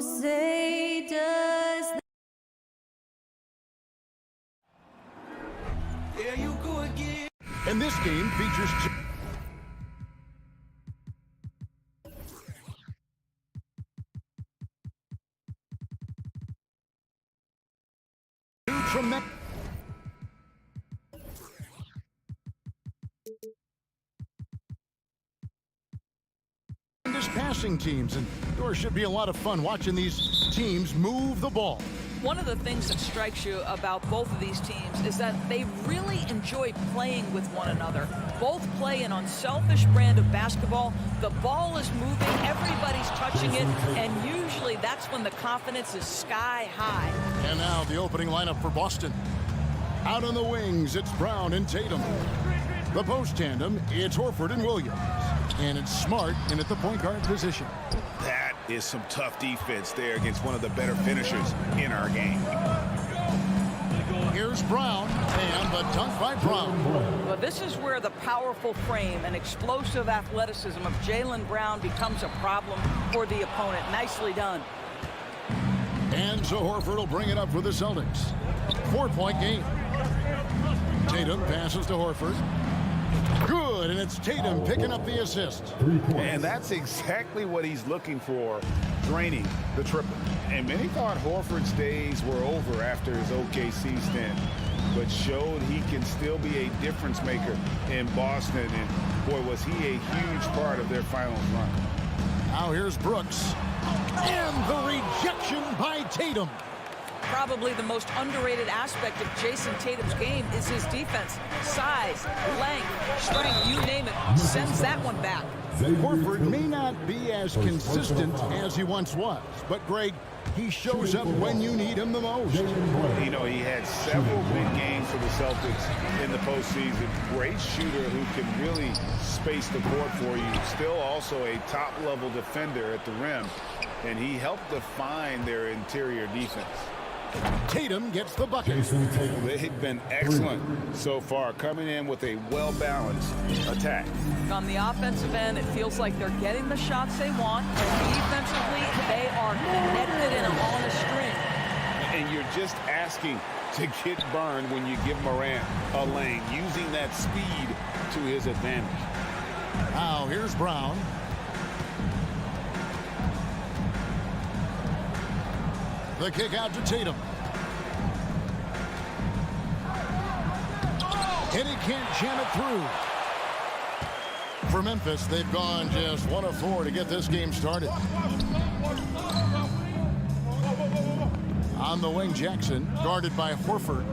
say does There you go again. And this game features two tremendous passing teams, and there should be a lot of fun watching these teams move the ball. One of the things that strikes you about both of these teams is that they really enjoy playing with one another. Both play an unselfish brand of basketball. The ball is moving, everybody's touching it, and usually that's when the confidence is sky high. And now the opening lineup for Boston. Out on the wings, it's Brown and Tatum. The post tandem, it's Horford and Williams. And it's Smart in at the point guard position. That is some tough defense there against one of the better finishers in our game. Here's Brown, and the dunk by Brown. Well, this is where the powerful frame and explosive athleticism of Jaylen Brown becomes a problem for the opponent. Nicely done. And so Horford will bring it up for the Celtics. 4-point game. Tatum passes to Horford. Good, and it's Tatum picking up the assist. And that's exactly what he's looking for, draining the triple. And many thought Horford's days were over after his OKC stint, but showed he can still be a difference maker in Boston. And boy, was he a huge part of their finals run. Now here's Brooks. And the rejection by Tatum. Probably the most underrated aspect of Jason Tatum's game is his defense. Size, length, strength, you name it, sends that one back. Horford may not be as consistent as he once was, but Greg, he shows up when you need him the most. You know, he had several big games for the Celtics in the postseason. Great shooter who can really space the court for you. Still also a top-level defender at the rim, and he helped define their interior defense. Tatum gets the bucket. They've been excellent so far, coming in with a well-balanced attack. On the offensive end, it feels like they're getting the shots they want, and defensively, they are connected and on a string. And you're just asking to get burned when you give Morant a lane, using that speed to his advantage. Now here's Brown. The kick out to Tatum. And he can't jam it through. For Memphis, they've gone just 1 of 4 to get this game started. On the wing, Jackson, guarded by Horford.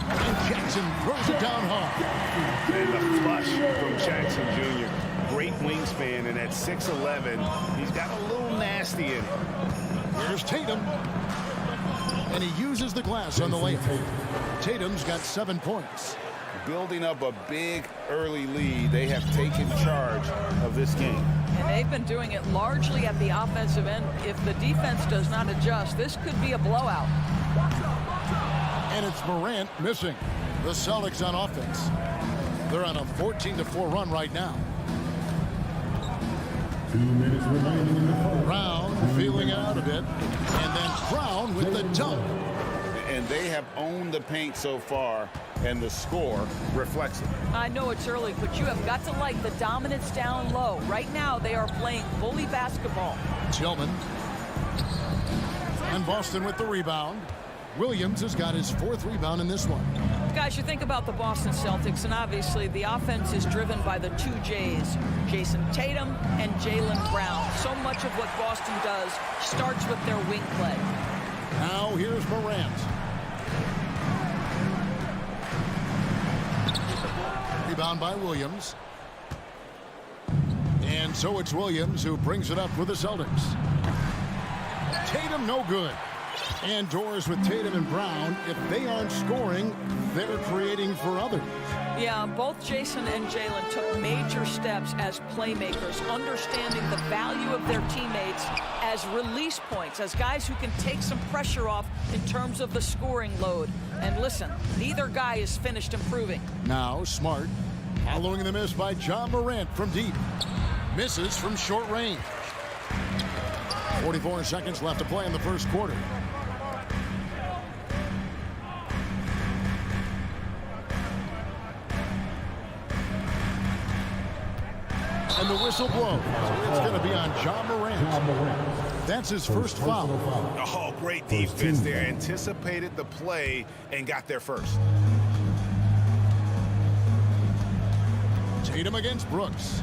And Jackson throws it down hard. And the flush from Jackson Jr. Great wingspan, and at 6'11", he's got a little nasty in him. Here's Tatum. And he uses the glass on the layup. Tatum's got 7 points. Building up a big early lead, they have taken charge of this game. And they've been doing it largely at the offensive end. If the defense does not adjust, this could be a blowout. And it's Morant missing. The Celtics on offense. They're on a 14-4 run right now. 2 minutes remaining in the fourth. Brown feeling it out a bit. And then Brown with the dunk. And they have owned the paint so far, and the score reflects it. I know it's early, but you have got to like the dominance down low. Right now, they are playing bully basketball. Tillman. And Boston with the rebound. Williams has got his 4th rebound in this one. Guys, you think about the Boston Celtics, and obviously the offense is driven by the 2 J's, Jason Tatum and Jaylen Brown. So much of what Boston does starts with their wing play. Now here's Morant. Rebound by Williams. And so it's Williams who brings it up for the Celtics. Tatum no good. And doors with Tatum and Brown. If they aren't scoring, they're creating for others. Yeah, both Jason and Jaylen took major steps as playmakers, understanding the value of their teammates as release points, as guys who can take some pressure off in terms of the scoring load. And listen, neither guy is finished improving. Now Smart, following the miss by John Morant from deep. Misses from short range. 44 seconds left to play in the first quarter. And the whistle blows. It's going to be on Ja Morant. That's his first foul. Oh, great defense there. Anticipated the play and got there first. Tatum against Brooks.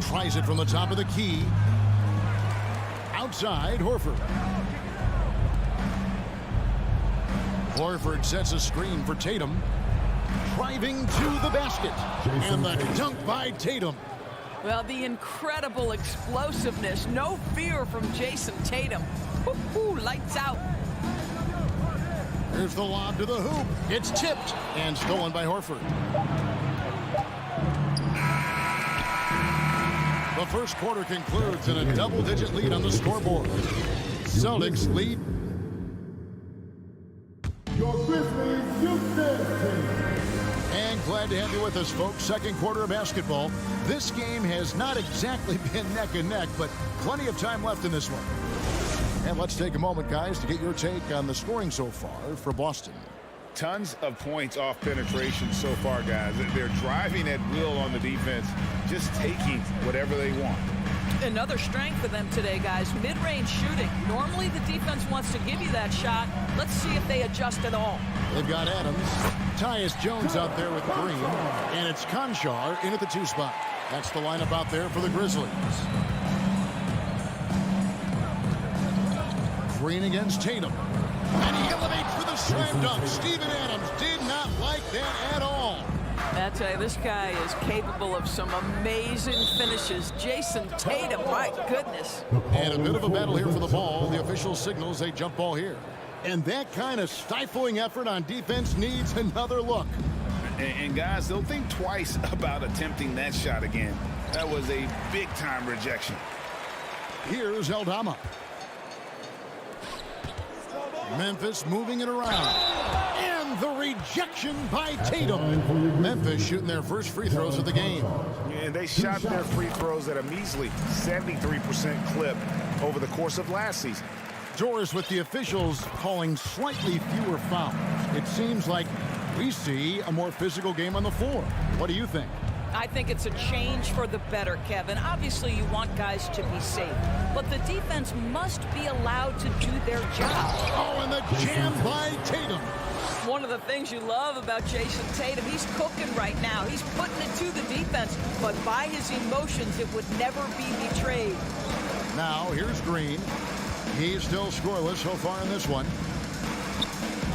Tries it from the top of the key. Outside, Horford. Horford sets a screen for Tatum. Driving to the basket. And the dunk by Tatum. Well, the incredible explosiveness. No fear from Jason Tatum. Woo-hoo, lights out. Here's the lob to the hoop. It's tipped and stolen by Horford. The first quarter concludes in a double-digit lead on the scoreboard. Celtics lead. Your Grizzlies, Houston. And glad to have you with us, folks. Second quarter of basketball. This game has not exactly been neck and neck, but plenty of time left in this one. And let's take a moment, guys, to get your take on the scoring so far for Boston. Tons of points off penetration so far, guys. They're driving at will on the defense, just taking whatever they want. Another strength for them today, guys. Mid-range shooting. Normally the defense wants to give you that shot. Let's see if they adjust at all. They've got Adams. Tyus Jones out there with Green. And it's Conchar in at the 2 spot. That's the lineup out there for the Grizzlies. Green against Tatum. And he elevates for the slam dunk. Steven Adams did not like that at all. I tell you, this guy is capable of some amazing finishes. Jason Tatum, my goodness. And a bit of a battle here for the ball. The official signals a jump ball here. And that kind of stifling effort on defense needs another look. And guys, they'll think twice about attempting that shot again. That was a big-time rejection. Here's Aldama. Memphis moving it around. And the rejection by Tatum. Memphis shooting their first free throws of the game. And they shot their free throws at a measly 73% clip over the course of last season. Doris with the officials calling slightly fewer fouls. It seems like we see a more physical game on the floor. What do you think? I think it's a change for the better, Kevin. Obviously, you want guys to be safe, but the defense must be allowed to do their job. Oh, and the jam by Tatum. One of the things you love about Jason Tatum, he's cooking right now. He's putting it to the defense, but by his emotions, it would never be betrayed. Now, here's Green. He's still scoreless so far in this one.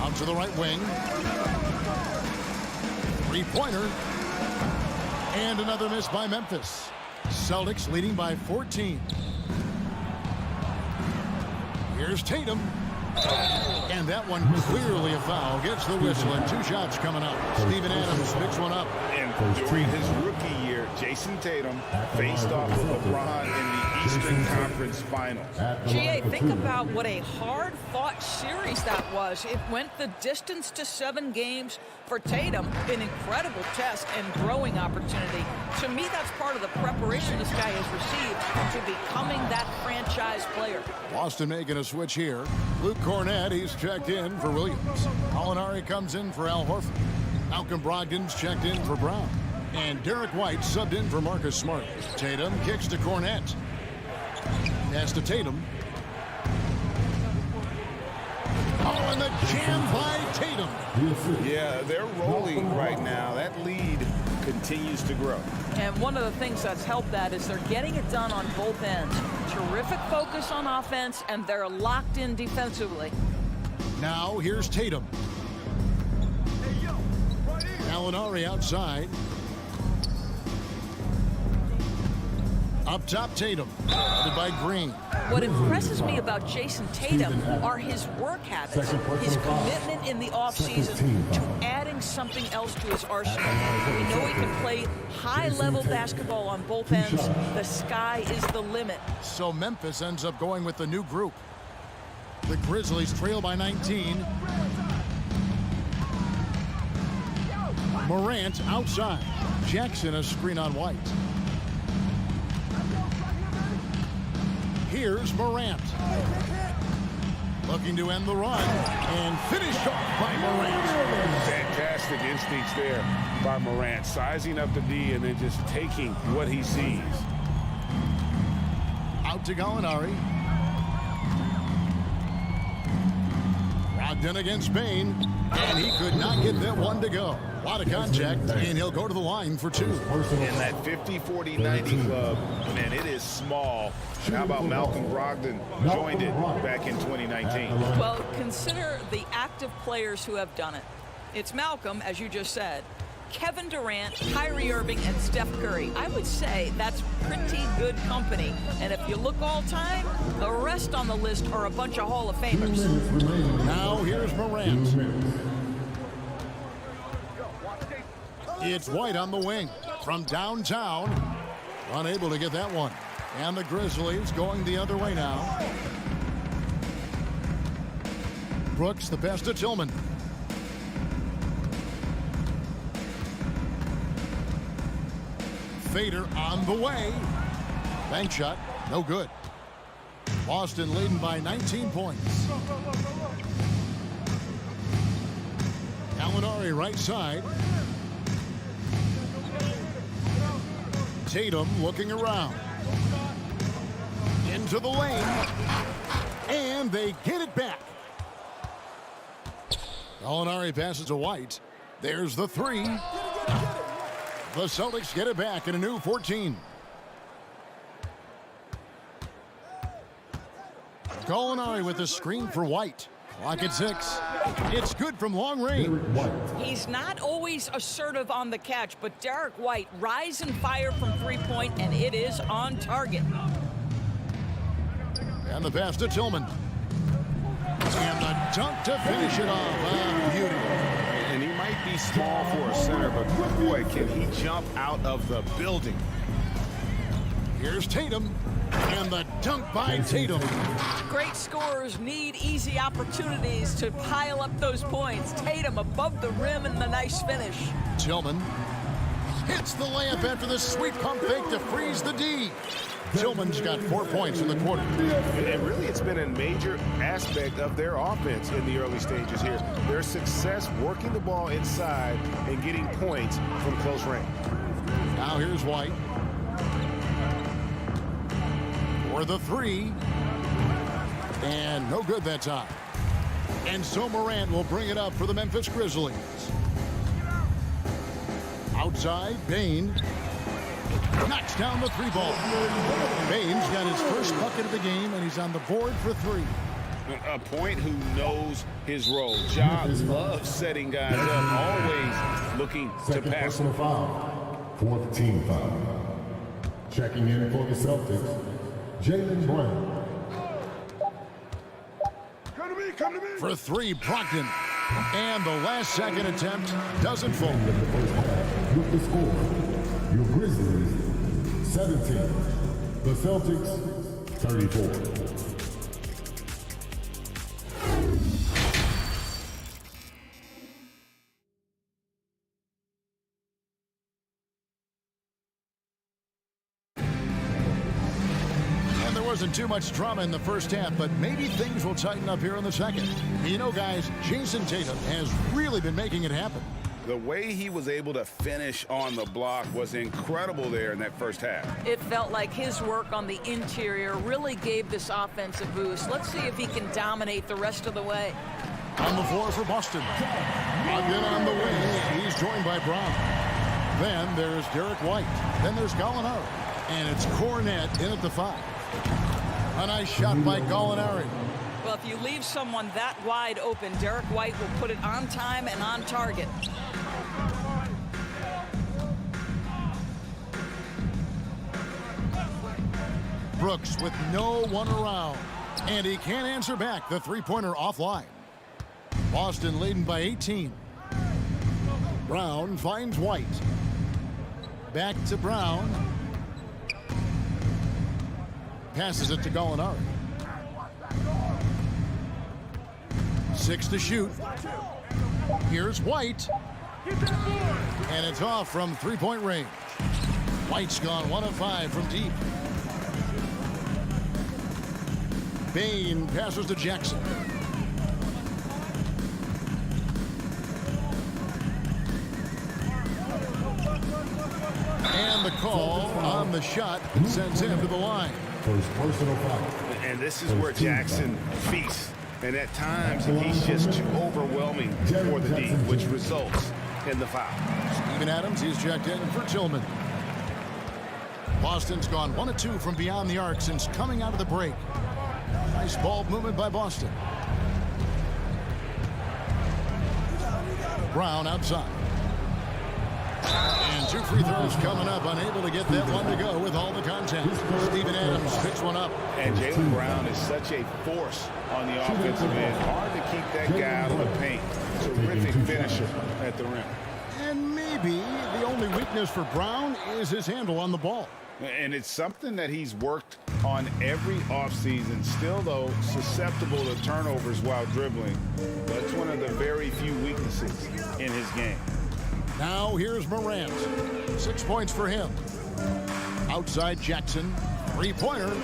Out to the right wing. Three-pointer. And another miss by Memphis. Celtics leading by 14. Here's Tatum. And that one clearly a foul. Gets the whistle and 2 shots coming up. Steven Adams picks one up. And during his rookie year, Jason Tatum faced off with LeBron in the Eastern Conference Finals. GA, think about what a hard-fought series that was. It went the distance to 7 games. For Tatum, an incredible test and growing opportunity. To me, that's part of the preparation this guy has received to becoming that franchise player. Boston making a switch here. Luke Cornett, he's checked in for Williams. Molinari comes in for Al Horford. Malcolm Brogdon's checked in for Brown. And Derek White subbed in for Marcus Smart. Tatum kicks to Cornett. Pass to Tatum. Oh, and the jam by Tatum. Yeah, they're rolling right now. That lead continues to grow. And one of the things that's helped that is they're getting it done on both ends. Terrific focus on offense, and they're locked in defensively. Now here's Tatum. Molinari outside. Up top, Tatum. Headed by Green. What impresses me about Jason Tatum are his work habits, his commitment in the offseason to adding something else to his arsenal. We know he can play high-level basketball on both ends. The sky is the limit. So Memphis ends up going with the new group. The Grizzlies trail by 19. Morant outside. Jackson a screen on White. Here's Morant. Looking to end the run and finished off by Morant. Fantastic instincts there by Morant. Sizing up the D and then just taking what he sees. Out to Gallinari. Brogdon against Bane. And he could not get that one to go. A lot of contact, and he'll go to the line for 2. In that 50-40-90 club, man, it is small. How about Malcolm Brogdon joined it back in 2019? Well, consider the active players who have done it. It's Malcolm, as you just said, Kevin Durant, Kyrie Irving, and Steph Curry. I would say that's pretty good company. And if you look all time, the rest on the list are a bunch of Hall of Famers. Now here's Morant. It's White on the wing from downtown. Unable to get that one. And the Grizzlies going the other way now. Brooks, the pass to Tillman. Fader on the way. Bank shot, no good. Boston leading by 19 points. Gallinari right side. Tatum looking around. Into the lane. And they get it back. Gallinari passes to White. There's the 3. The Celtics get it back in a new 14. Gallinari with a screen for White. Clock at 6. It's good from long range. He's not always assertive on the catch, but Derek White rise and fire from 3-point, and it is on target. And the pass to Tillman. And the dunk to finish it off. Beauty. And he might be small for a center, but boy, can he jump out of the building. Here's Tatum. And the dunk by Tatum. Great scorers need easy opportunities to pile up those points. Tatum above the rim and the nice finish. Tillman hits the layup after the sweet pump fake to freeze the D. Tillman's got 4 points in the quarter. And really, it's been a major aspect of their offense in the early stages here. Their success working the ball inside and getting points from close range. Now here's White. For the 3. And no good that time. And so Morant will bring it up for the Memphis Grizzlies. Outside, Bane knocks down the 3 ball. Bane's got his first bucket of the game, and he's on the board for 3. A point who knows his role. Ja loves setting guys up, always looking to pass. Fourth team foul. Checking in for the Celtics, Jaylen Brown. Come to me. For 3, Brogdon. And the last second attempt doesn't fall. With the score, your Grizzlies 17, the Celtics 34. Wasn't too much drama in the first half, but maybe things will tighten up here in the second. You know, guys, Jason Tatum has really been making it happen. The way he was able to finish on the block was incredible there in that first half. It felt like his work on the interior really gave this offense a boost. Let's see if he can dominate the rest of the way. On the floor for Boston. Again on the wing. He's joined by Brown. Then there's Derek White. Then there's Gallinari. And it's Cornette in at the 5. A nice shot by Gallinari. Well, if you leave someone that wide open, Derek White will put it on time and on target. Brooks with no one around. And he can't answer back. The 3-pointer offline. Boston leading by 18. Brown finds White. Back to Brown. Passes it to Gallinari. 6 to shoot. Here's White. And it's off from 3-point range. White's gone 1 of 5 from deep. Bane passes to Jackson. And the call on the shot sends him to the line. First personal foul. And this is where Jackson feasts. And at times, he's just too overwhelming for the D, which results in the foul. Steven Adams, he's checked in for Tillman. Boston's gone 1 of 2 from beyond the arc since coming out of the break. Nice ball movement by Boston. Brown outside. And 2 free throws coming up, unable to get that one to go with all the contact. Steven Adams picks one up. And Jaylen Brown is such a force on the offensive end. Hard to keep that guy out of the paint. Terrific finisher at the rim. And maybe the only weakness for Brown is his handle on the ball. And it's something that he's worked on every offseason. Still, though, susceptible to turnovers while dribbling. That's one of the very few weaknesses in his game. Now here's Morant. 6 points for him. Outside Jackson. 3-pointer.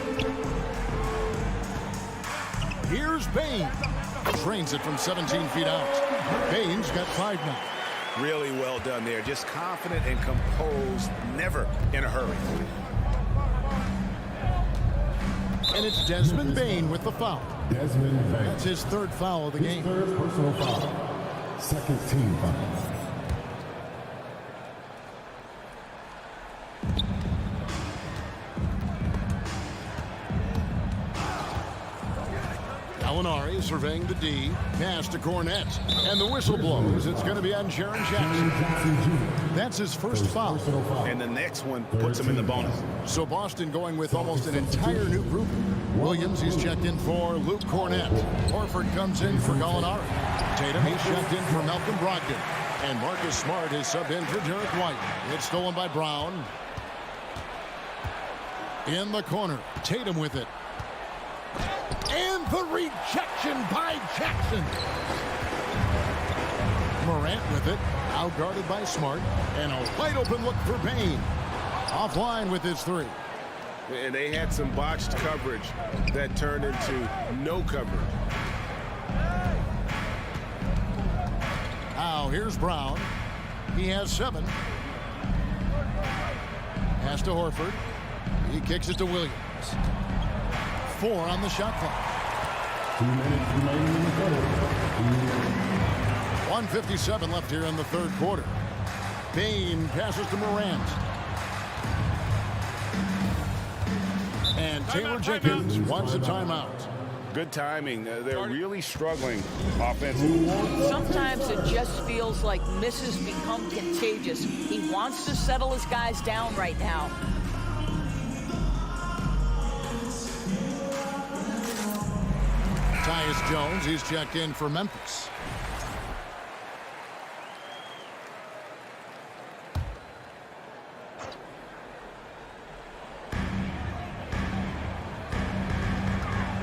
Here's Bane. Trains it from 17 feet out. Bane's got 5 now. Really well done there. Just confident and composed. Never in a hurry. And it's Desmond Bane with the foul. Desmond Bane. That's his 3rd foul of the game. Third personal foul. Second team foul. Gallinari surveying the D. Pass to Cornette. And the whistle blows. It's going to be on Jaren Jackson. That's his first foul. And the next one puts him in the bonus. So Boston going with almost an entire new group. Williams, he's checked in for Luke Cornette. Horford comes in for Gallinari. Tatum, he's checked in for Malcolm Brogdon. And Marcus Smart is subbed in for Derek White. It's stolen by Brown. In the corner, Tatum with it. And the rejection by Jackson. Morant with it, out guarded by Smart, and a wide open look for Bane. Offline with his 3. And they had some botched coverage that turned into no coverage. Now here's Brown. He has 7. Pass to Horford. He kicks it to Williams. 4 on the shot clock. 2 minutes remaining in the third. 1:57 left here in the 3rd quarter. Bane passes to Morant. And Taylor Jenkins wants a timeout. Good timing. They're really struggling offensively. Sometimes it just feels like misses become contagious. He wants to settle his guys down right now. Tyus Jones, he's checked in for Memphis.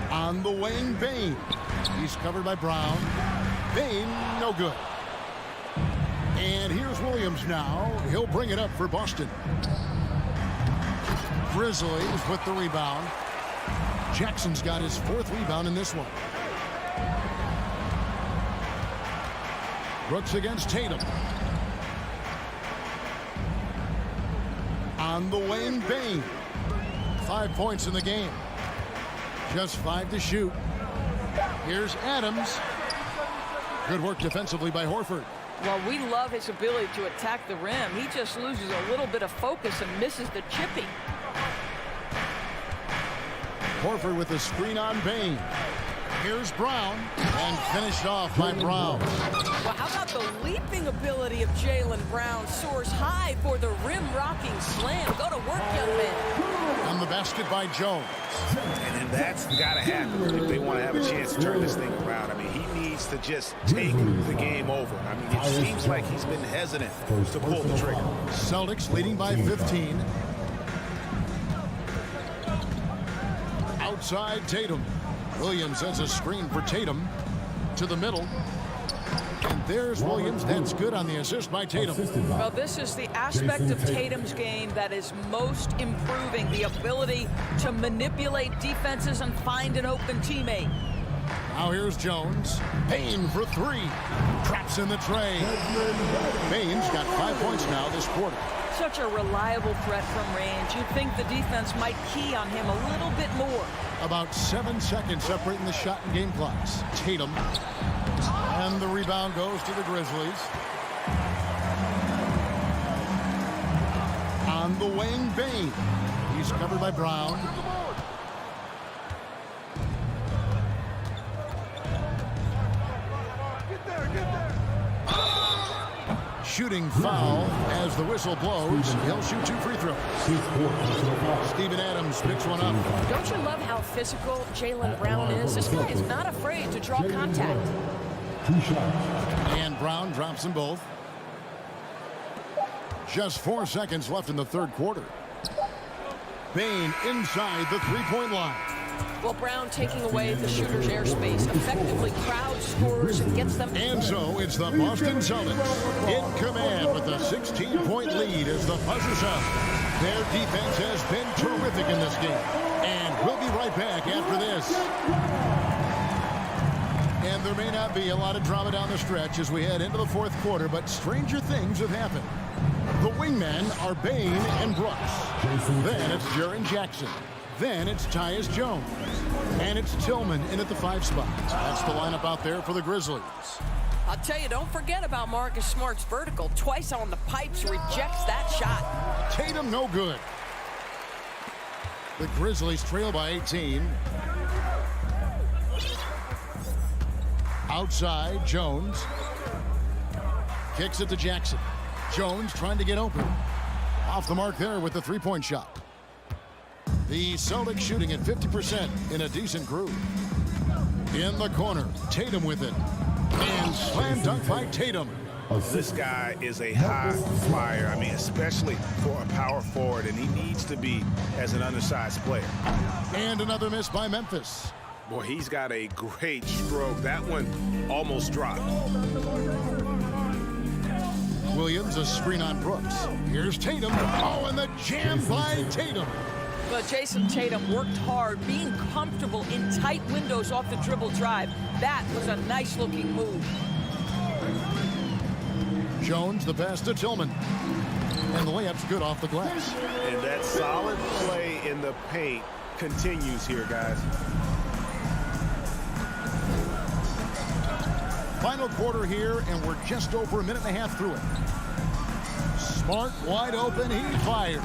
On the wing, Bane. He's covered by Brown. Bane, no good. And here's Williams now. He'll bring it up for Boston. Grizzlies with the rebound. Jackson's got his 4th rebound in this one. Brooks against Tatum. On the wing, Bane. 5 points in the game. Just 5 to shoot. Here's Adams. Good work defensively by Horford. Well, we love his ability to attack the rim. He just loses a little bit of focus and misses the chipping. Horford with a screen on Bane. Here's Brown, and finished off by Brown. Well, how about the leaping ability of Jaylen Brown? Soars high for the rim-rocking slam. Go to work, young man. On the basket by Jones. And that's got to happen if they want to have a chance to turn this thing around. I mean, he needs to just take the game over. I mean, it seems like he's been hesitant to pull the trigger. Celtics leading by 15. Outside Tatum. Williams has a screen for Tatum to the middle. And There's Williams. That's good on the assist by Tatum. Well, this is the aspect of Tatum's game that is most improving, the ability to manipulate defenses and find an open teammate. Now here's Jones. Payne for three. Traps in the tray. Payne's got 5 points now this quarter. Such a reliable threat from range. You'd think the defense might key on him a little bit more. About 7 seconds separating the shot and game clocks. Tatum. And the rebound goes to the Grizzlies. On the wing, Bane. He's covered by Brown. Shooting foul as the whistle blows. He'll shoot 2 free throws. Steven Adams picks one up. Don't you love how physical Jaylen Brown is? This guy is not afraid to draw contact. And Brown drops them both. Just 4 seconds left in the third quarter. Bane inside the three-point line. Well, Brown taking away the shooter's airspace effectively crowds scorers and gets them. And so it's the Boston Celtics in command with a 16-point lead as the buzzer's up. Their defense has been terrific in this game. And we'll be right back after this. And there may not be a lot of drama down the stretch as we head into the fourth quarter, but stranger things have happened. The wingmen are Bane and Brooks. Then it's Jaren Jackson. Then it's Tyus Jones. And it's Tillman in at the 5 spot. That's the lineup out there for the Grizzlies. I'll tell you, don't forget about Marcus Smart's vertical. Twice on the pipes, rejects that shot. Tatum no good. The Grizzlies trail by 18. Outside, Jones. Kicks it to Jackson. Jones trying to get open. Off the mark there with the three-point shot. The Celtics shooting at 50% in a decent groove. In the corner, Tatum with it. And slam dunk by Tatum. This guy is a high flyer. I mean, especially for a power forward, and he needs to be as an undersized player. And another miss by Memphis. Boy, he's got a great stroke. That one almost dropped. Williams, a screen on Brooks. Here's Tatum. Oh, and the jam by Tatum. But Jason Tatum worked hard, being comfortable in tight windows off the dribble drive. That was a nice-looking move. Jones, the pass to Tillman. And the layup's good off the glass. And that solid play in the paint continues here, guys. Final quarter here, and we're just over a minute and a half through it. Smart, wide open, he fires.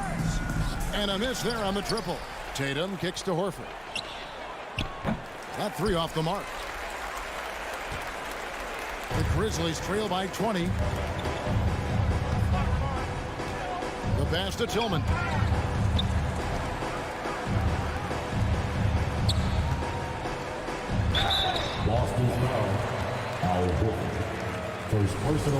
And a miss there on the triple. Tatum kicks to Horford. That three off the mark. The Grizzlies trail by 20. The pass to Tillman.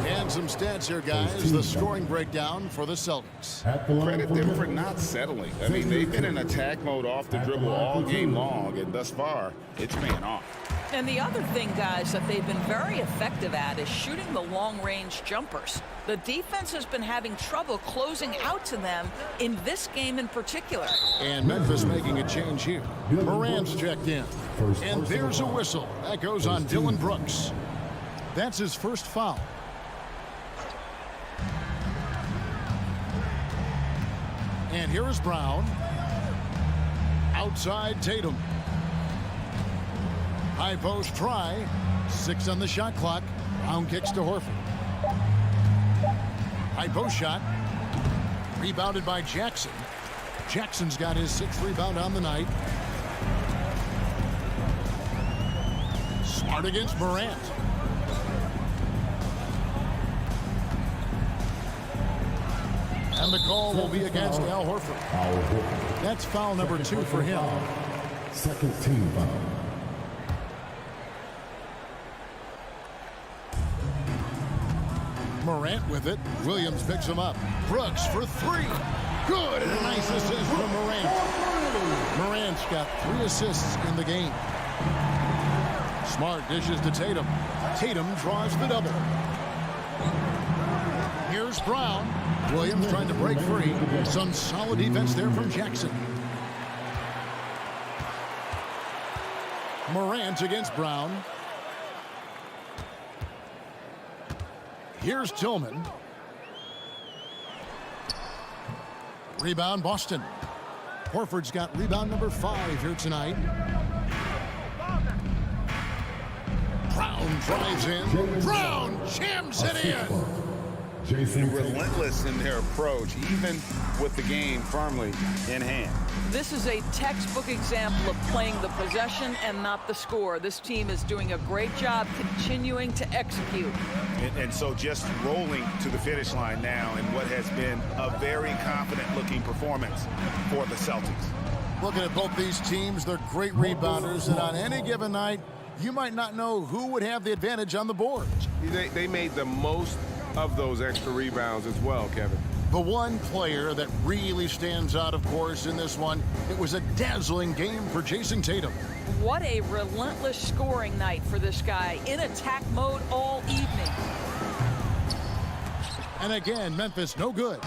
And some stats here, guys. The scoring breakdown for the Celtics. Credit them for not settling. I mean, they've been in attack mode off the dribble all game long, and thus far, it's paying off. And the other thing, guys, that they've been very effective at is shooting the long-range jumpers. The defense has been having trouble closing out to them in this game in particular. And Memphis making a change here. Morant's checked in. And there's a whistle. That goes on Dylan Brooks. That's his first foul. And here is Brown. Outside Tatum. High post try. 6 on the shot clock. Brown kicks to Horford. High post shot. Rebounded by Jackson. Jackson's got his 6th rebound on the night. Smart against Morant. And the call will be against Al Horford. That's foul number 2 for him. Second team foul. Morant with it. Williams picks him up. Brooks for 3. Good, and a nice assist from Morant. Morant's got 3 assists in the game. Smart dishes to Tatum. Tatum draws the double. Here's Brown. Williams trying to break free. Some solid defense there from Jackson. Morant against Brown. Here's Tillman. Rebound, Boston. Horford's got rebound number 5 here tonight. Brown drives in. Brown jams it in. Relentless in their approach, even with the game firmly in hand. This is a textbook example of playing the possession and not the score. This team is doing a great job continuing to execute. And so just rolling to the finish line now in what has been a very confident-looking performance for the Celtics. Looking at both these teams, they're great rebounders, and on any given night, you might not know who would have the advantage on the boards. They made the most of those extra rebounds as well, Kevin. The one player that really stands out, of course, in this one, it was a dazzling game for Jason Tatum. What a relentless scoring night for this guy, in attack mode all evening. And again, Memphis no good.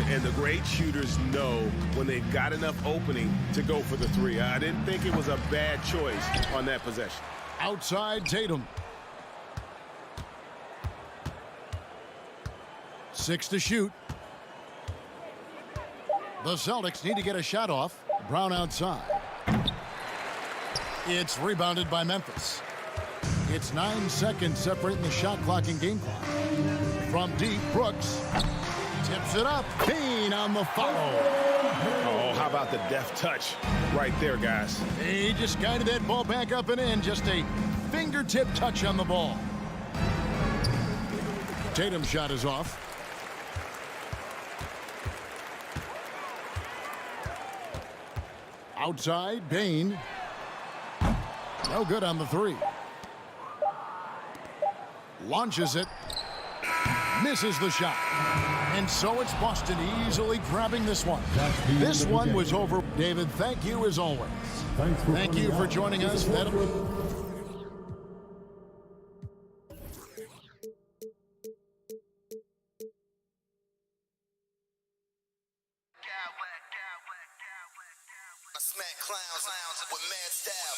And the great shooters know when they've got enough opening to go for the 3. I didn't think it was a bad choice on that possession. Outside Tatum. 6 to shoot. The Celtics need to get a shot off. Brown outside. It's rebounded by Memphis. It's 9 seconds separating the shot clock and game clock. From deep, Brooks tips it up. Payne on the follow. Oh, how about the deft touch right there, guys? He just guided that ball back up and in. Just a fingertip touch on the ball. Tatum's shot is off. Outside, Payne. No good on the 3. Launches it. Misses the shot. And so it's Boston easily grabbing this one. This one was over. David, thank you as always. Thank you for joining us. Smack clowns with mad style.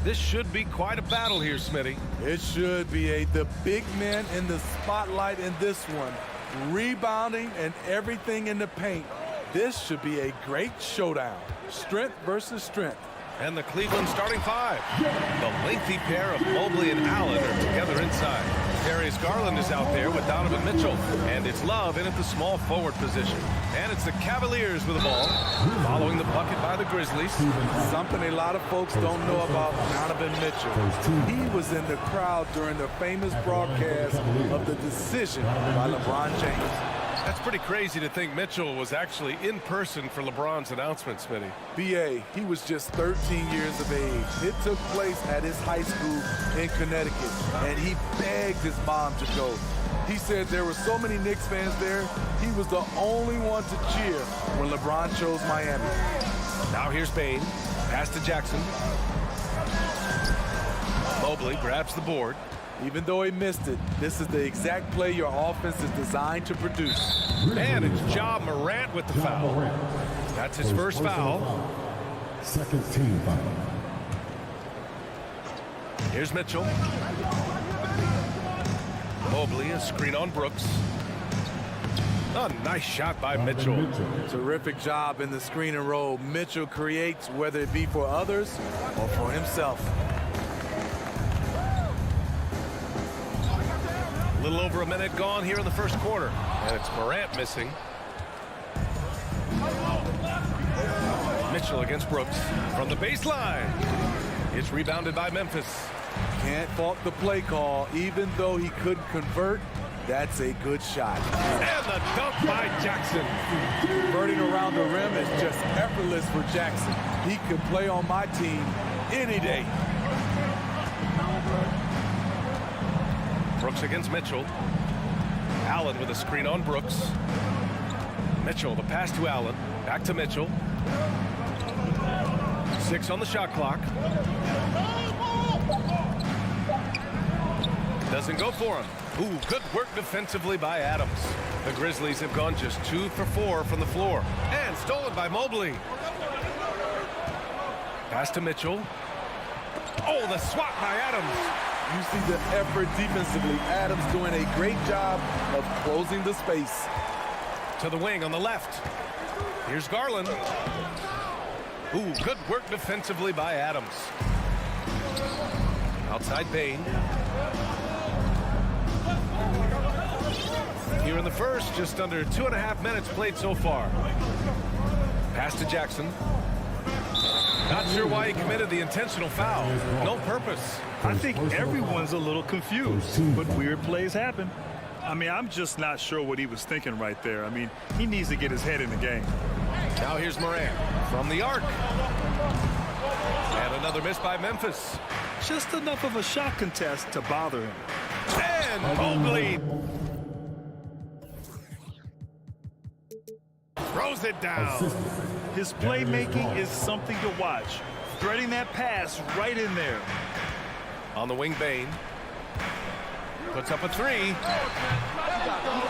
This should be quite a battle here, Smitty. It should be. The big men in the spotlight in this one. Rebounding and everything in the paint. This should be a great showdown. Strength versus strength. And the Cleveland starting five. The lengthy pair of Mobley and Allen are together inside. Darius Garland is out there with Donovan Mitchell. And it's Love in at the small forward position. And it's the Cavaliers with the ball, following the bucket by the Grizzlies. Something a lot of folks don't know about Donovan Mitchell. He was in the crowd during the famous broadcast of the decision by LeBron James. That's pretty crazy to think Mitchell was actually in person for LeBron's announcement, Smitty. B.A., he was just 13 years of age. It took place at his high school in Connecticut, and he begged his mom to go. He said there were so many Knicks fans there, he was the only one to cheer when LeBron chose Miami. Now here's Bane. Pass to Jackson. Mobley grabs the board. Even though he missed it, this is the exact play your offense is designed to produce. And it's Ja Morant with the foul. That's his first foul. Second team foul. Here's Mitchell. Mobley, a screen on Brooks. A nice shot by Mitchell. Terrific job in the screen and roll. Mitchell creates, whether it be for others or for himself. A little over a minute gone here in the first quarter. And it's Morant missing. Mitchell against Brooks from the baseline. It's rebounded by Memphis. Can't fault the play call. Even though he couldn't convert, that's a good shot. And the dunk by Jackson. Converting around the rim is just effortless for Jackson. He could play on my team any day. Brooks against Mitchell. Allen with a screen on Brooks. Mitchell, the pass to Allen. Back to Mitchell. 6 on the shot clock. Doesn't go for him. Ooh, good work defensively by Adams. The Grizzlies have gone just 2 for 4 from the floor. And stolen by Mobley. Pass to Mitchell. Oh, the swat by Adams. You see the effort defensively. Adams doing a great job of closing the space. To the wing on the left. Here's Garland. Ooh, good work defensively by Adams. Outside Bane. Here in the first, just under 2.5 minutes played so far. Pass to Jackson. Not sure why he committed the intentional foul. No purpose. I think everyone's a little confused, but weird plays happen. I mean, I'm just not sure what he was thinking right there. I mean, he needs to get his head in the game. Now here's Morant from the arc. And another miss by Memphis. Just enough of a shot contest to bother him. And Mobley throws it down. His playmaking is something to watch. Threading that pass right in there. On the wing, Bane puts up a 3.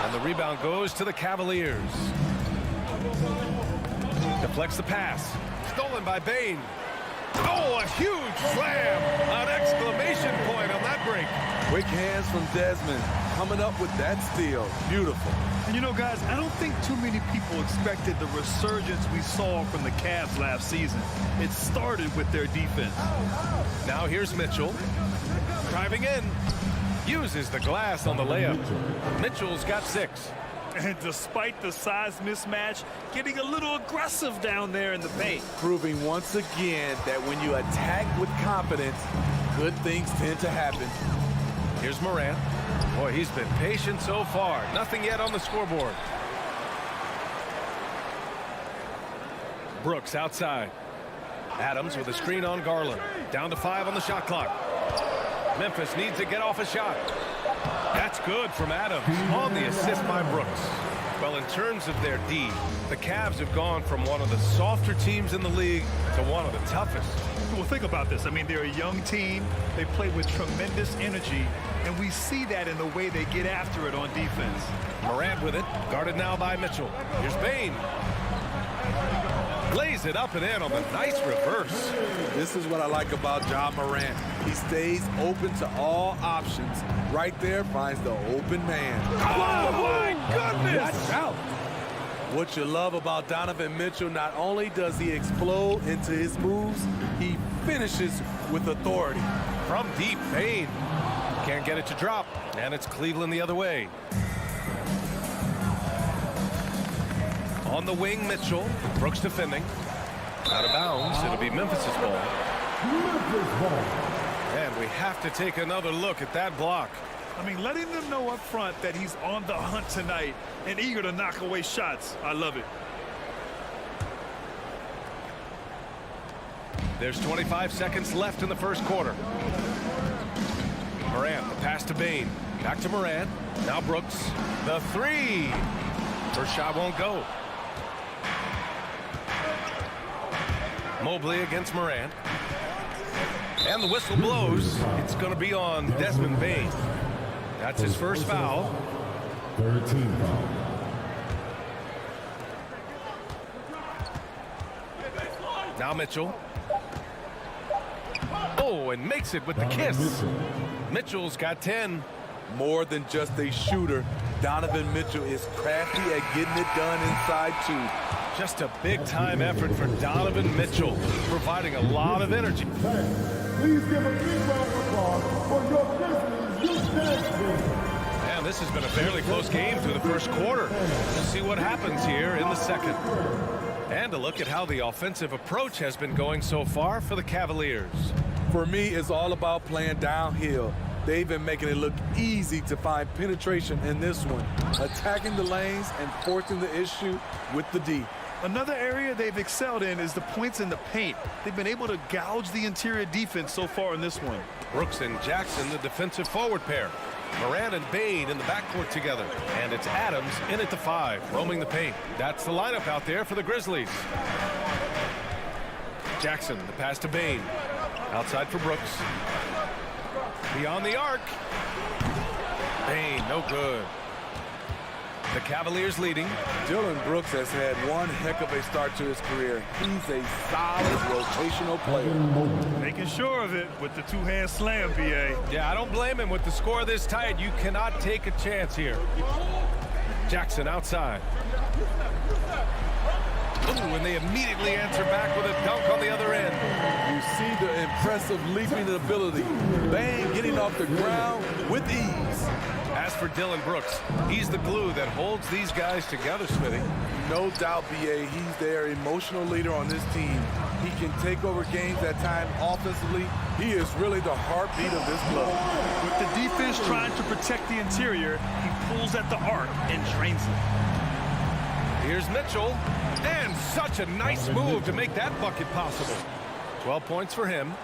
And the rebound goes to the Cavaliers. Deflects the pass. Stolen by Bane. Oh, a huge slam. An exclamation point on that break. Quick hands from Desmond, coming up with that steal. Beautiful. And you know, guys, I don't think too many people expected the resurgence we saw from the Cavs last season. It started with their defense. Now here's Mitchell. Driving in. Uses the glass on the layup. Mitchell's got 6. And despite the size mismatch, getting a little aggressive down there in the paint. Proving once again that when you attack with confidence, good things tend to happen. Here's Morant. Boy, he's been patient so far. Nothing yet on the scoreboard. Brooks outside. Adams with a screen on Garland. Down to 5 on the shot clock. Memphis needs to get off a shot. That's good from Adams on the assist by Brooks. Well, in terms of their D, the Cavs have gone from one of the softer teams in the league to one of the toughest. Well, think about this. I mean, they're a young team. They play with tremendous energy, and we see that in the way they get after it on defense. Morant with it, guarded now by Mitchell. Here's Bane. Lays it up and in on the nice reverse. This is what I like about Ja Morant. He stays open to all options. Right there finds the open man. Oh, my goodness! Watch out. What you love about Donovan Mitchell, not only does he explode into his moves, he finishes with authority. From deep, Bane. Can't get it to drop, and it's Cleveland the other way. On the wing, Mitchell. Brooks defending. Out of bounds. It'll be Memphis's ball. And we have to take another look at that block. I mean, letting them know up front that he's on the hunt tonight and eager to knock away shots. I love it. There's 25 seconds left in the first quarter. Morant, the pass to Bane. Back to Morant. Now Brooks. The 3. First shot won't go. Mobley against Morant. And the whistle blows. It's going to be on Desmond Bane. That's his first foul. 13 foul. Now Mitchell. Oh, and makes it with the kiss. Mitchell's got 10. More than just a shooter, Donovan Mitchell is crafty at getting it done inside too. Just a big-time effort for Donovan Mitchell, providing a lot of energy. Please give a big round of applause for your Grizzlies. And this has been a fairly close game through the first quarter. We'll see what happens here in the second. And a look at how the offensive approach has been going so far for the Cavaliers. For me, it's all about playing downhill. They've been making it look easy to find penetration in this one, attacking the lanes and forcing the issue with the D. Another area they've excelled in is the points in the paint. They've been able to gouge the interior defense so far in this one. Brooks and Jackson, the defensive forward pair. Morant and Bane in the backcourt together. And it's Adams in at the 5, roaming the paint. That's the lineup out there for the Grizzlies. Jackson, the pass to Bane. Outside for Brooks. Beyond the arc. Bane, no good. The Cavaliers leading. Dillon Brooks has had one heck of a start to his career. He's a solid rotational player. Making sure of it with the two-hand slam, BA. Yeah, I don't blame him. With the score this tight, you cannot take a chance here. Jackson outside. Ooh, and they immediately answer back with a dunk on the other end. You see the impressive leaping ability. Bane getting off the ground with ease. As for Dillon Brooks, he's the glue that holds these guys together, Smithy. No doubt, BA, he's their emotional leader on this team. He can take over games at times offensively. He is really the heartbeat of this club. With the defense trying to protect the interior, he pulls at the arc and drains it. Here's Mitchell, and such a nice move to make that bucket possible. 12 points for him.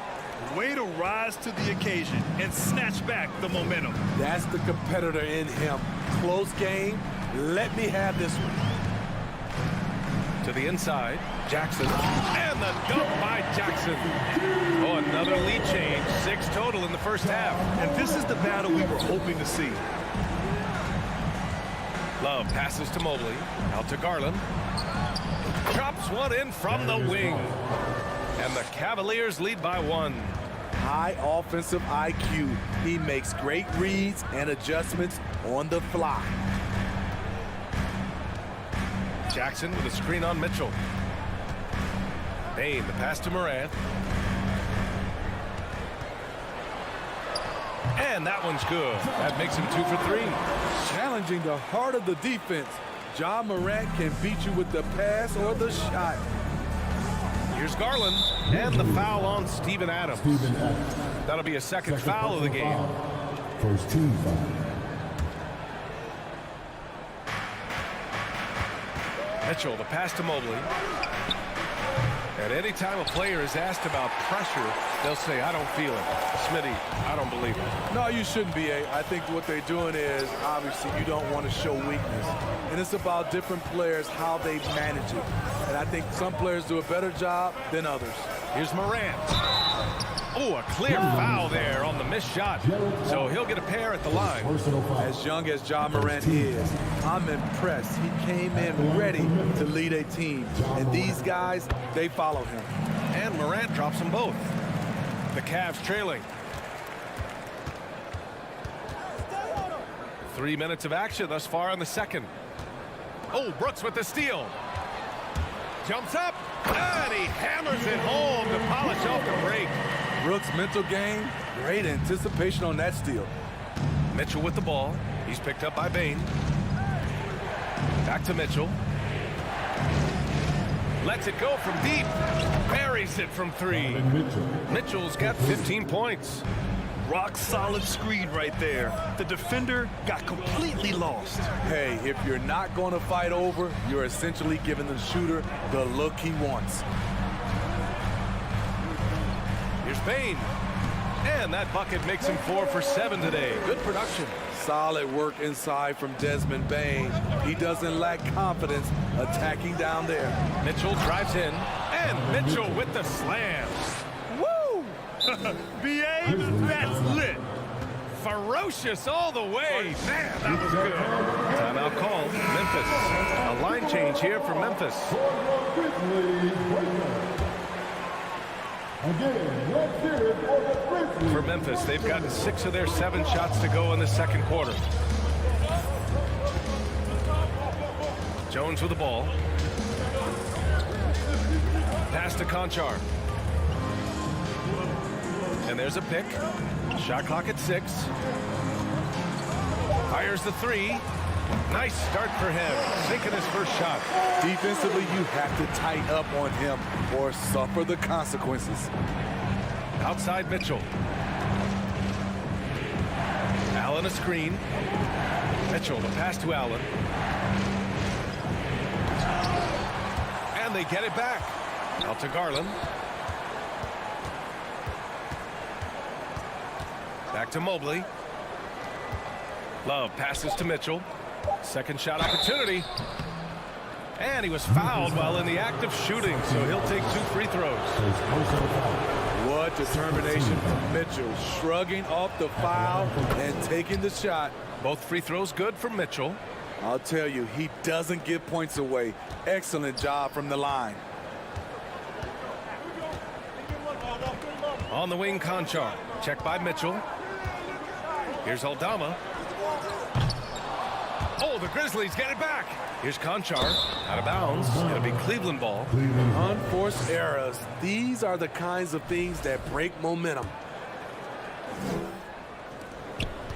Way to rise to the occasion and snatch back the momentum. That's the competitor in him. Close game. Let me have this one. To the inside, Jackson, and the dunk by Jackson. Oh, another lead change. 6 total in the first half. And this is the battle we were hoping to see. Love passes to Mobley. Out to Garland. Drops one in from the wing. And the Cavaliers lead by 1. high offensive IQ. He makes great reads and adjustments on the fly. Jackson with a screen on Mitchell. Bain, the pass to Morant. And that one's good. That makes him 2 for 3. Challenging the heart of the defense. Ja Morant can beat you with the pass or the shot. Here's Garland, and the foul on Steven Adams. That'll be a second foul of the game. First team foul. Mitchell, the pass to Mobley. And anytime a player is asked about pressure, they'll say, I don't feel it. Smitty, I don't believe it. No, you shouldn't be. I think what they're doing is, obviously, you don't want to show weakness. And it's about different players, how they manage it. And I think some players do a better job than others. Here's Morant. Oh, a clear foul there on the missed shot. So he'll get a pair at the line. As young as Ja Morant is, I'm impressed. He came in ready to lead a team. And these guys, they follow him. And Morant drops them both. The Cavs trailing. 3 minutes of action thus far in the second. Oh, Brooks with the steal. Jumps up, and he hammers it home to polish off the break. Brooks' mental game, great anticipation on that steal. Mitchell with the ball. He's picked up by Bain. Back to Mitchell. Lets it go from deep. Buries it from 3. Mitchell's got 15 points. Rock solid screen right there. The defender got completely lost. Hey, if you're not going to fight over, you're essentially giving the shooter the look he wants. Here's Bain. And that bucket makes him 4 for 7 today. Good production. Solid work inside from Desmond Bain. He doesn't lack confidence attacking down there. Mitchell drives in. And Mitchell with the slam. Woo! BA, that's lit. Ferocious all the way. Man, that was good. Timeout called. Memphis. A line change here for Memphis. For Memphis, they've gotten 6 of their 7 shots to go in the second quarter. Jones with the ball. Pass to Conchar. And there's a pick. Shot clock at 6. Fires the 3. Nice start for him. Sinking his first shot. Defensively, you have to tighten up on him or suffer the consequences. Outside Mitchell. Allen a screen. Mitchell, the pass to Allen. And they get it back. Out to Garland. Back to Mobley. Love passes to Mitchell. Second shot opportunity. And he was fouled while in the act of shooting, so he'll take 2 free throws. What determination from Mitchell, shrugging off the foul and taking the shot. Both free throws good for Mitchell. I'll tell you, he doesn't give points away. Excellent job from the line. On the wing, Conchar. Check by Mitchell. Here's Aldama. Oh, the Grizzlies get it back. Here's Conchar. Out of bounds. It'll be Cleveland ball. Unforced errors. These are the kinds of things that break momentum.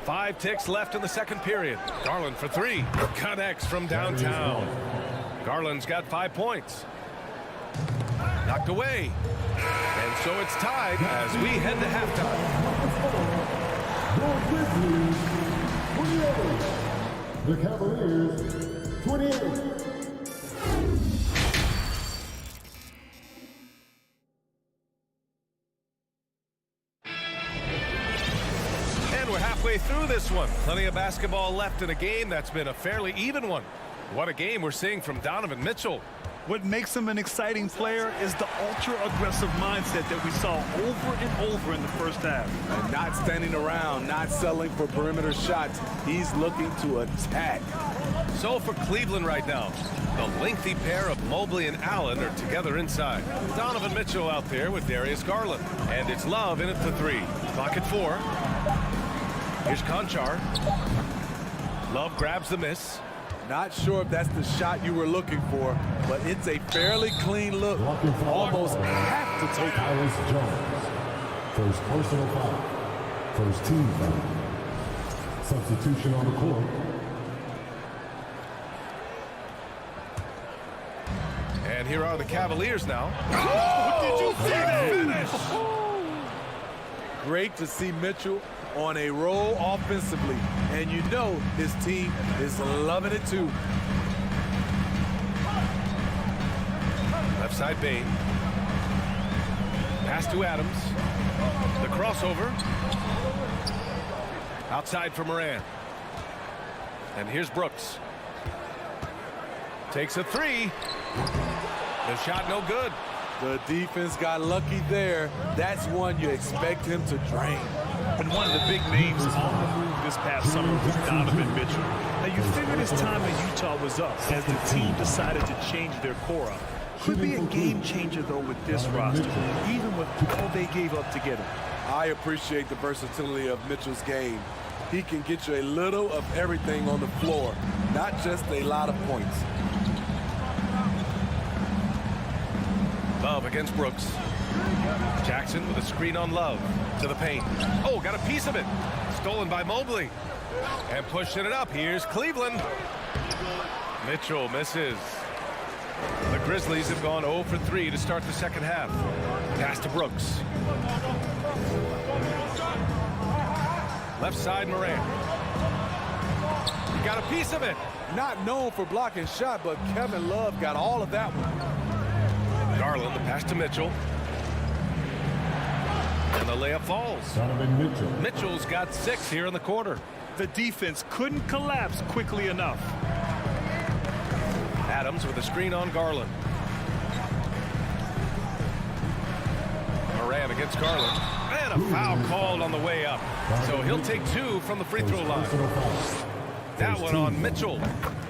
5 ticks left in the second period. Garland for 3. Connects from downtown. Garland's got 5 points. Knocked away. And so it's tied as we head to halftime. The Cavaliers, 28. And we're halfway through this one. Plenty of basketball left in a game that's been a fairly even one. What a game we're seeing from Donovan Mitchell. What makes him an exciting player is the ultra-aggressive mindset that we saw over and over in the first half. And not standing around, not settling for perimeter shots. He's looking to attack. So for Cleveland right now, the lengthy pair of Mobley and Allen are together inside. Donovan Mitchell out there with Darius Garland. And it's Love in at the 3. Clock at 4. Here's Conchar. Love grabs the miss. Not sure if that's the shot you were looking for, but it's a fairly clean look. Almost have to take it. Alice Jones. First personal foul. First team foul. Substitution on the court. And here are the Cavaliers now. Oh, did you see that finish? Great to see Mitchell on a roll offensively, and you know his team is loving it too. Left side Bain. Pass to Adams. The crossover. Outside for Moran. And here's Brooks. Takes a 3. The shot no good. The defense got lucky there. That's one you expect him to drain. And one of the big names on the move this past summer was Donovan Mitchell. Now, you figured his time in Utah was up as the team decided to change their core up. Could be a game changer, though, with this roster, even with all they gave up to get him. I appreciate the versatility of Mitchell's game. He can get you a little of everything on the floor, not just a lot of points. Love against Brooks. Jackson with a screen on Love to the paint. Oh, got a piece of it. Stolen by Mobley. And pushing it up. Here's Cleveland. Mitchell misses. The Grizzlies have gone 0 for 3 to start the second half. Pass to Brooks. Left side Moran. He got a piece of it. Not known for blocking shot, but Kevin Love got all of that one. Garland, the pass to Mitchell. And the layup falls. Donovan Mitchell. Mitchell's got 6 here in the quarter. The defense couldn't collapse quickly enough. Adams with a screen on Garland. Moran against Garland. And a foul called on the way up. So he'll take 2 from the free throw line. That one on Mitchell.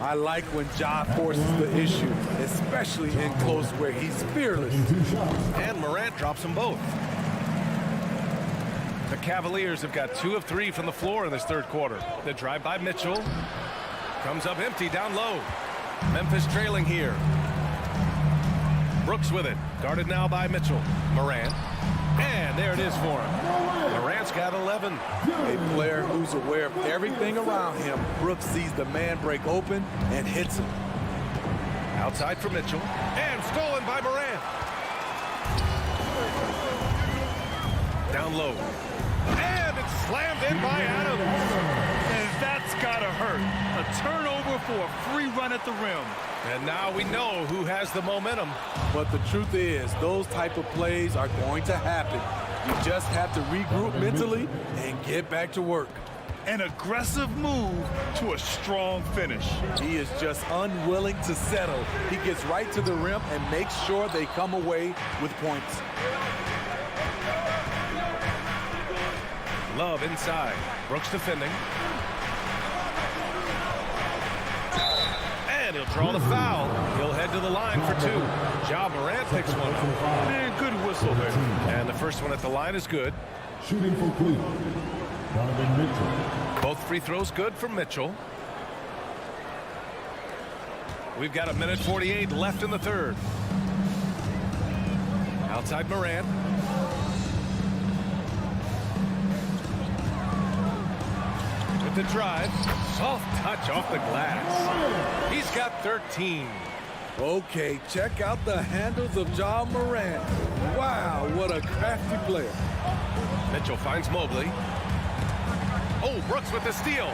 I like when Ja forces the issue, especially in close where he's fearless. And Morant drops them both. The Cavaliers have got 2 of 3 from the floor in this third quarter. The drive by Mitchell. Comes up empty down low. Memphis trailing here. Brooks with it. Guarded now by Mitchell. Morant. And there it is for him. Morant's got 11. A player who's aware of everything around him. Brooks sees the man break open and hits him. Outside for Mitchell. And stolen by Morant. Down low. And it's slammed in by Adams. And that's gotta hurt. A turnover for a free run at the rim. And now we know who has the momentum. But the truth is, those type of plays are going to happen. You just have to regroup mentally and get back to work. An aggressive move to a strong finish. He is just unwilling to settle. He gets right to the rim and makes sure they come away with points. Love inside. Brooks defending. And he'll draw the foul. He'll head to the line for 2. Ja Morant picks one up. Man, good whistle there. And the first one at the line is good. Shooting for Cleveland. Donovan Mitchell. Both free throws good for Mitchell. We've got 1:48 left in the third. Outside Morant. With the drive. Soft touch off the glass. He's got 13. Okay, check out the handles of Ja Morant. Wow, what a crafty player. Mitchell finds Mobley. Oh, Brooks with the steal.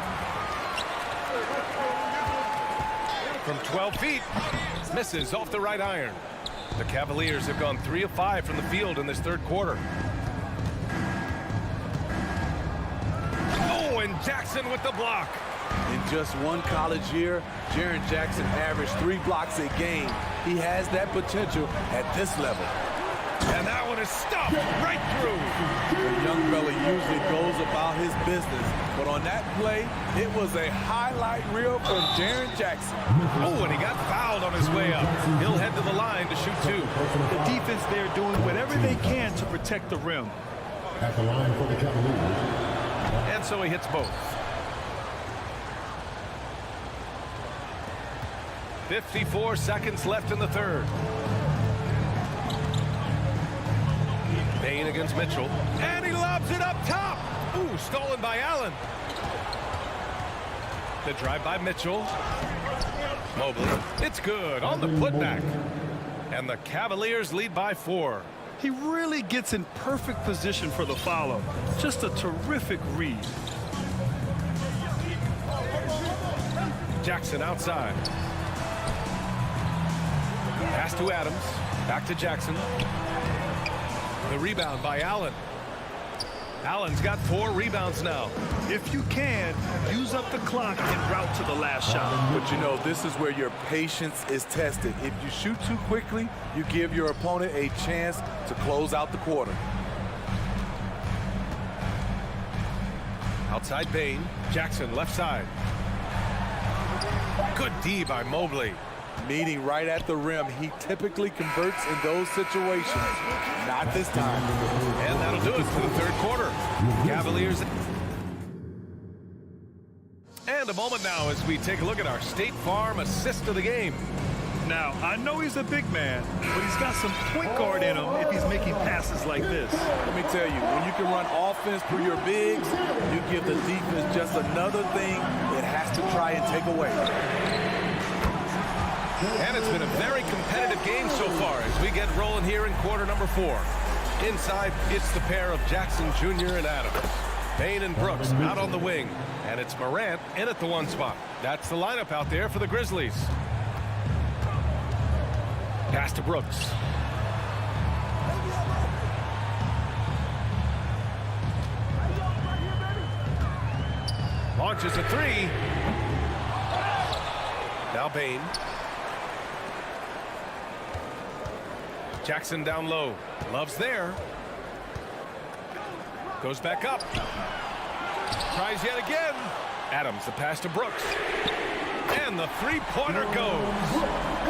From 12 feet. Misses off the right iron. The Cavaliers have gone 3 of 5 from the field in this third quarter. Oh, and Jackson with the block. In just one college year, Jaren Jackson averaged 3 blocks a game. He has that potential at this level. And that one is stuffed right through. The young fella usually goes about his business, but on that play, it was a highlight reel from Jaren Jackson. Oh, and he got fouled on his way up. He'll head to the line to shoot 2. The defense there doing whatever they can to protect the rim. At the line for the Cavaliers. And so he hits both. 54 seconds left in the third. Payne against Mitchell. And he lobs it up top. Ooh, stolen by Allen. The drive by Mitchell. Mobley. It's good on the putback. And the Cavaliers lead by 4. He really gets in perfect position for the follow. Just a terrific read. Jackson outside. Pass to Adams. Back to Jackson. The rebound by Allen. Allen's got 4 rebounds now. If you can, use up the clock and route to the last shot. But you know, this is where your patience is tested. If you shoot too quickly, you give your opponent a chance to close out the quarter. Outside Payne. Jackson left side. Good D by Mobley. Meeting right at the rim, he typically converts in those situations. Not this time. And that'll do it for the third quarter. Cavaliers. And a moment now as we take a look at our State Farm assist of the game. Now, I know he's a big man, but he's got some point guard in him if he's making passes like this. Let me tell you, when you can run offense through your bigs, you give the defense just another thing it has to try and take away. And it's been a very competitive game so far as we get rolling here in quarter number 4. Inside, it's the pair of Jackson Jr. and Adams. Payne and Brooks out on the wing. And it's Morant in at the 1 spot. That's the lineup out there for the Grizzlies. Pass to Brooks. Launches a 3. Now Payne. Jackson down low. Love's there. Goes back up. Tries yet again. Adams, the pass to Brooks. And the three-pointer goes.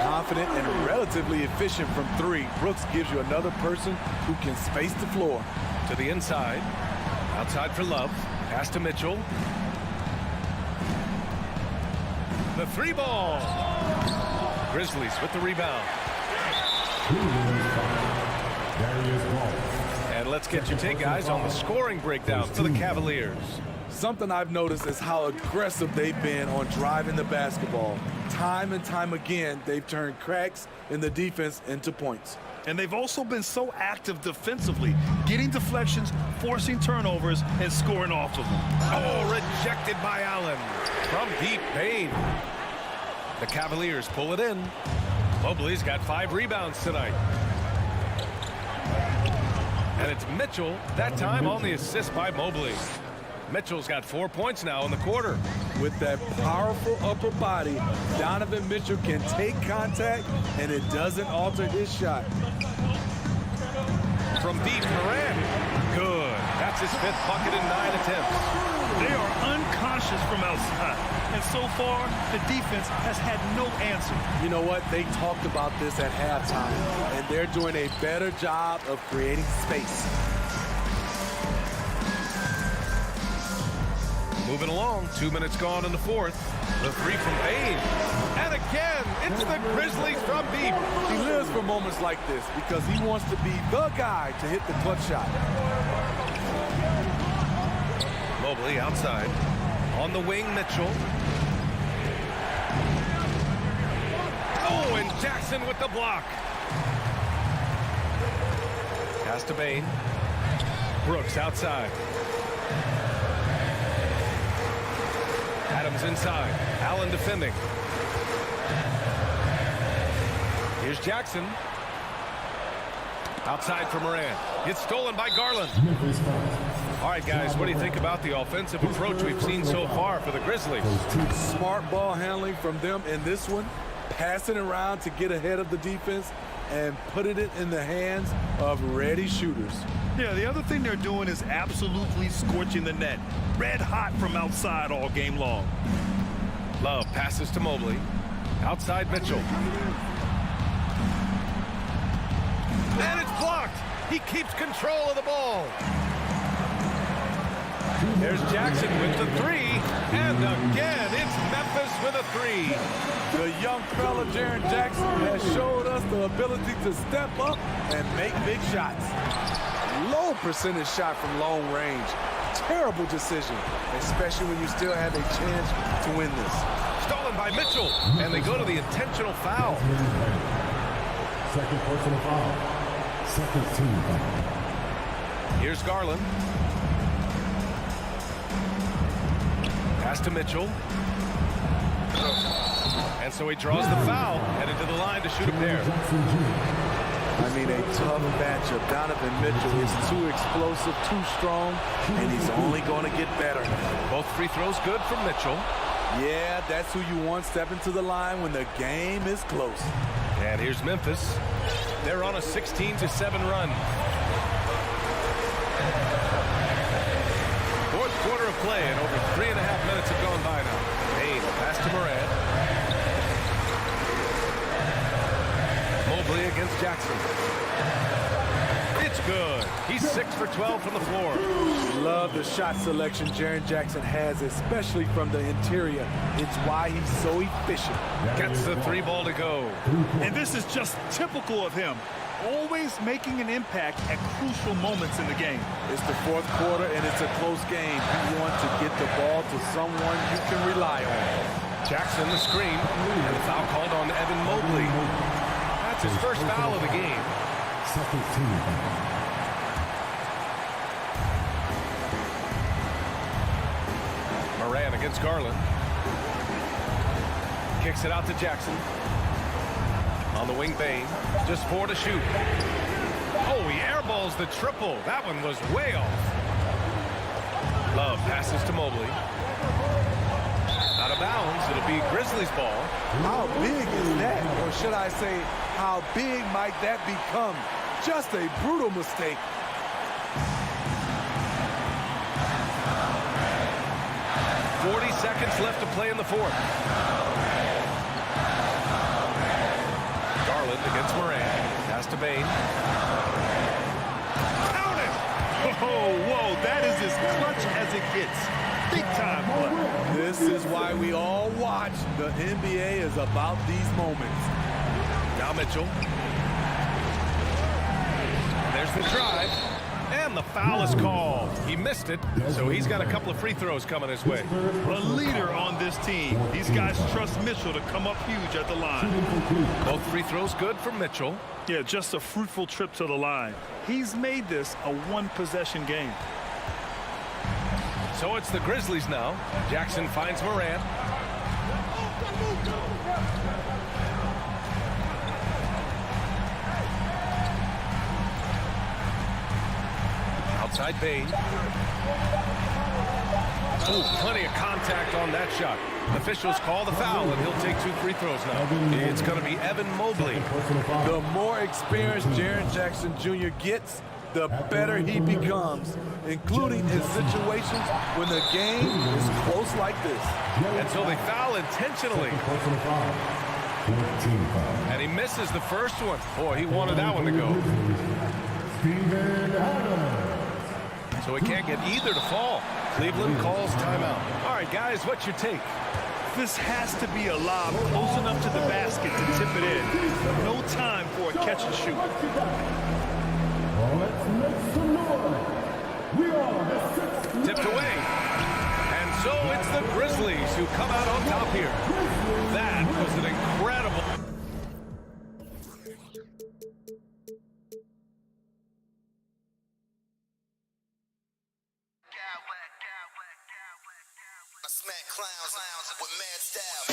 Confident and relatively efficient from 3. Brooks gives you another person who can space the floor. To the inside. Outside for Love. Pass to Mitchell. The 3-ball. Grizzlies with the rebound. And let's get your take, guys, on the scoring breakdown for the Cavaliers. Something I've noticed is how aggressive they've been on driving the basketball. Time and time again, they've turned cracks in the defense into points. And they've also been so active defensively, getting deflections, forcing turnovers, and scoring off of them. Oh, rejected by Allen. From deep, Payne. The Cavaliers pull it in. Mobley's got 5 rebounds tonight. And it's Mitchell, that time on the assist by Mobley. Mitchell's got 4 points now in the quarter. With that powerful upper body, Donovan Mitchell can take contact, and it doesn't alter his shot. From deep, Morant. Good. That's his 5th bucket in 9 attempts. They are unconscious from outside. And so far, the defense has had no answer. You know what? They talked about this at halftime, and they're doing a better job of creating space. Moving along, 2 minutes gone in the 4th. The 3 from Payne. And again, it's the Grizzlies from deep. He lives for moments like this because he wants to be the guy to hit the clutch shot. Mobley outside. On the wing, Mitchell. Oh, and Jackson with the block. Pass to Payne. Brooks outside. Adams inside. Allen defending. Here's Jackson. Outside for Morant. It's stolen by Garland. All right, guys, what do you think about the offensive approach we've seen so far for the Grizzlies? Smart ball handling from them in this one. Passing around to get ahead of the defense. and putting it in the hands of ready shooters. Yeah, the other thing they're doing is absolutely scorching the net. Red hot from outside all game long. Love passes to Mobley. Outside Mitchell. And it's blocked. He keeps control of the ball. There's Jackson with the three. And again, it's Memphis with a three. The young fella, Jaren Jackson, has showed us the ability to step up and make big shots. Low percentage shot from long range. Terrible decision, especially when you still have a chance to win this. Stolen by Mitchell. And they go to the intentional foul. Second personal foul. Second team foul. Here's Garland. Pass to Mitchell. And so he draws the foul, headed to the line to shoot a pair. I mean, a tough matchup. Donovan Mitchell is too explosive, too strong, and he's only going to get better. Both free throws good from Mitchell. Yeah, that's who you want stepping to the line when the game is close. And here's Memphis. They're on a 16-7 run. Fourth quarter of play, and over 3.5 minutes have gone by now. Payne, pass to Morant. Mobley against Jackson. It's good. He's 6 for 12 from the floor. Love the shot selection Jaren Jackson has, especially from the interior. It's why he's so efficient. Gets the three ball to go. And this is just typical of him. Always making an impact at crucial moments in the game. It's the fourth quarter, and it's a close game. You want to get the ball to someone you can rely on. Jackson the screen, and the foul called on Evan Mobley. That's his first foul of the game. Second team foul. Moran against Garland. Kicks it out to Jackson. On the wing, Bain. Just 4 to shoot. Oh, he airballs the triple. That one was way off. Love passes to Mobley. Out of bounds. It'll be Grizzlies ball. How big is that? Or should I say, how big might that become? Just a brutal mistake. Seconds left to play in the fourth. Garland against Moran. Pass to Bain. Count it! Oh, whoa, that is as clutch as it gets. Big time play. This is why we all watch. The NBA is about these moments. Now Mitchell. There's the drive. And the foul is called. He missed it, so he's got a couple of free throws coming his way. A leader on this team. These guys trust Mitchell to come up huge at the line. Both free throws good for Mitchell. Yeah, just a fruitful trip to the line. He's made this a one-possession game. So it's the Grizzlies now. Jackson finds Moran. Outside Bain. Oh, plenty of contact on that shot. Officials call the foul, and he'll take 2 free throws now. It's going to be Evan Mobley. The more experienced Jaren Jackson Jr. gets, the better he becomes, including in situations when the game is close like this. And so they foul intentionally. And he misses the first one. Boy, he wanted that one to go. So he can't get either to fall. Cleveland calls timeout. All right, guys, what's your take? This has to be a lob close enough to the basket to tip it in. No time for a catch and shoot. Tipped away. And so it's the Grizzlies who come out on top here. That was an incredible... Smack clowns with mad style.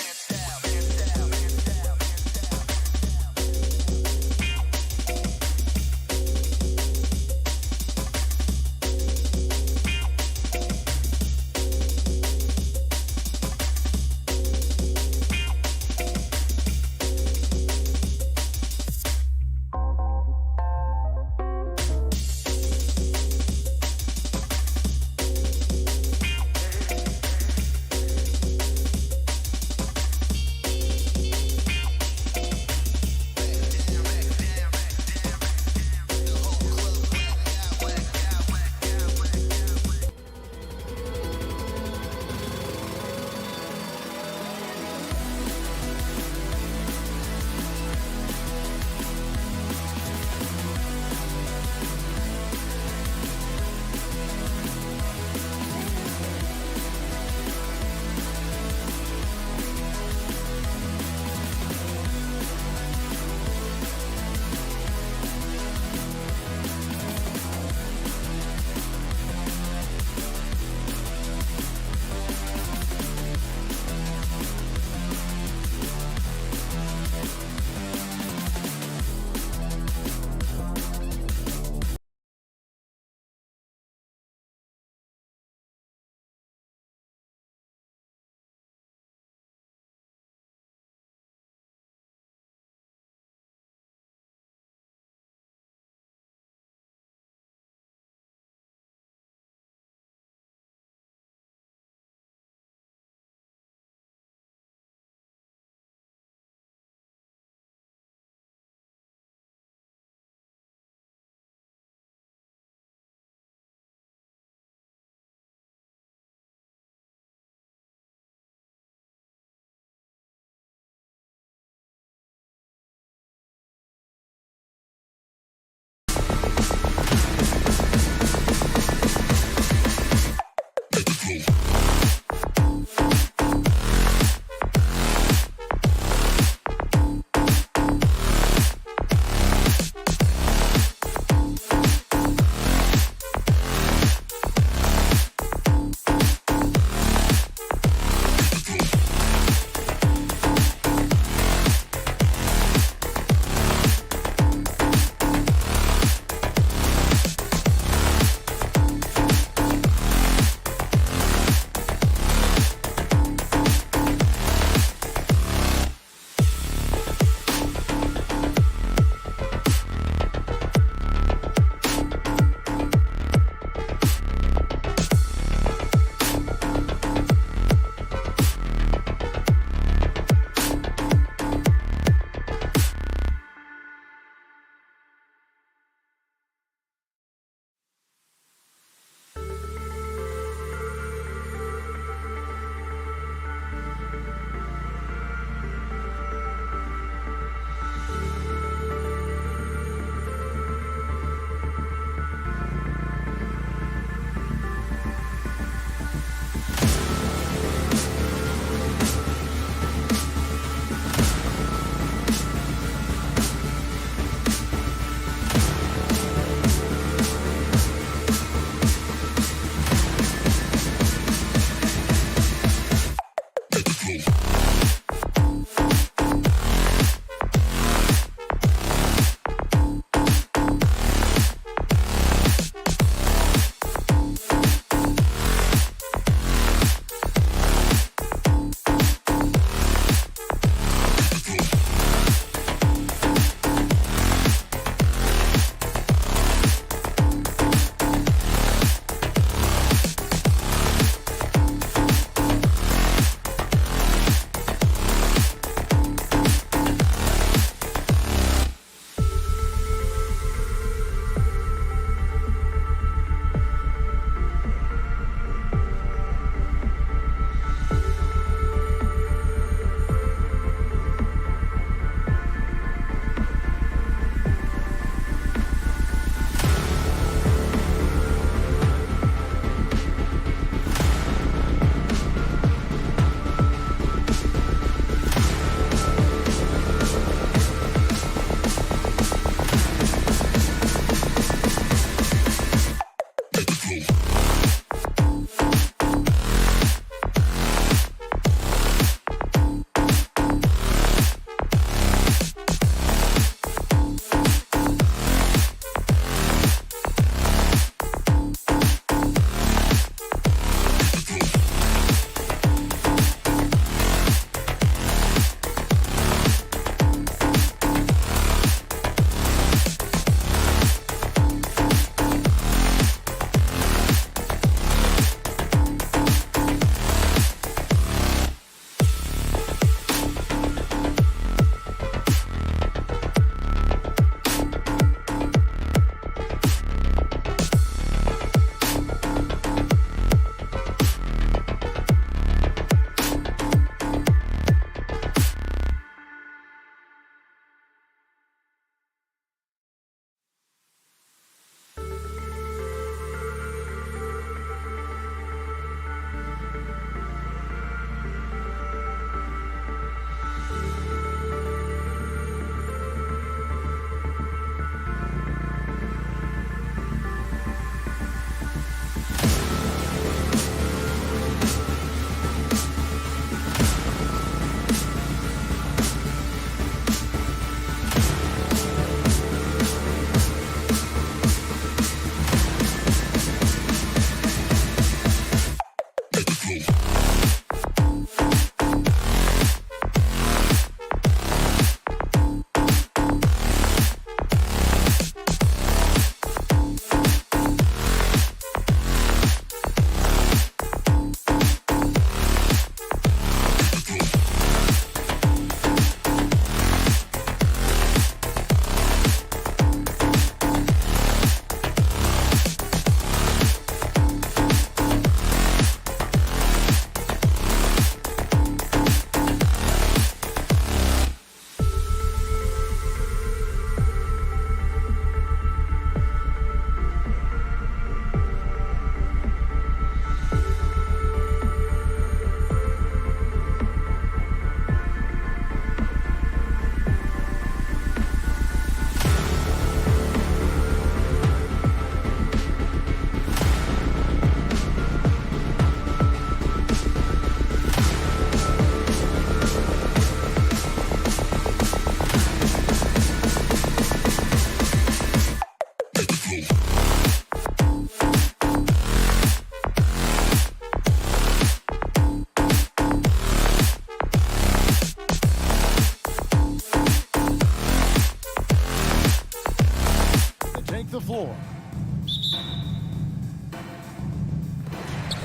Floor.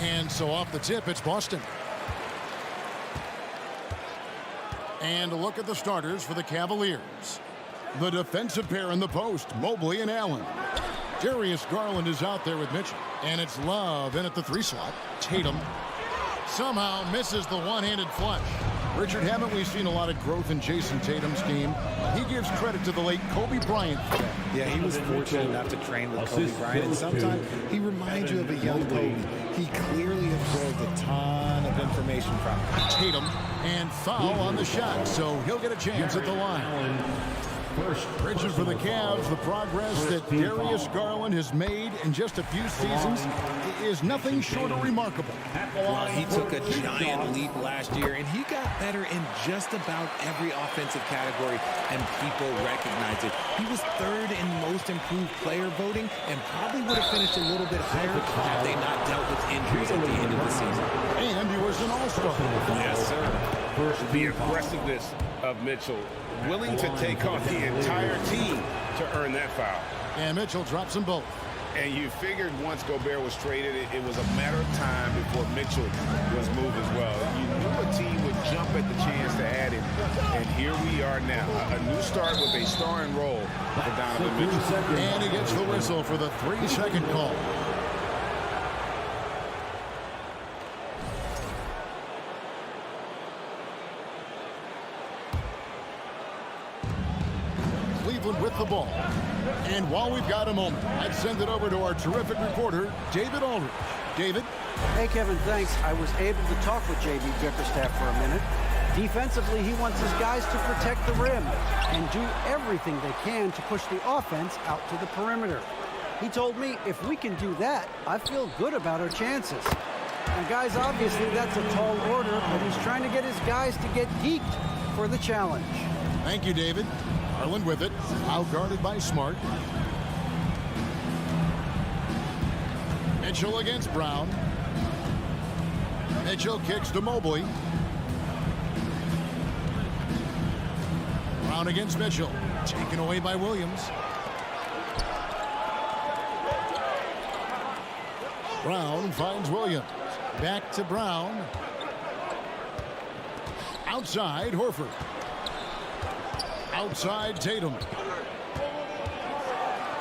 And so off the tip, it's Boston. And a look at the starters for the Cavaliers. The defensive pair in the post, Mobley and Allen. Darius Garland is out there with Mitchell. And it's Love in at the 3 slot. Tatum somehow misses the one-handed flush. Richard, haven't we seen a lot of growth in Jason Tatum's game? He gives credit to the late Kobe Bryant for that. Yeah, he was fortunate enough to train with Kobe Bryant, and sometimes he reminds you of a young Kobe. He clearly absorbed a ton of information from him. Tatum, and foul on the shot, so he'll get a chance at the line. Richard, for the Cavs, the progress that Darius Garland has made in just a few seasons is nothing short of remarkable. Well, he took a giant leap last year, and he got better in just about every offensive category, and people recognize it. He was 3rd in most improved player voting, and probably would have finished a little bit higher had they not dealt with injuries at the end of the season. And he was an all-star. Yes, sir. The aggressiveness of Mitchell, willing to take on the entire team to earn that foul. And Mitchell drops them both. And you figured once Gobert was traded, it was a matter of time before Mitchell was moved as well. You knew a team would jump at the chance to add him. And here we are now. A new start with a starring role for Donovan Mitchell. And he gets the whistle for the 3-second call. Cleveland with the ball. And while we've got a moment, I'd send it over to our terrific reporter, David Aldridge. David? Hey, Kevin, thanks. I was able to talk with J.B. Bickerstaff for a minute. Defensively, he wants his guys to protect the rim and do everything they can to push the offense out to the perimeter. He told me if we can do that, I feel good about our chances. Now, guys, obviously that's a tall order, but he's trying to get his guys to get geeked for the challenge. Thank you, David. Garland with it, out guarded by Smart. Mitchell against Brown. Mitchell kicks to Mobley. Brown against Mitchell, taken away by Williams. Brown finds Williams. Back to Brown. Outside, Horford. Outside, Tatum.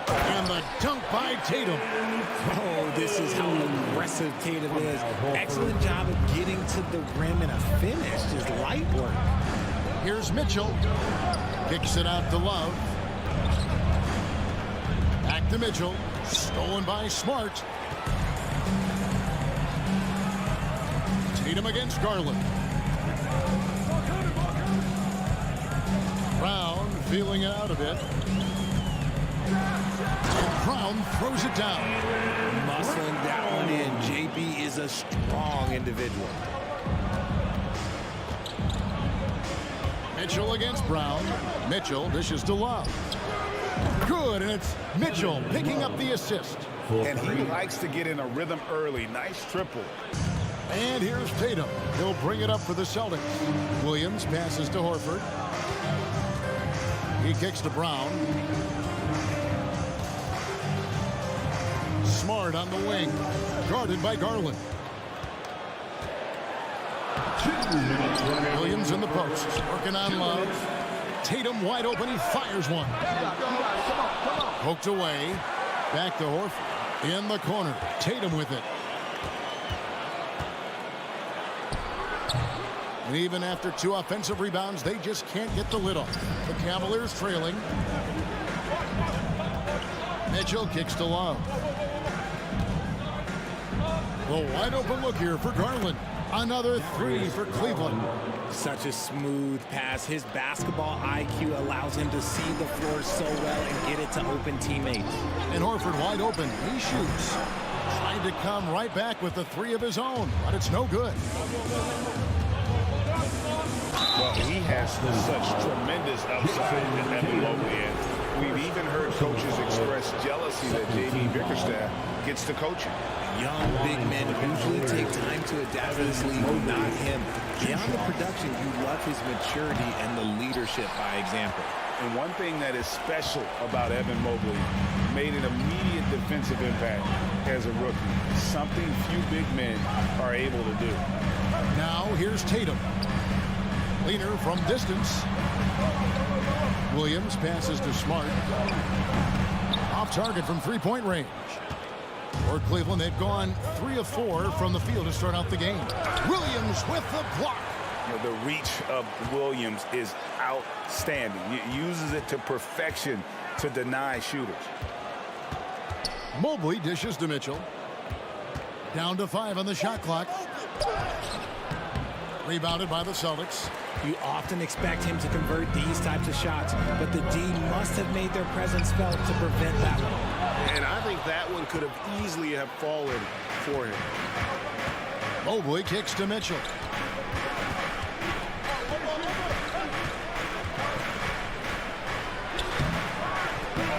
And the dunk by Tatum. Oh, this is how aggressive Tatum is. Excellent job of getting to the rim and a finish. Just light work. Here's Mitchell. Kicks it out to Love. Back to Mitchell. Stolen by Smart. Tatum against Garland. Brown feeling it out a bit. And Brown throws it down. Muscling that one in. JB is a strong individual. Mitchell against Brown. Mitchell dishes to Love. Good, and it's Mitchell picking up the assist. And he likes to get in a rhythm early. Nice triple. And here's Tatum. He'll bring it up for the Celtics. Williams passes to Horford. He kicks to Brown. Smart on the wing. Guarded by Garland. Williams in the post. Working on Love. Tatum wide open. He fires one. Poked away. Back to Horford. In the corner. Tatum with it. And even after 2 offensive rebounds, they just can't get the lid off. The Cavaliers trailing. Mitchell kicks to Love. The wide open look here for Garland. Another 3 for Cleveland. Such a smooth pass. His basketball IQ allows him to see the floor so well and get it to open teammates. And Horford wide open. He shoots. Trying to come right back with the 3 of his own, but it's no good. Well, he has such tremendous upside in Evan Mobley. We've even heard coaches express jealousy that J.B. Bickerstaff gets to coaching. Young big men usually take time to adapt to this league, not him. Beyond the production, you love his maturity and the leadership by example. And one thing that is special about Evan Mobley, made an immediate defensive impact as a rookie. Something few big men are able to do. Now here's Tatum. Leaner from distance. Williams passes to Smart. Off target from 3-point range. For Cleveland, they've gone 3 of 4 from the field to start out the game. Williams with the block. You know, the reach of Williams is outstanding. He uses it to perfection to deny shooters. Mobley dishes to Mitchell. Down to 5 on the shot clock. Rebounded by the Celtics. You often expect him to convert these types of shots, but the D must have made their presence felt to prevent that one. And I think that one could have easily have fallen for him. Mobley kicks to Mitchell.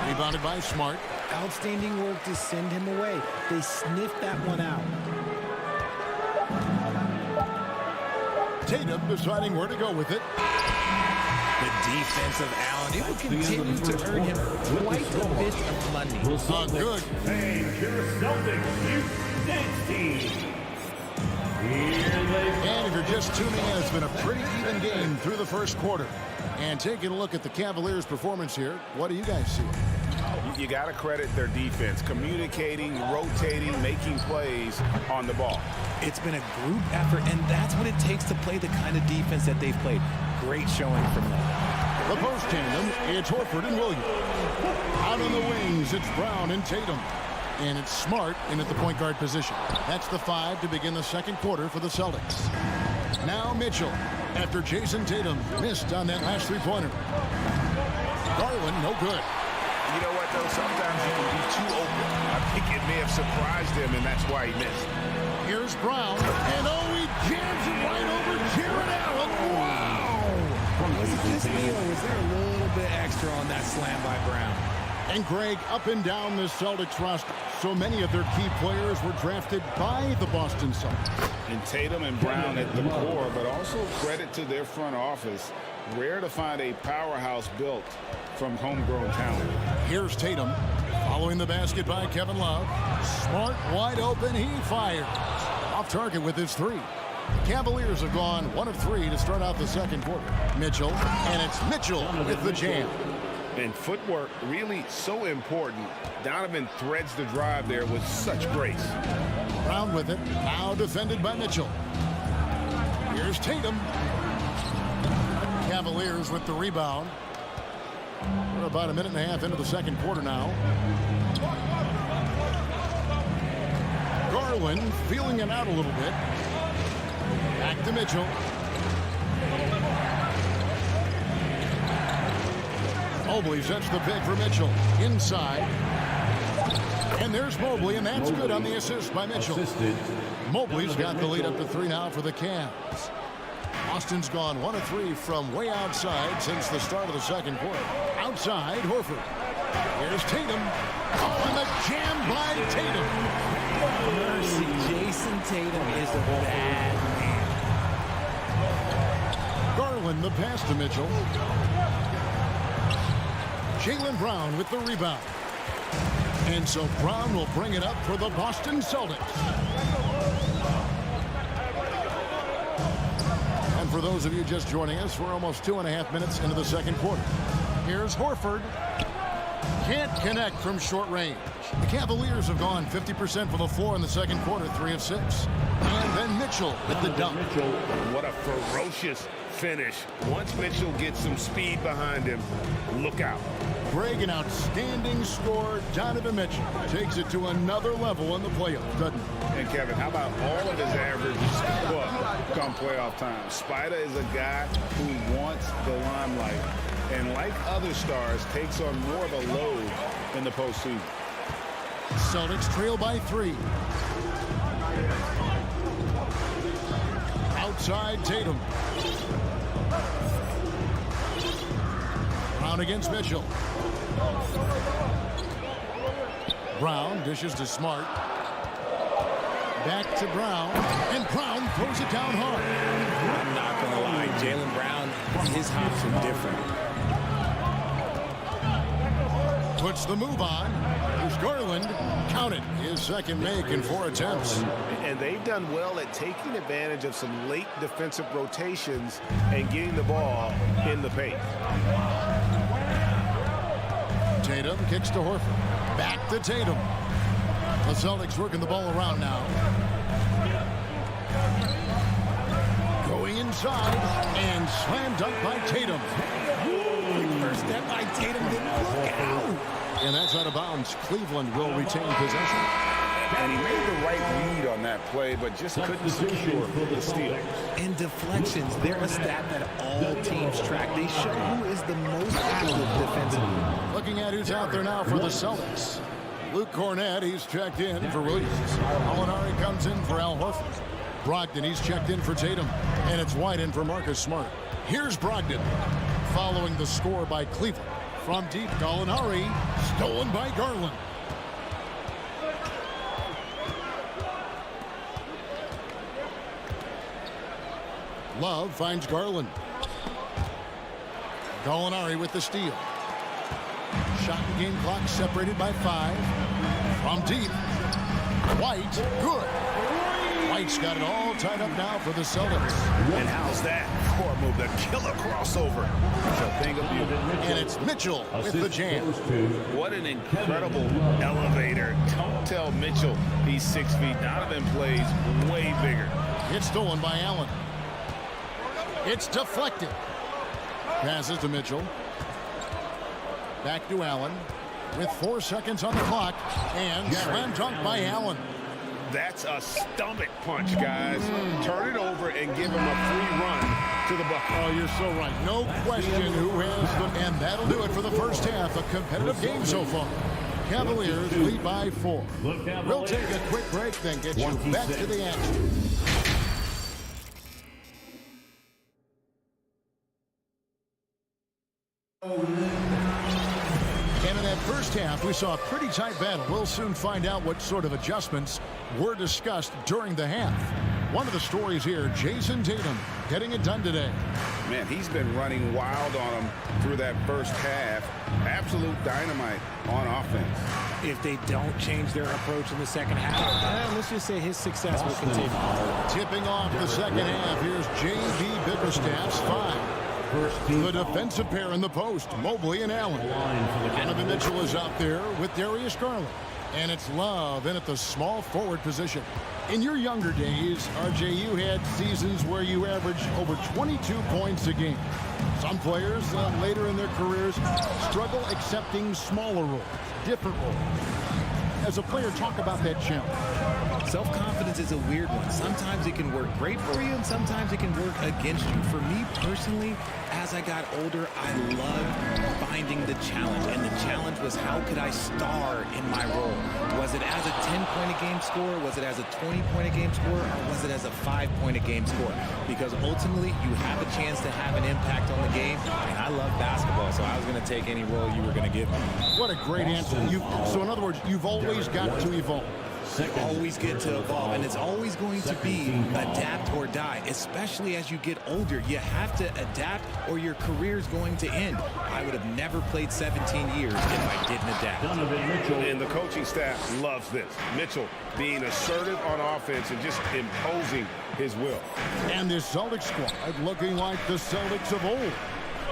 Rebounded by Smart. Outstanding work to send him away. They sniffed that one out. Tatum deciding where to go with it. The defense of Allen, it will continue to earn him quite a bit of money. Good. Hey, your Celtics, you next team. And if you're just tuning in, it's been a pretty even game through the first quarter. And taking a look at the Cavaliers' performance here, what do you guys see? You got to credit their defense, communicating, rotating, making plays on the ball. It's been a group effort, and that's what it takes to play the kind of defense that they've played. Great showing from them. The post tandem, it's Horford and Williams. Out on the wings, it's Brown and Tatum. And it's Smart in at the point guard position. That's the 5 to begin the second quarter for the Celtics. Now Mitchell, after Jason Tatum missed on that last 3-pointer. Garland, no good. You know what, though? Sometimes you can be too open. I think it may have surprised him, and that's why he missed. Here's Brown, and he jams it right over Jared Allen. Wow! Was it just me, or was there a little bit extra on that slam by Brown? And Greg, up and down the Celtics roster, so many of their key players were drafted by the Boston Celtics. And Tatum and Brown at the core, but also credit to their front office. Rare to find a powerhouse built from homegrown talent. Here's Tatum, following the basket by Kevin Love. Smart, wide open, he fires. Off target with his 3. The Cavaliers have gone 1 of 3 to start out the second quarter. Mitchell, and it's Mitchell with the jam. And footwork really so important. Donovan threads the drive there with such grace. Brown with it, now defended by Mitchell. Here's Tatum. Cavaliers with the rebound. We're about a minute and a half into the second quarter now. Garland feeling it out a little bit. Back to Mitchell. Mobley sets the pick for Mitchell. Inside. And there's Mobley, and that's good on the assist by Mitchell. Mobley's got the lead up to 3 now for the Cavs. Austin's gone 1 of 3 from way outside since the start of the second quarter. Outside, Horford. Here's Tatum. Oh, and the jam by Tatum. Mercy, Jason Tatum is a bad man. Garland the pass to Mitchell. Jaylen Brown with the rebound. And so Brown will bring it up for the Boston Celtics. And for those of you just joining us, we're almost 2.5 minutes into the second quarter. Here's Horford. Can't connect from short range. The Cavaliers have gone 50% from the floor in the second quarter, 3 of 6. And then Mitchell with the dunk. What a ferocious finish. Once Mitchell gets some speed behind him, look out. Greg, an outstanding scorer. Donovan Mitchell takes it to another level in the playoffs, doesn't he? And Kevin, how about all of his averages come playoff time? Spider is a guy who wants the limelight, and like other stars, takes on more of a load in the postseason. Celtics trail by 3. Outside Tatum. Brown against Mitchell. Brown dishes to Smart. Back to Brown. And Brown throws it down hard. I'm not going to lie. Jaylen Brown, his hops are different. Puts the move on. Here's Garland. Count it. His second make in 4 attempts. And they've done well at taking advantage of some late defensive rotations and getting the ball in the paint. Tatum kicks to Horford. Back to Tatum. The Celtics working the ball around now. Going inside and slam dunk by Tatum. First step by Tatum didn't work out. And that's out of bounds. Cleveland will retain possession. And he made the right read on that play, but just couldn't secure the steal. And deflections, they're a stat that all teams track. They show who is the most active defensively. Looking at who's out there now for the Celtics. Luke Cornett, he's checked in for Williams. Molinari comes in for Al Horford. Brogdon, he's checked in for Tatum. And it's White in for Marcus Smart. Here's Brogdon. Following the score by Cleveland. From deep, Gallinari. Stolen by Garland. Love finds Garland. Gallinari with the steal. Shot and game clock separated by 5. From deep. White, good. White's got it all tied up now for the Celtics. And how's that? Poor move, the killer crossover. It's a thing of beauty. And it's Mitchell with the jam. What an incredible elevator. Don't tell Mitchell he's 6 feet. Donovan plays way bigger. It's stolen by Allen. It's deflected. Passes to Mitchell. Back to Allen. With 4 seconds on the clock. And slam dunk by Allen. That's a stomach punch, guys. Turn it over and give him a free run to the bucket. Oh, you're so right. No question who has them. And that'll do it for the first half. A competitive game so far. Cavaliers lead by 4. We'll take a quick break, then get you back to the action. And in that first half, we saw a pretty tight battle. We'll soon find out what sort of adjustments were discussed during the half. One of the stories here, Jason Tatum getting it done today. Man, he's been running wild on him through that first half. Absolute dynamite on offense. If they don't change their approach in the second half, let's just say his success will continue. Tipping off the second half, here's J.B. Bickerstaff's 5. The defensive pair in the post, Mobley and Allen. Donovan Mitchell is out there with Darius Garland. And it's Love in at the small forward position. In your younger days, RJ, you had seasons where you averaged over 22 points a game. Some players later in their careers struggle accepting smaller roles, different roles. As a player, talk about that challenge. Self-confidence is a weird one. Sometimes it can work great for you, and sometimes it can work against you. For me personally, as I got older, I loved finding the challenge. And the challenge was, how could I star in my role? Was it as a 10-point-a-game scorer? Was it as a 20-point-a-game scorer? Or was it as a 5-point-a-game scorer? Because ultimately, you have a chance to have an impact on the game. And I love basketball, so I was going to take any role you were going to give me. What a great answer. So in other words, you've always got to evolve. Always get to evolve, and it's always going to be adapt or die, especially as you get older. You have to adapt or your career's going to end. I would have never played 17 years if I didn't adapt. And the coaching staff loves this. Mitchell being assertive on offense and just imposing his will. And this Celtics squad looking like the Celtics of old.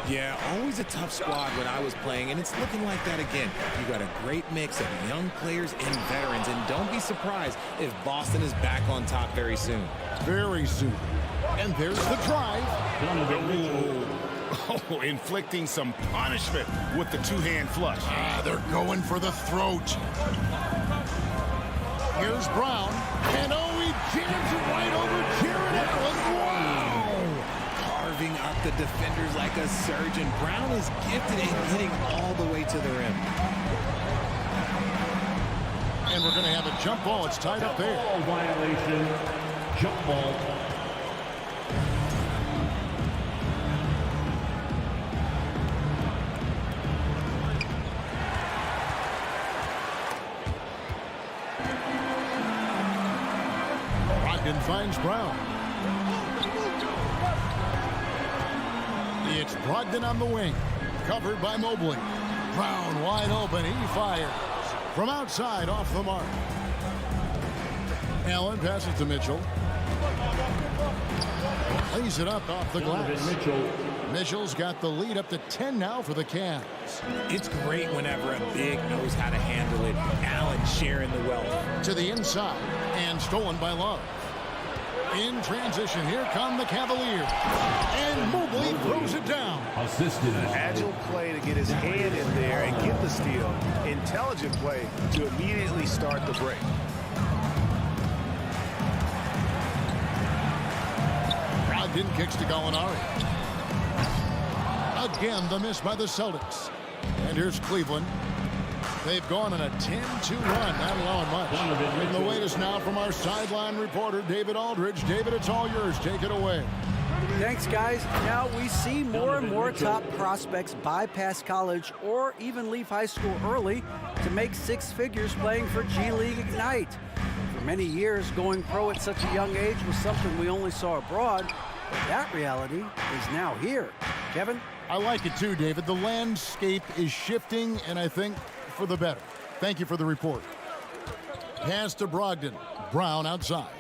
Yeah, always a tough squad when I was playing, and it's looking like that again. You got a great mix of young players and veterans, and don't be surprised if Boston is back on top very soon. Very soon. And there's the drive. Oh, inflicting some punishment with the two-hand flush. They're going for the throat. Here's Brown, and he jams it right over Jared Allen. Wow! Carving up the defenders like a surgeon. Brown is gifted in hitting all the way to the rim. And we're going to have a jump ball. It's tied up there. Ball violation. Jump ball. Brogdon finds Brown. It's Brogdon on the wing, covered by Mobley. Brown wide open, he fires. From outside, off the mark. Allen passes to Mitchell. Lays it up off the glass. Mitchell's got the lead up to 10 now for the Cavs. It's great whenever a big knows how to handle it. Allen sharing the wealth. To the inside, and stolen by Love. In transition, here come the Cavaliers. And Mobley throws it down. Assisted. An agile play to get his hand in there and get the steal. Intelligent play to immediately start the break. Brogdon kicks to Gallinari. Again, the miss by the Celtics. And here's Cleveland. They've gone on a 10-2 run, not allowing much. And the latest now from our sideline reporter, David Aldridge. David, it's all yours. Take it away. Thanks, guys. Now we see more and more top prospects bypass college or even leave high school early to make six figures playing for G League Ignite. For many years, going pro at such a young age was something we only saw abroad, but that reality is now here. Kevin? I like it too, David. The landscape is shifting, and I think for the better. Thank you for the report. Pass to Brogdon. Brown outside.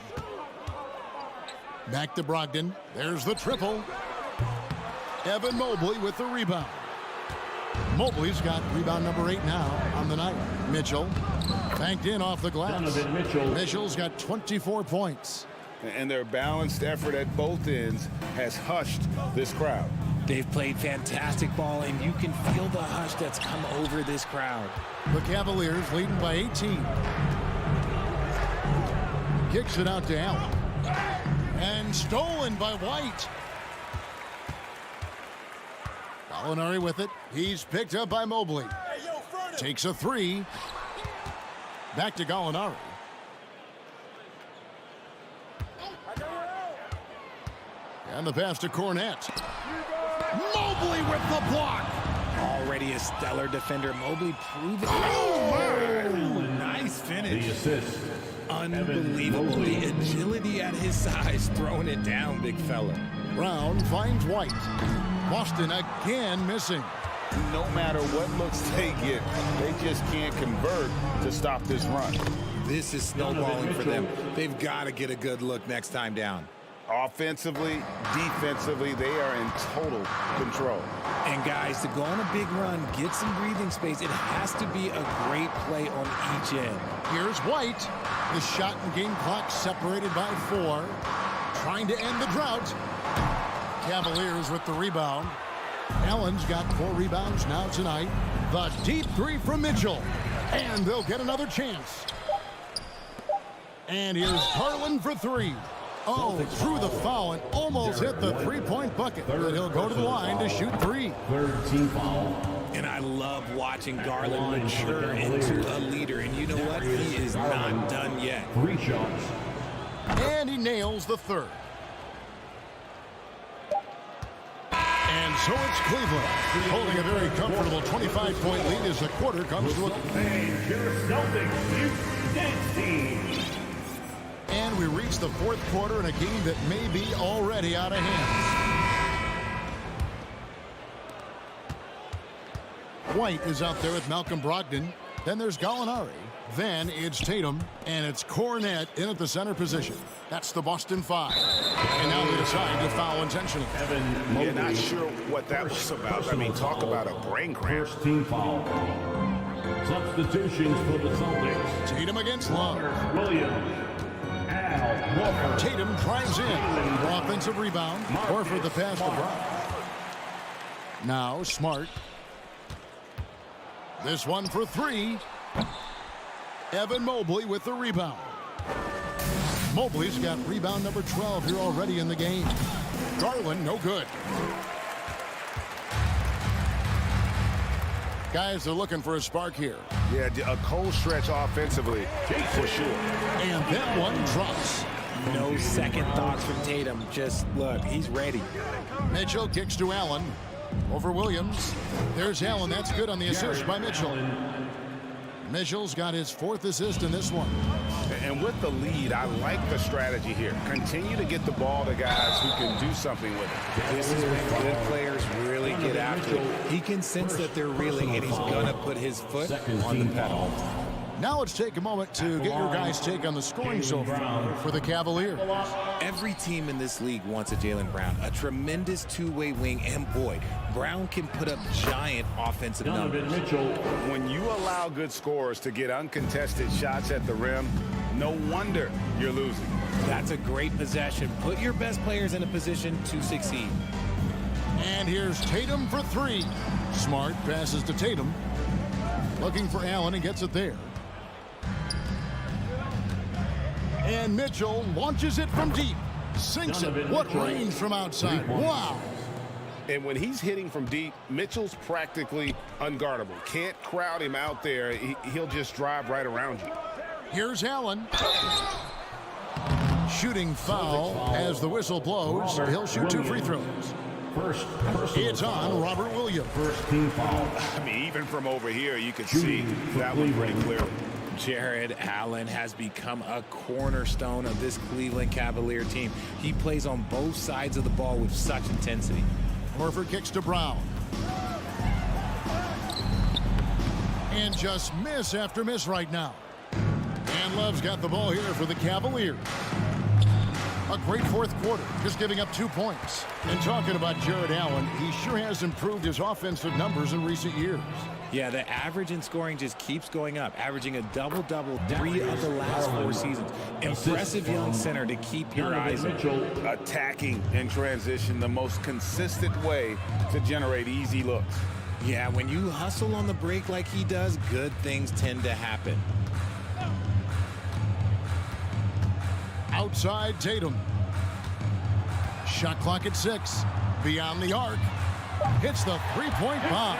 Back to Brogdon. There's the triple. Evan Mobley with the rebound. Mobley's got rebound number 8 now on the night. Mitchell banked in off the glass. Mitchell's got 24 points. And their balanced effort at both ends has hushed this crowd. They've played fantastic ball, and you can feel the hush that's come over this crowd. The Cavaliers leading by 18. Kicks it out to Allen. And stolen by White. Gallinari with it. He's picked up by Mobley. Takes a three. Back to Gallinari. And the pass to Cornette. Mobley with the block. Already a stellar defender. Mobley proven. Oh, nice finish. The assist. Unbelievable. The agility at his size, throwing it down, big fella. Brown finds White. Boston again missing. No matter what looks they get, they just can't convert to stop this run. This is snowballing for them. They've got to get a good look next time down. Offensively, defensively, they are in total control. And guys, to go on a big run, get some breathing space, it has to be a great play on each end. Here's White. The shot and game clock separated by 4. Trying to end the drought. Cavaliers with the rebound. Allen's got 4 rebounds now tonight. The deep three from Mitchell. And they'll get another chance. And here's Garland for three. Oh, threw the foul and almost hit the three-point bucket. But he'll go to the line to shoot three. Third team foul. And I love watching Garland mature into a leader. And you know what? He is not done yet. 3 shots. And he nails the third. And so it's Cleveland, holding a very comfortable 25-point lead as the quarter comes to a... And we reach the fourth quarter in a game that may be already out of hand. White is out there with Malcolm Brogdon. Then there's Gallinari. Then it's Tatum, and it's Cornette in at the center position. That's the Boston Five. And now they decide to foul intentionally. You're not sure what that was about. I mean, talk about a brain cramp. First team foul. Substitutions for the Celtics. Tatum against Love. Williams. Tatum drives in for offensive rebound. Horford the pass to Brown. Now Smart. This one for three. Evan Mobley with the rebound. Mobley's got rebound number 12 here already in the game. Garland, no good. Guys are looking for a spark here. Yeah, a cold stretch offensively, for sure. And that one drops. No second thoughts from Tatum. Just look, he's ready. Mitchell kicks to Allen. Over Williams. There's Allen. That's good on the assist by Mitchell. Mitchell's got his 4th assist in this one. And with the lead, I like the strategy here. Continue to get the ball to guys who can do something with it. This is when good players really get after it. He can sense that they're reeling, and he's going to put his foot on the pedal. Now let's take a moment to get your guys' take on the scoring so far for the Cavaliers. Every team in this league wants a Jaylen Brown, a tremendous two-way wing, and boy, Brown can put up giant offensive numbers. When you allow good scorers to get uncontested shots at the rim, no wonder you're losing. That's a great possession. Put your best players in a position to succeed. And here's Tatum for three. Smart passes to Tatum. Looking for Allen and gets it there. And Mitchell launches it from deep. Sinks it. What range from outside. Wow. And when he's hitting from deep, Mitchell's practically unguardable. Can't crowd him out there. He'll just drive right around you. Here's Allen. Shooting foul as the whistle blows. He'll shoot 2 free throws. It's on Robert Williams. First team foul. I mean, even from over here, you can see that one pretty clearly. Jared Allen has become a cornerstone of this Cleveland Cavalier team. He plays on both sides of the ball with such intensity. Horford kicks to Brown. And just miss after miss right now. And Love's got the ball here for the Cavaliers. A great fourth quarter, just giving up 2 points. And talking about Jared Allen, he sure has improved his offensive numbers in recent years. Yeah, the average in scoring just keeps going up, averaging a double-double 3 of the last 4 seasons. Impressive young center to keep your eyes on. Attacking in transition, the most consistent way to generate easy looks. Yeah, when you hustle on the break like he does, good things tend to happen. Outside Tatum. Shot clock at 6. Beyond the arc. Hits the three-point bomb.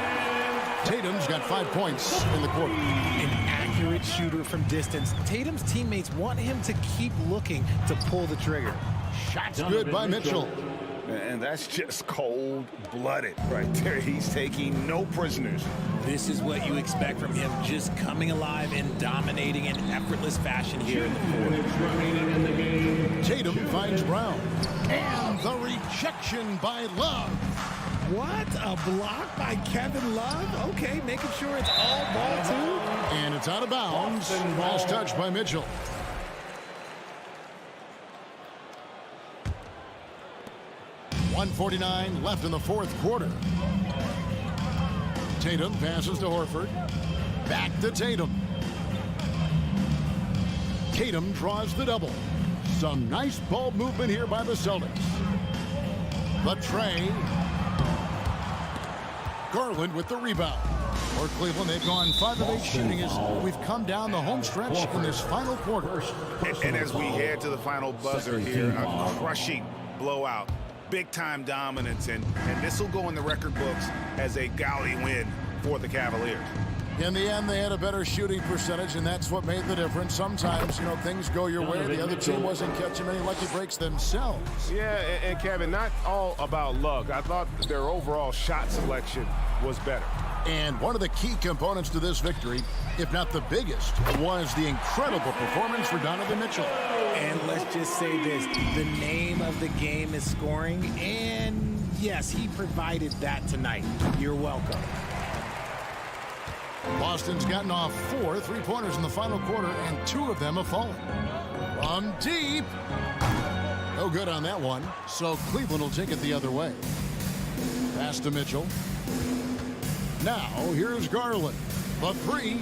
Tatum's got 5 points in the quarter. An accurate shooter from distance. Tatum's teammates want him to keep looking to pull the trigger. Shots good by Mitchell. And that's just cold-blooded right there. He's taking no prisoners. This is what you expect from him, just coming alive and dominating in effortless fashion here in the fourth. Tatum finds Brown. And the rejection by Love. What? A block by Kevin Love? Okay, making sure it's all ball, too. And it's out of bounds. Last touch by Mitchell. .149 left in the fourth quarter. Tatum passes to Horford. Back to Tatum. Tatum draws the double. Some nice ball movement here by the Celtics. The tray. Garland with the rebound. For Cleveland, they've gone 5 of 8 shooting as we've come down the home stretch in this final quarter. And as we head to the final buzzer here, a crushing blowout, big-time dominance, and this will go in the record books as a gaudy win for the Cavaliers. In the end, they had a better shooting percentage, and that's what made the difference. Sometimes, things go your way. The other team wasn't catching many lucky breaks themselves. Yeah, and Kevin, not all about luck. I thought their overall shot selection was better. And one of the key components to this victory, if not the biggest, was the incredible performance for Donovan Mitchell. And let's just say this, the name of the game is scoring, and yes, he provided that tonight. You're welcome. Boston's gotten off 4 3-pointers in the final quarter, and 2 of them have fallen. From deep. No good on that one, so Cleveland will take it the other way. Pass to Mitchell. Now, here's Garland. The 3.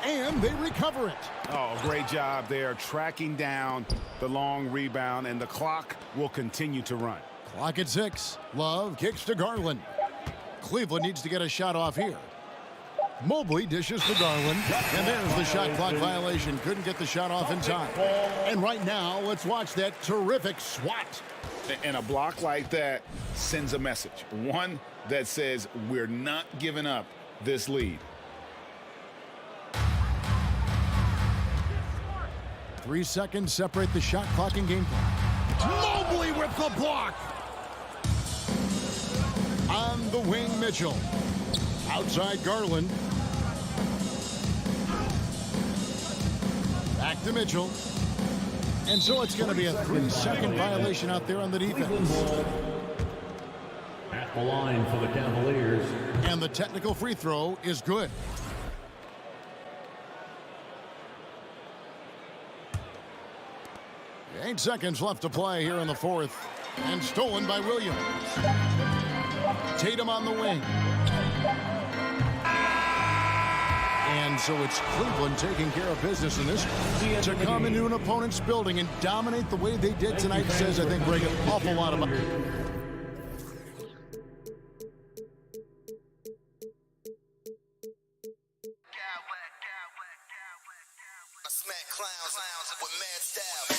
And they recover it. Oh, great job there, tracking down the long rebound, and the clock will continue to run. Clock at 6. Love kicks to Garland. Cleveland needs to get a shot off here. Mobley dishes to Garland, and there's the shot clock violation. Couldn't get the shot off in time. And right now, let's watch that terrific swat. And a block like that sends a message, one that says we're not giving up this lead. 3 seconds separate the shot clock and game clock. Mobley with the block. On the wing, Mitchell. Outside Garland. Back to Mitchell. And so it's going to be a 3-second violation out there on the defense. At the line for the Cavaliers. And the technical free throw is good. Eight seconds left to play here in the fourth. And stolen by Williams. Tatum on the wing. And so it's Cleveland taking care of business in this one. To come into an opponent's building and dominate the way they did tonight says, I think, bring an awful lot of... Smack clowns with mad style.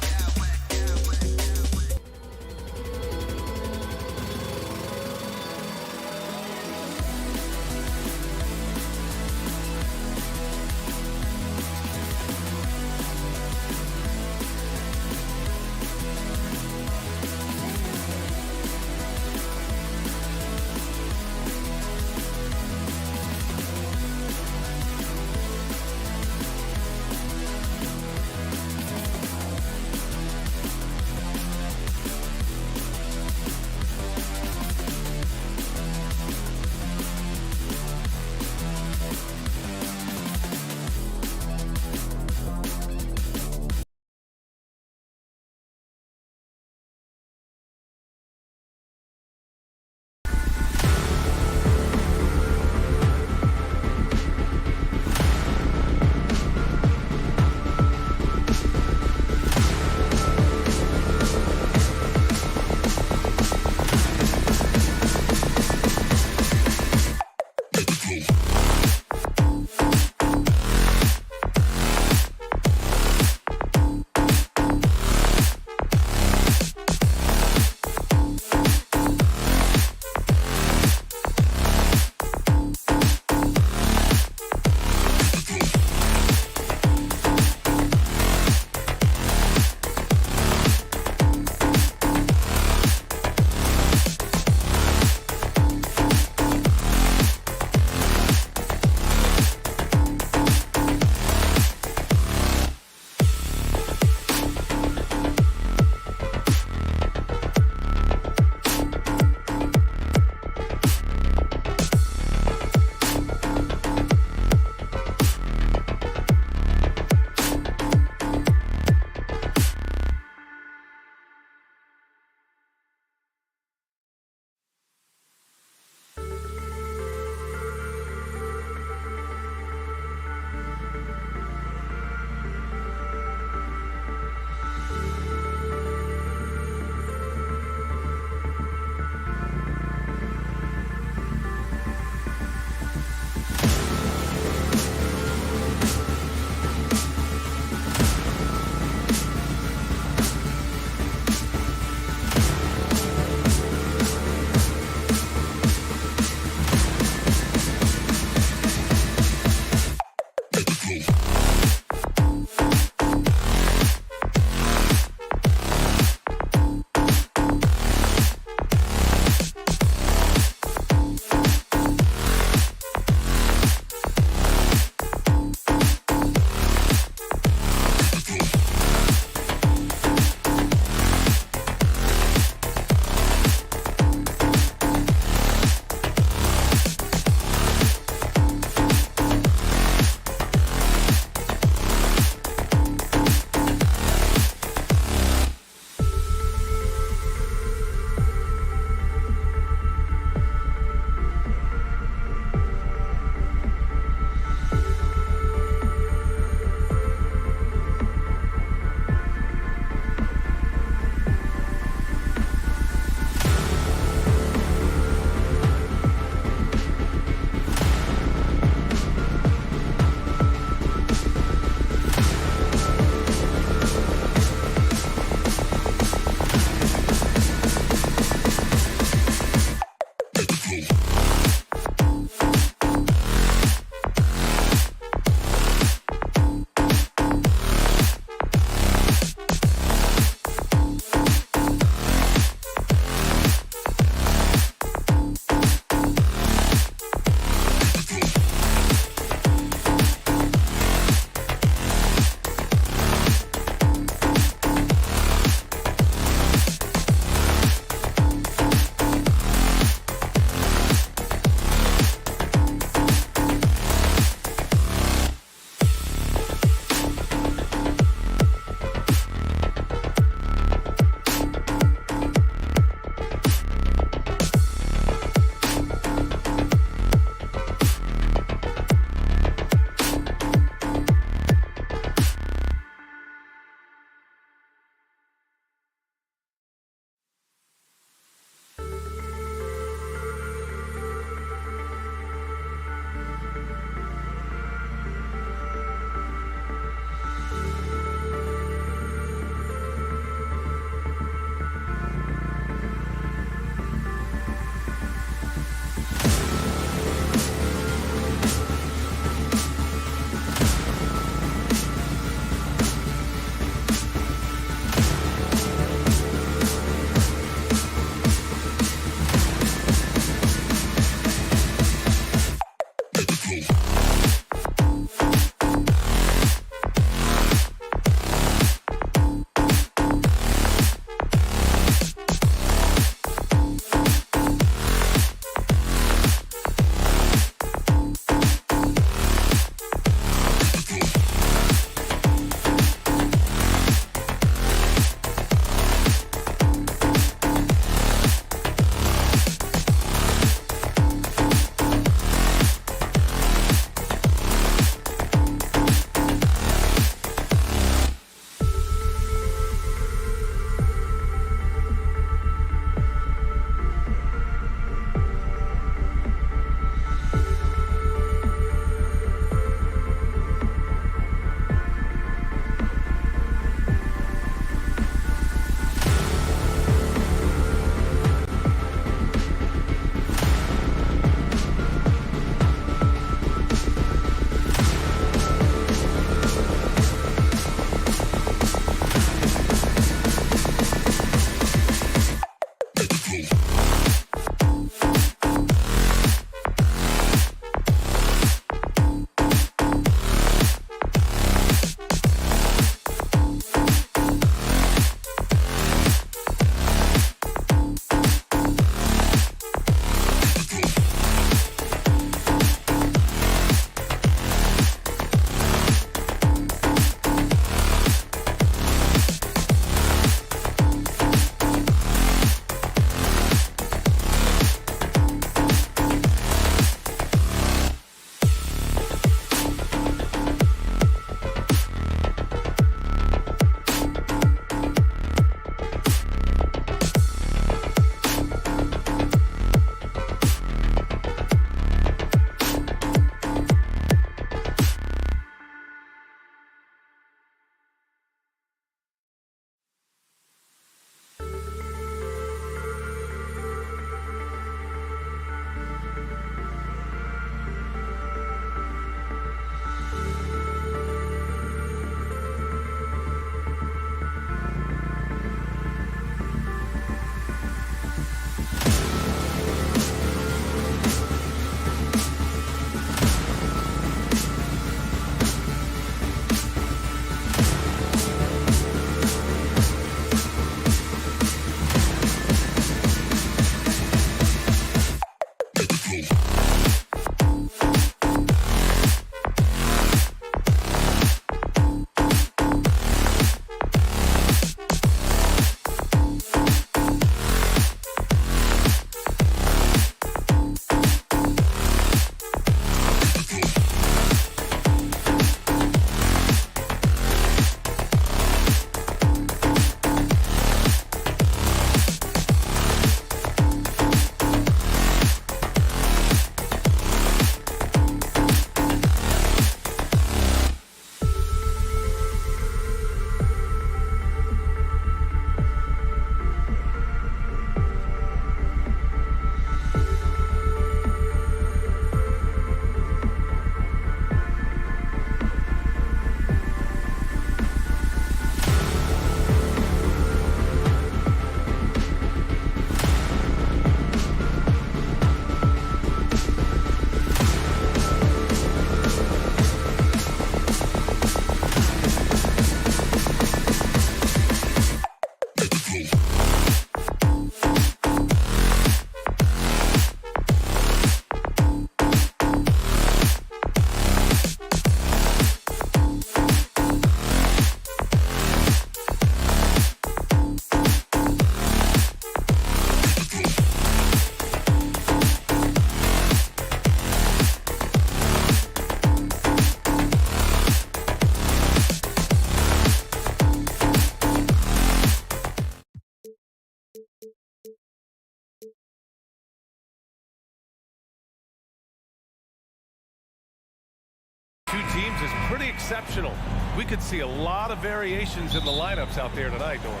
two teams is pretty exceptional. We could see a lot of variations in the lineups out there tonight, Doris.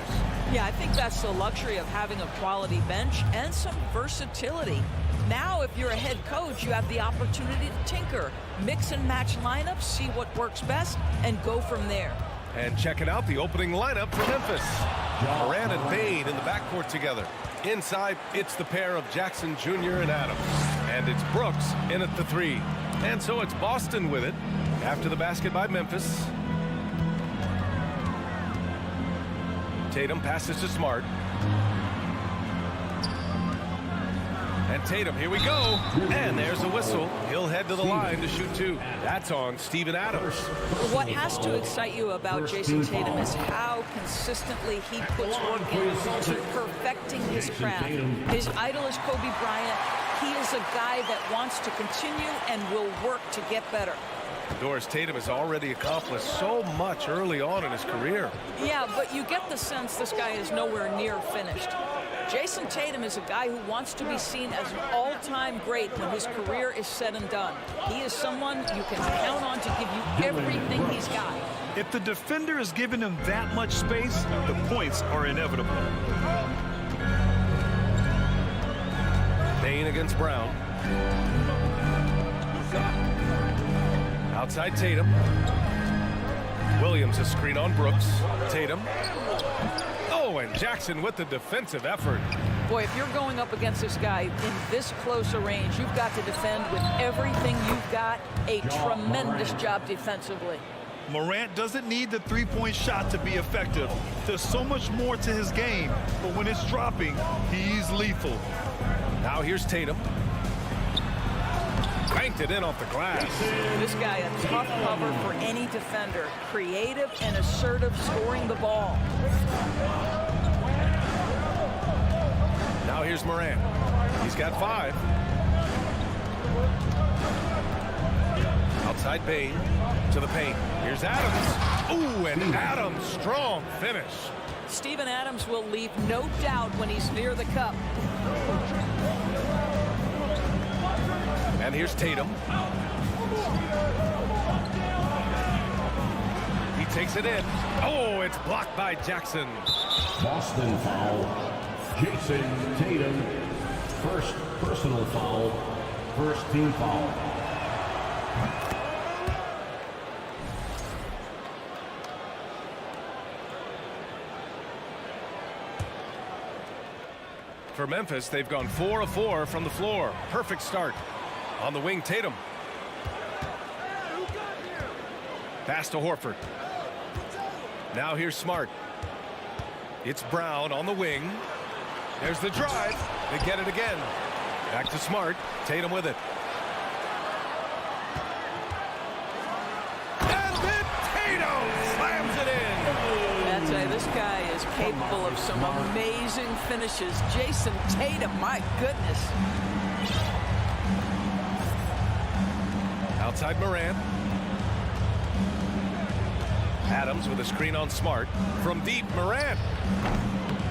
Yeah, I think that's the luxury of having a quality bench and some versatility. Now, if you're a head coach, you have the opportunity to tinker, mix and match lineups, see what works best, and go from there. And checking out the opening lineup for Memphis. Moran and Bade in the backcourt together. Inside, it's the pair of Jackson Jr. and Adams. And it's Brooks in at the 3. And so it's Boston with it after the basket by Memphis. Tatum passes to Smart. And Tatum, here we go. And there's a whistle. He'll head to the line to shoot 2. That's on Steven Adams. What has to excite you about Jason Tatum is how consistently he puts work into perfecting his craft. His idol is Kobe Bryant. He is a guy that wants to continue and will work to get better. Doris, Tatum has already accomplished so much early on in his career. Yeah, but you get the sense this guy is nowhere near finished. Jason Tatum is a guy who wants to be seen as an all-time great when his career is said and done. He is someone you can count on to give you everything he's got. If the defender is giving him that much space, the points are inevitable. Bain against Brown. Outside Tatum. Williams a screen on Brooks. Tatum. Oh, and Jackson with the defensive effort. Boy, if you're going up against this guy in this close a range, you've got to defend with everything you've got. A tremendous job defensively. Morant doesn't need the three-point shot to be effective. There's so much more to his game, but when it's dropping, he's lethal. Now here's Tatum. Banked it in off the glass. This guy, a tough cover for any defender. Creative and assertive scoring the ball. Now here's Morant. He's got 5. Outside Bain to the paint. Here's Adams. Ooh, and Adams, strong finish. Steven Adams will leave no doubt when he's near the cup. And here's Tatum. He takes it in. Oh, it's blocked by Jackson. Boston foul. Jason Tatum. First personal foul. First team foul. For Memphis, they've gone 4 of 4 from the floor. Perfect start. On the wing, Tatum. Pass to Horford. Now here's Smart. It's Brown on the wing. There's the drive. They get it again. Back to Smart. Tatum with it. And then Tatum slams it in. I'd say this guy is capable of some amazing finishes. Jason Tatum, my goodness. Outside Morant. Adams with a screen on Smart. From deep, Morant.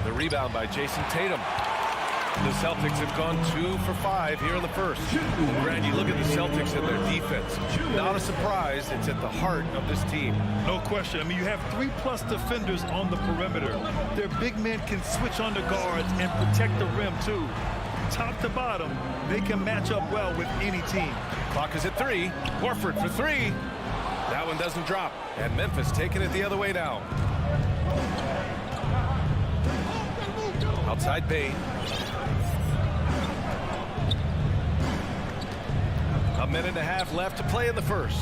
The rebound by Jason Tatum. The Celtics have gone 2 for 5 here in the first. And Randy, look at the Celtics and their defense. Not a surprise. It's at the heart of this team. No question. I mean, you have 3+ defenders on the perimeter. Their big men can switch on the guards and protect the rim, too. Top to bottom, they can match up well with any team. Clock is at 3. Horford for 3. That one doesn't drop. And Memphis taking it the other way now. Outside Bain. A minute and a half left to play in the first.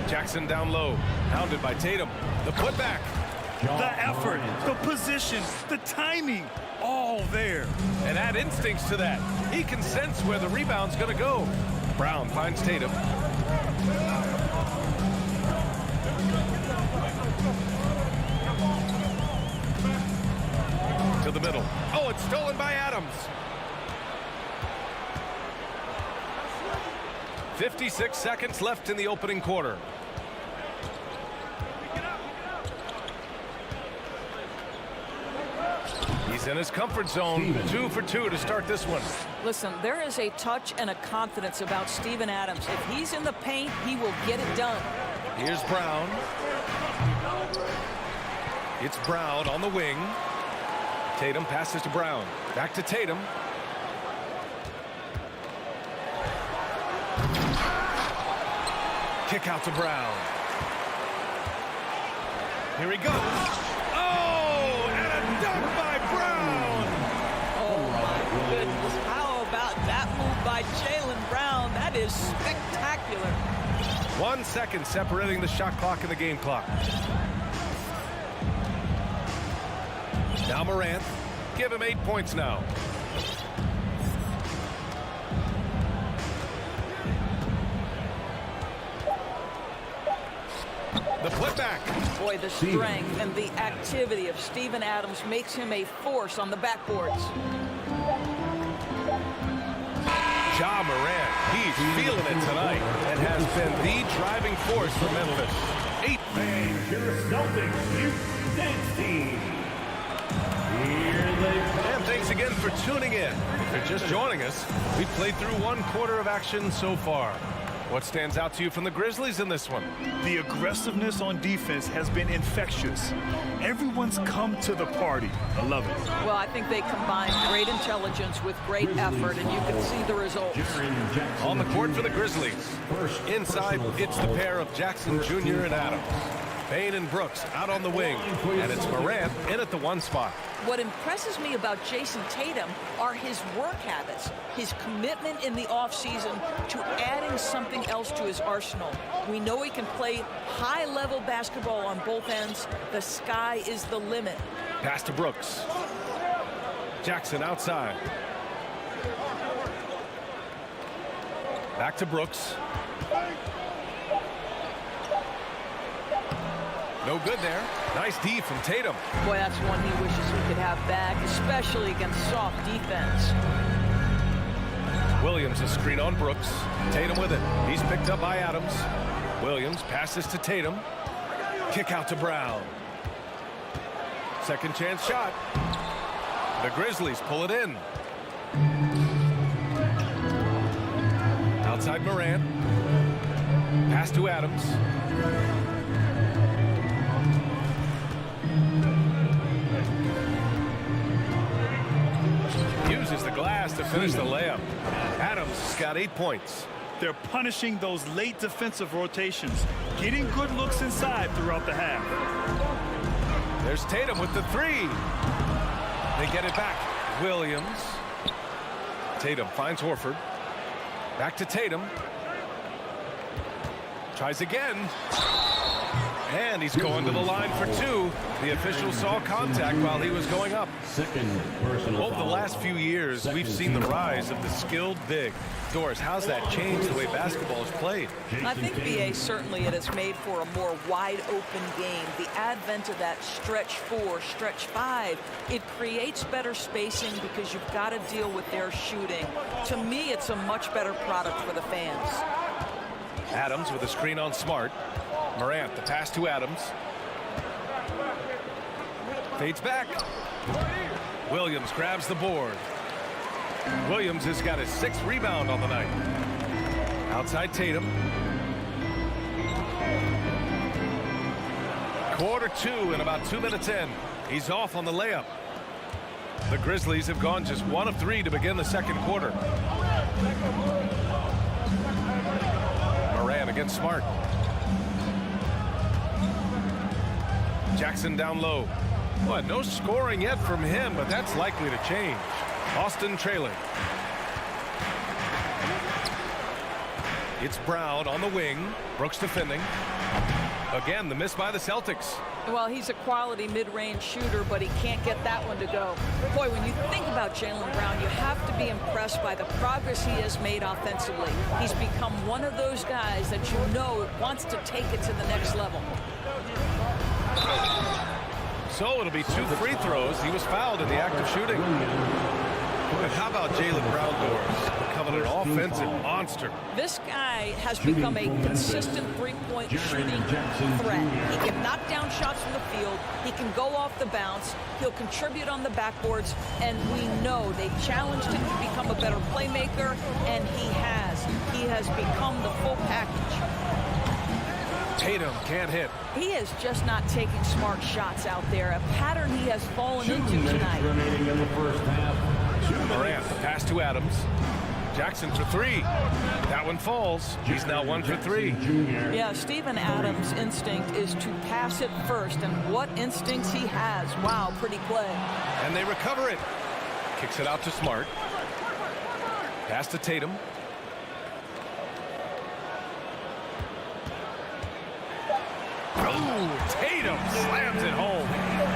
Jackson down low. Hounded by Tatum. The putback. The effort, the position, the timing, all there. And add instincts to that. He can sense where the rebound's going to go. Brown finds Tatum. To the middle. Oh, it's stolen by Adams. 56 seconds left in the opening quarter. He's in his comfort zone. 2 for 2 to start this one. Listen, there is a touch and a confidence about Steven Adams. If he's in the paint, he will get it done. Here's Brown. It's Brown on the wing. Tatum passes to Brown. Back to Tatum. Kick out to Brown. Here he goes. Oh, and a dunk by Brown. Oh, my goodness. How about that by Jaylen Brown. That is spectacular. 1 second separating the shot clock and the game clock. Now Morant. Give him 8 points now. The putback. Boy, the strength and the activity of Steven Adams makes him a force on the backboards. Ja Morant, he's feeling it tonight and has been the driving force for Memphis. 8. Your Celtics, you dance team. And thanks again for tuning in. If you're just joining us, we've played through 1 quarter of action so far. What stands out to you from the Grizzlies in this one? The aggressiveness on defense has been infectious. Everyone's come to the party. I love it. Well, I think they combine great intelligence with great effort, and you can see the results. On the court for the Grizzlies. Inside, it's the pair of Jackson Jr. and Adams. Payne and Brooks out on the wing, and it's Morant in at the 1 spot. What impresses me about Jason Tatum are his work habits, his commitment in the offseason to adding something else to his arsenal. We know he can play high-level basketball on both ends. The sky is the limit. Pass to Brooks. Jackson outside. Back to Brooks. No good there. Nice D from Tatum. Boy, that's one he wishes he could have back, especially against soft defense. Williams, a screen on Brooks. Tatum with it. He's picked up by Adams. Williams passes to Tatum. Kick out to Brown. Second chance shot. The Grizzlies pull it in. Outside Morant. Pass to Adams. Uses the glass to finish the layup. Adams has got 8 points. They're punishing those late defensive rotations, getting good looks inside throughout the half. There's Tatum with the 3. They get it back. Williams. Tatum finds Horford. Back to Tatum. Tries again. And he's going to the line for 2. The official saw contact while he was going up. Over the last few years, we've seen the rise of the skilled big. Doris, how's that changed the way basketball is played? I think, BA, certainly it has made for a more wide-open game. The advent of that stretch 4, stretch 5, it creates better spacing because you've got to deal with their shooting. To me, it's a much better product for the fans. Adams with a screen on Smart. Morant, the pass to Adams. Fades back. Williams grabs the board. Williams has got his 6th rebound on the night. Outside Tatum. Quarter 2 and about 2 minutes in. He's off on the layup. The Grizzlies have gone just 1 of 3 to begin the second quarter. Morant against Smart. Jackson down low. Well, no scoring yet from him, but that's likely to change. Austin trailing. It's Brown on the wing. Brooks defending. Again, the miss by the Celtics. Well, he's a quality mid-range shooter, but he can't get that one to go. Boy, when you think about Jaylen Brown, you have to be impressed by the progress he has made offensively. He's become one of those guys that you know wants to take it to the next level. So it'll be 2 free throws. He was fouled in the act of shooting. But how about Jaylen Brown, Doris? Becoming an offensive monster. This guy has become a consistent three-point shooting threat. He can knock down shots from the field. He can go off the bounce. He'll contribute on the backboards. And we know they've challenged him to become a better playmaker, and he has. He has become the full package. Tatum can't hit. He is just not taking smart shots out there, a pattern he has fallen into tonight. Remaining in the first half. Morant, pass to Adams. Jackson for 3. That one falls. He's now 1 for 3. Yeah, Steven Adams' instinct is to pass it first, and what instincts he has. Wow, pretty play. And they recover it. Kicks it out to Smart. Pass to Tatum. Oh, Tatum slams it home.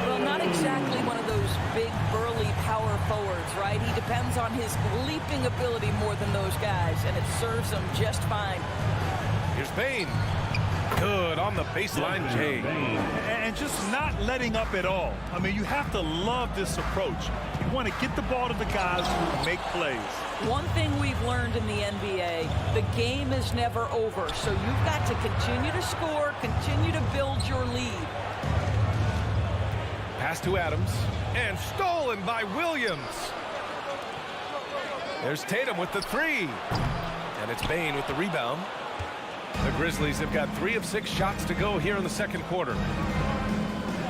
Well, not exactly one of those big, burly power forwards, right? He depends on his leaping ability more than those guys, and it serves him just fine. Here's Bane. Good on the baseline, Jay. And just not letting up at all. I mean, you have to love this approach. You want to get the ball to the guys who make plays. One thing we've learned in the NBA, the game is never over. So you've got to continue to score, continue to build your lead. Pass to Adams. And stolen by Williams. There's Tatum with the three. And it's Bane with the rebound. The Grizzlies have got 3 of 6 shots to go here in the second quarter.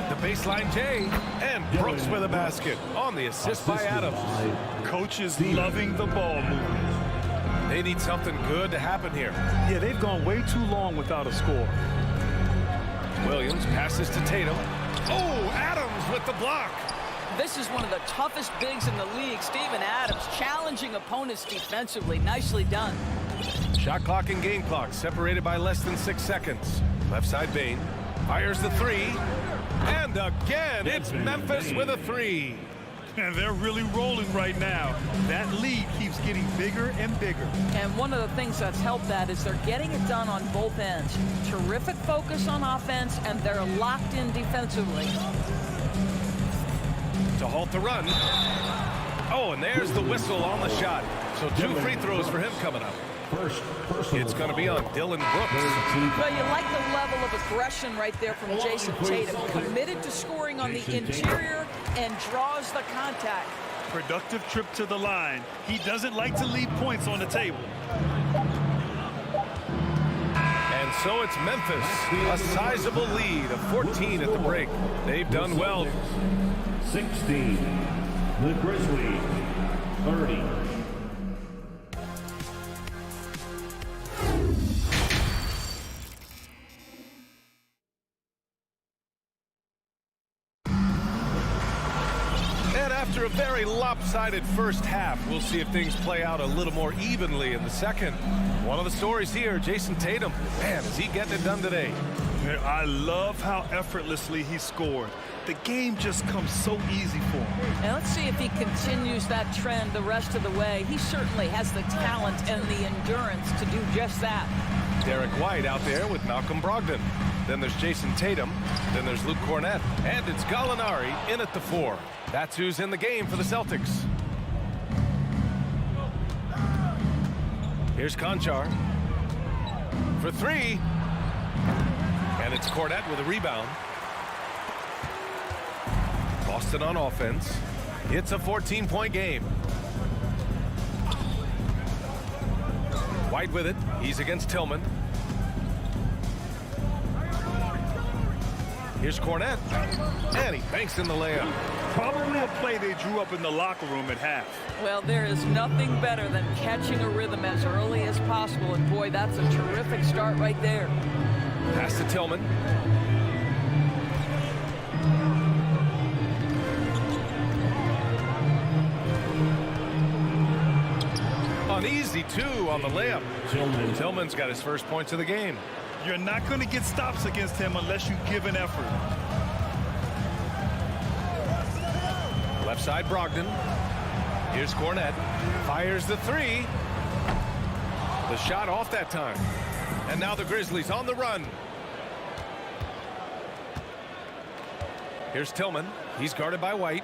The baseline, Jay, and Brooks with a basket on the assist by Adams. Coach is loving the ball movement. They need something good to happen here. Yeah, they've gone way too long without a score. Williams passes to Tatum. Oh, Adams with the block. This is one of the toughest bigs in the league. Steven Adams challenging opponents defensively. Nicely done. Shot clock and game clock separated by less than 6 seconds. Left side Bane fires the three. And again, it's Memphis with a three. And they're really rolling right now. That lead keeps getting bigger and bigger. And one of the things that's helped that is they're getting it done on both ends. Terrific focus on offense, and they're locked in defensively. To halt the run. Oh, and there's the whistle on the shot. So 2 free throws for him coming up. It's going to be on Dylan Brooks. Well, you like the level of aggression right there from Jason Tatum. Committed to scoring on the interior and draws the contact. Productive trip to the line. He doesn't like to leave points on the table. And so it's Memphis, a sizable lead of 14 at the break. They've done well. 16. The Grizzlies, 30. After a very lopsided first half, we'll see if things play out a little more evenly in the second. One of the stories here, Jason Tatum. Man, is he getting it done today? I love how effortlessly he scored. The game just comes so easy for him. Now let's see if he continues that trend the rest of the way. He certainly has the talent and the endurance to do just that. Derek White out there with Malcolm Brogdon. Then there's Jason Tatum. Then there's Luke Cornett. And it's Gallinari in at the 4. That's who's in the game for the Celtics. Here's Conchar for 3. And it's Cornett with a rebound. Boston on offense. It's a 14-point game. White with it. He's against Tillman. Here's Cornett. And he banks in the layup. Probably a play they drew up in the locker room at half. Well, there is nothing better than catching a rhythm as early as possible. And boy, that's a terrific start right there. Pass to Tillman. An easy 2 on the layup. Tillman's got his first points of the game. You're not going to get stops against him unless you give an effort. Left side Brogdon. Here's Cornett. Fires the 3. The shot off that time. And now the Grizzlies on the run. Here's Tillman. He's guarded by White.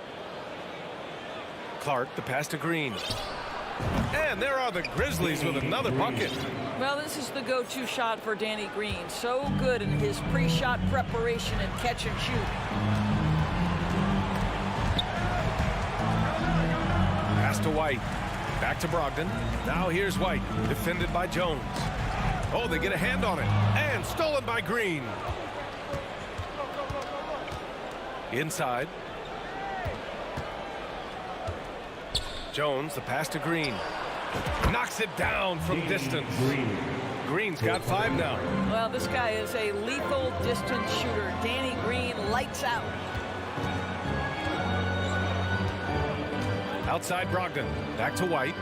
Clark, the pass to Green. And there are the Grizzlies with another bucket. Well, this is the go-to shot for Danny Green. So good in his pre-shot preparation and catch and shoot. Pass to White. Back to Brogdon. Now here's White, defended by Jones. Oh, they get a hand on it. And stolen by Green. Inside. Jones, the pass to Green. Knocks it down from distance. Green's got 5 now. Well, this guy is a lethal distance shooter. Danny Green lights out. Outside Brogdon. Back to White.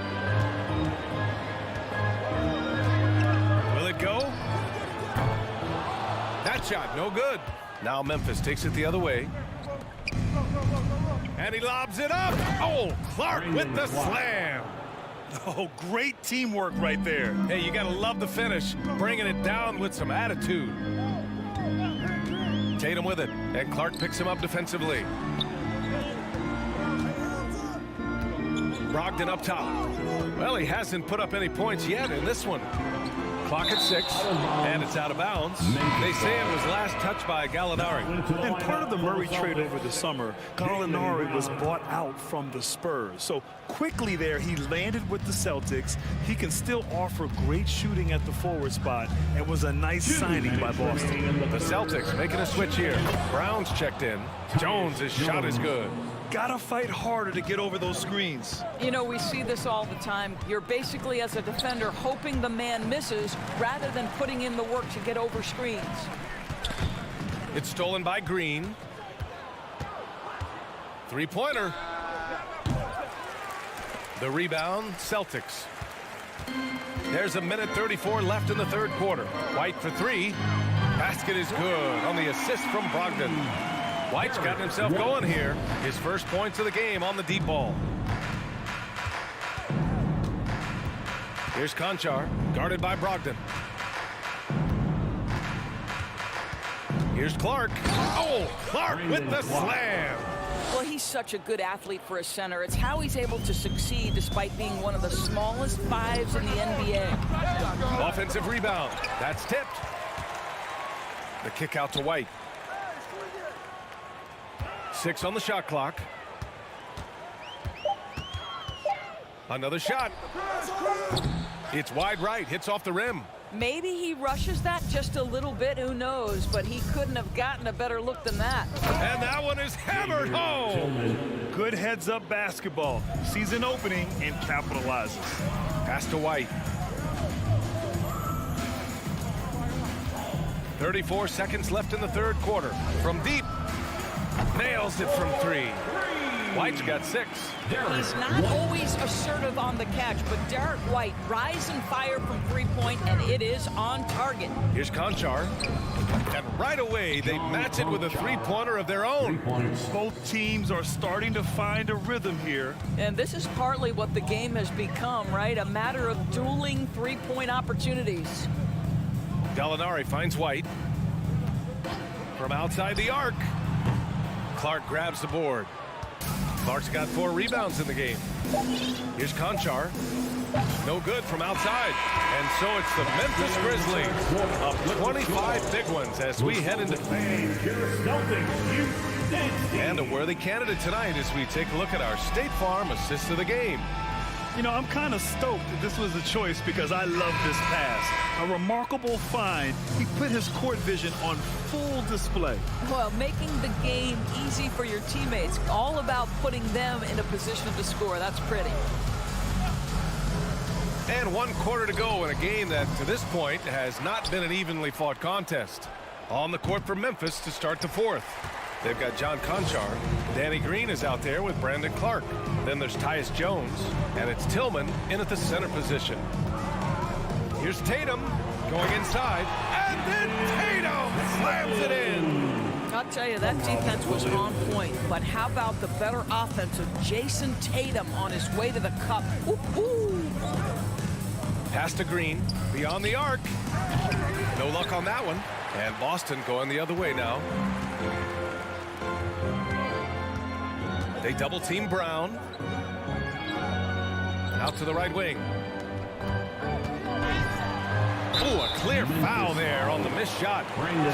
That shot, no good. Now Memphis takes it the other way. And he lobs it up. Oh, Clark with the slam. Oh, great teamwork right there. Hey, you got to love the finish. Bringing it down with some attitude. Tatum with it, and Clark picks him up defensively. Brogdon up top. Well, he hasn't put up any points yet in this one. Clock at 6, and it's out of bounds. They say it was last touched by Gallinari. And part of the Murray trade over the summer, Gallinari was bought out from the Spurs. So quickly there, he landed with the Celtics. He can still offer great shooting at the forward spot, and was a nice signing by Boston. The Celtics making a switch here. Brown's checked in. Jones' shot is good. Gotta fight harder to get over those screens. You know, we see this all the time. You're basically, as a defender, hoping the man misses rather than putting in the work to get over screens. It's stolen by Green. Three-pointer. The rebound, Celtics. There's a minute 34 left in the third quarter. White for 3. Basket is good on the assist from Brogdon. White's gotten himself going here. His first points of the game on the deep ball. Here's Conchar, guarded by Brogdon. Here's Clark. Oh, Clark with the slam. Well, he's such a good athlete for a center. It's how he's able to succeed despite being one of the smallest 5s in the NBA. Offensive rebound. That's tipped. The kick out to White. 6 on the shot clock. Another shot. It's wide right, hits off the rim. Maybe he rushes that just a little bit, who knows, but he couldn't have gotten a better look than that. And that one is hammered home. Good heads-up basketball. Sees an opening and capitalizes. Pass to White. 34 seconds left in the third quarter. From deep. Nails it from 3. White's got 6. He's not always assertive on the catch, but Derek White rise and fire from 3-point, and it is on target. Here's Conchar. And right away, they match it with a 3-pointer of their own. Both teams are starting to find a rhythm here. And this is partly what the game has become, right? A matter of dueling 3-point opportunities. Gallinari finds White. From outside the arc. Clark grabs the board. Clark's got 4 rebounds in the game. Here's Conchar. No good from outside. And so it's the Memphis Grizzlies up 25 big ones as we head into and a worthy candidate tonight as we take a look at our State Farm assist of the game. You know, I'm kind of stoked that this was a choice because I love this pass. A remarkable find. He put his court vision on full display. Well, making the game easy for your teammates. All about putting them in a position to score. That's pretty. And 1 quarter to go in a game that, to this point, has not been an evenly fought contest. On the court for Memphis to start the 4th. They've got John Conchar. Danny Green is out there with Brandon Clark. Then there's Tyus Jones. And it's Tillman in at the center position. Here's Tatum going inside. And then Tatum slams it in. I'll tell you, that defense was on point. But how about the better offense of Jason Tatum on his way to the cup? Ooh. Pass to Green. Beyond the arc. No luck on that one. And Boston going the other way now. They double team Brown. Out to the right wing. Ooh, a clear foul there on the missed shot.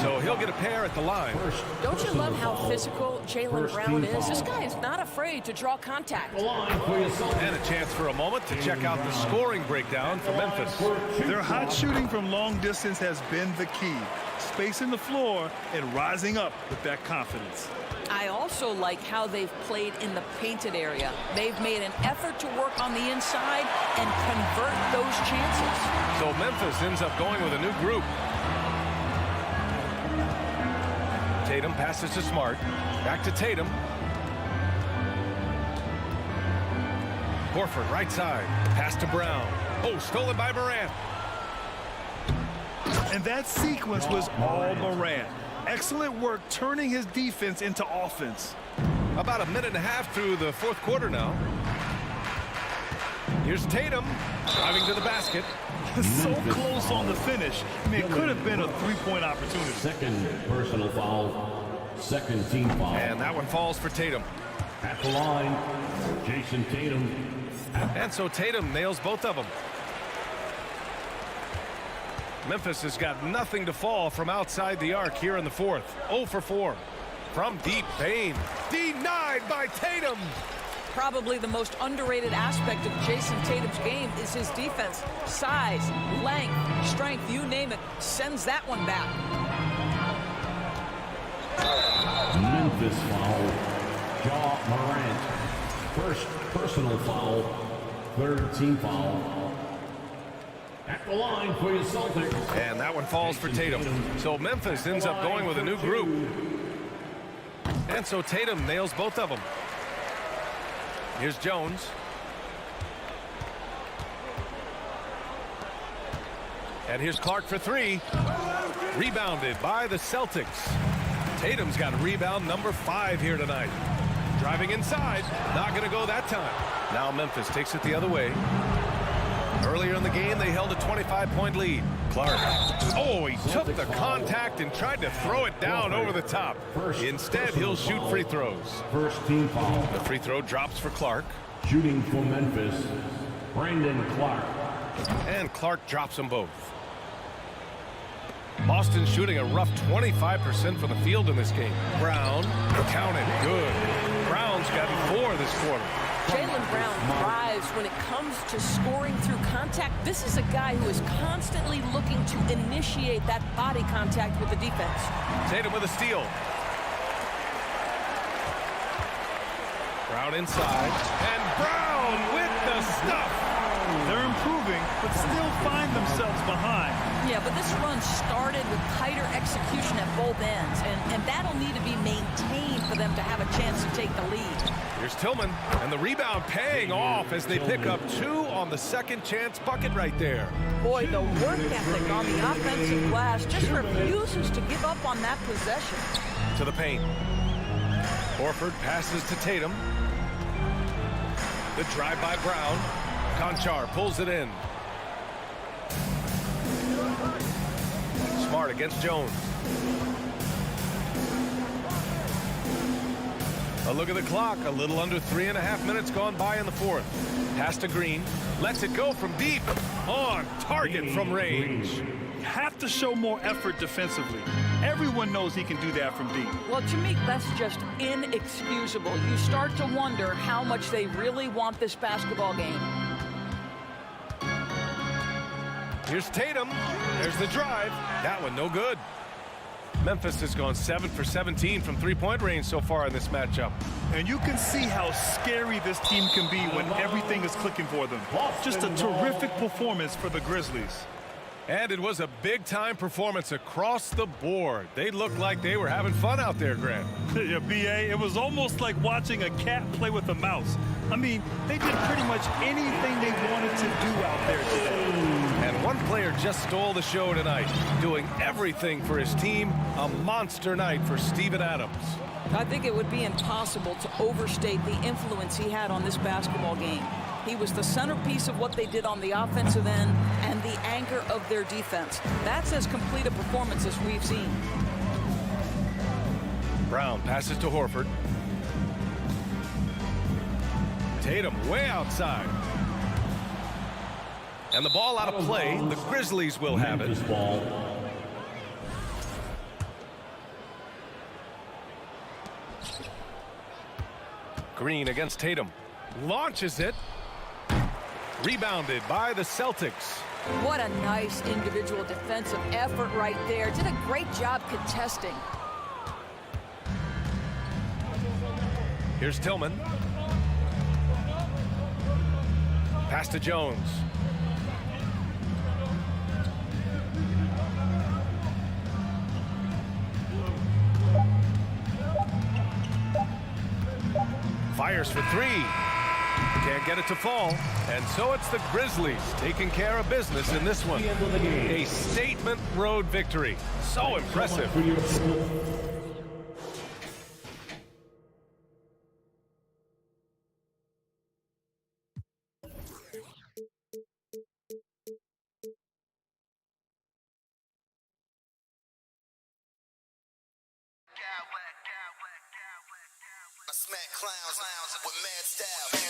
So he'll get a pair at the line. Don't you love how physical Jaylen Brown is? This guy is not afraid to draw contact. And a chance for a moment to check out the scoring breakdown for Memphis. Their hot shooting from long distance has been the key. Spacing the floor and rising up with that confidence. I also like how they've played in the painted area. They've made an effort to work on the inside and convert those chances. So Memphis ends up going with a new group. Tatum passes to Smart. Back to Tatum. Horford right side. Pass to Brown. Oh, stolen by Morant. And that sequence was all Morant. Excellent work turning his defense into offense. About a minute and a half through the fourth quarter now. Here's Tatum driving to the basket. So close on the finish. I mean, it could have been a three-point opportunity. Second personal foul. Second team foul. And that one falls for Tatum. At the line, Jason Tatum. And so Tatum nails both of them. Memphis has got nothing to fall from outside the arc here in the fourth. 0 for 4. From deep, Payne. Denied by Tatum. Probably the most underrated aspect of Jason Tatum's game is his defense. Size, length, strength, you name it, sends that one back. Memphis foul. Ja Morant. First personal foul. Third team foul. At the line for your Celtics. And that one falls for Tatum. So Memphis ends up going with a new group. And so Tatum nails both of them. Here's Jones. And here's Clark for three. Rebounded by the Celtics. Tatum's got rebound number 5 here tonight. Driving inside. Not going to go that time. Now Memphis takes it the other way. Earlier in the game, they held a 25-point lead. Clark. Oh, he took the contact and tried to throw it down over the top. Instead, he'll shoot free throws. First team foul. The free throw drops for Clark. Shooting for Memphis, Brandon Clark. And Clark drops them both. Boston shooting a rough 25% from the field in this game. Brown, counted, good. Brown's gotten 4 this quarter. Jaylen Brown thrives when it comes to scoring through contact. This is a guy who is constantly looking to initiate that body contact with the defense. Tatum with a steal. Brown inside. And Brown with the stuff. They're improving, but still find themselves behind. Yeah, but this run started with tighter execution at both ends, and that'll need to be maintained for them to have a chance to take the lead. Here's Tillman, and the rebound paying off as they pick up 2 on the second chance bucket right there. Boy, the work ethic on the offensive glass just refuses to give up on that possession. To the paint. Horford passes to Tatum. The drive by Brown. Conchar pulls it in. Smart against Jones. A look at the clock. A little under 3.5 minutes gone by in the fourth. Pass to Green. Lets it go from deep. On target from range. You have to show more effort defensively. Everyone knows he can do that from deep. Well, Jameek, that's just inexcusable. You start to wonder how much they really want this basketball game. Here's Tatum. There's the drive. That one no good. Memphis has gone 7 for 17 from three-point range so far in this matchup. And you can see how scary this team can be when everything is clicking for them. Just a terrific performance for the Grizzlies. And it was a big-time performance across the board. They looked like they were having fun out there, Grant. Yeah, B.A., it was almost like watching a cat play with a mouse. I mean, they did pretty much anything they wanted to do out there today. And one player just stole the show tonight, doing everything for his team. A monster night for Steven Adams. I think it would be impossible to overstate the influence he had on this basketball game. He was the centerpiece of what they did on the offensive end and the anchor of their defense. That's as complete a performance as we've seen. Brown passes to Horford. Tatum way outside. And the ball out of play. The Grizzlies will have it. Green against Tatum. Launches it. Rebounded by the Celtics. What a nice individual defensive effort right there. Did a great job contesting. Here's Tillman. Pass to Jones. Fires for 3. Can't get it to fall. And so it's the Grizzlies taking care of business in this one. A statement road victory. So impressive. I smack clowns with mad style.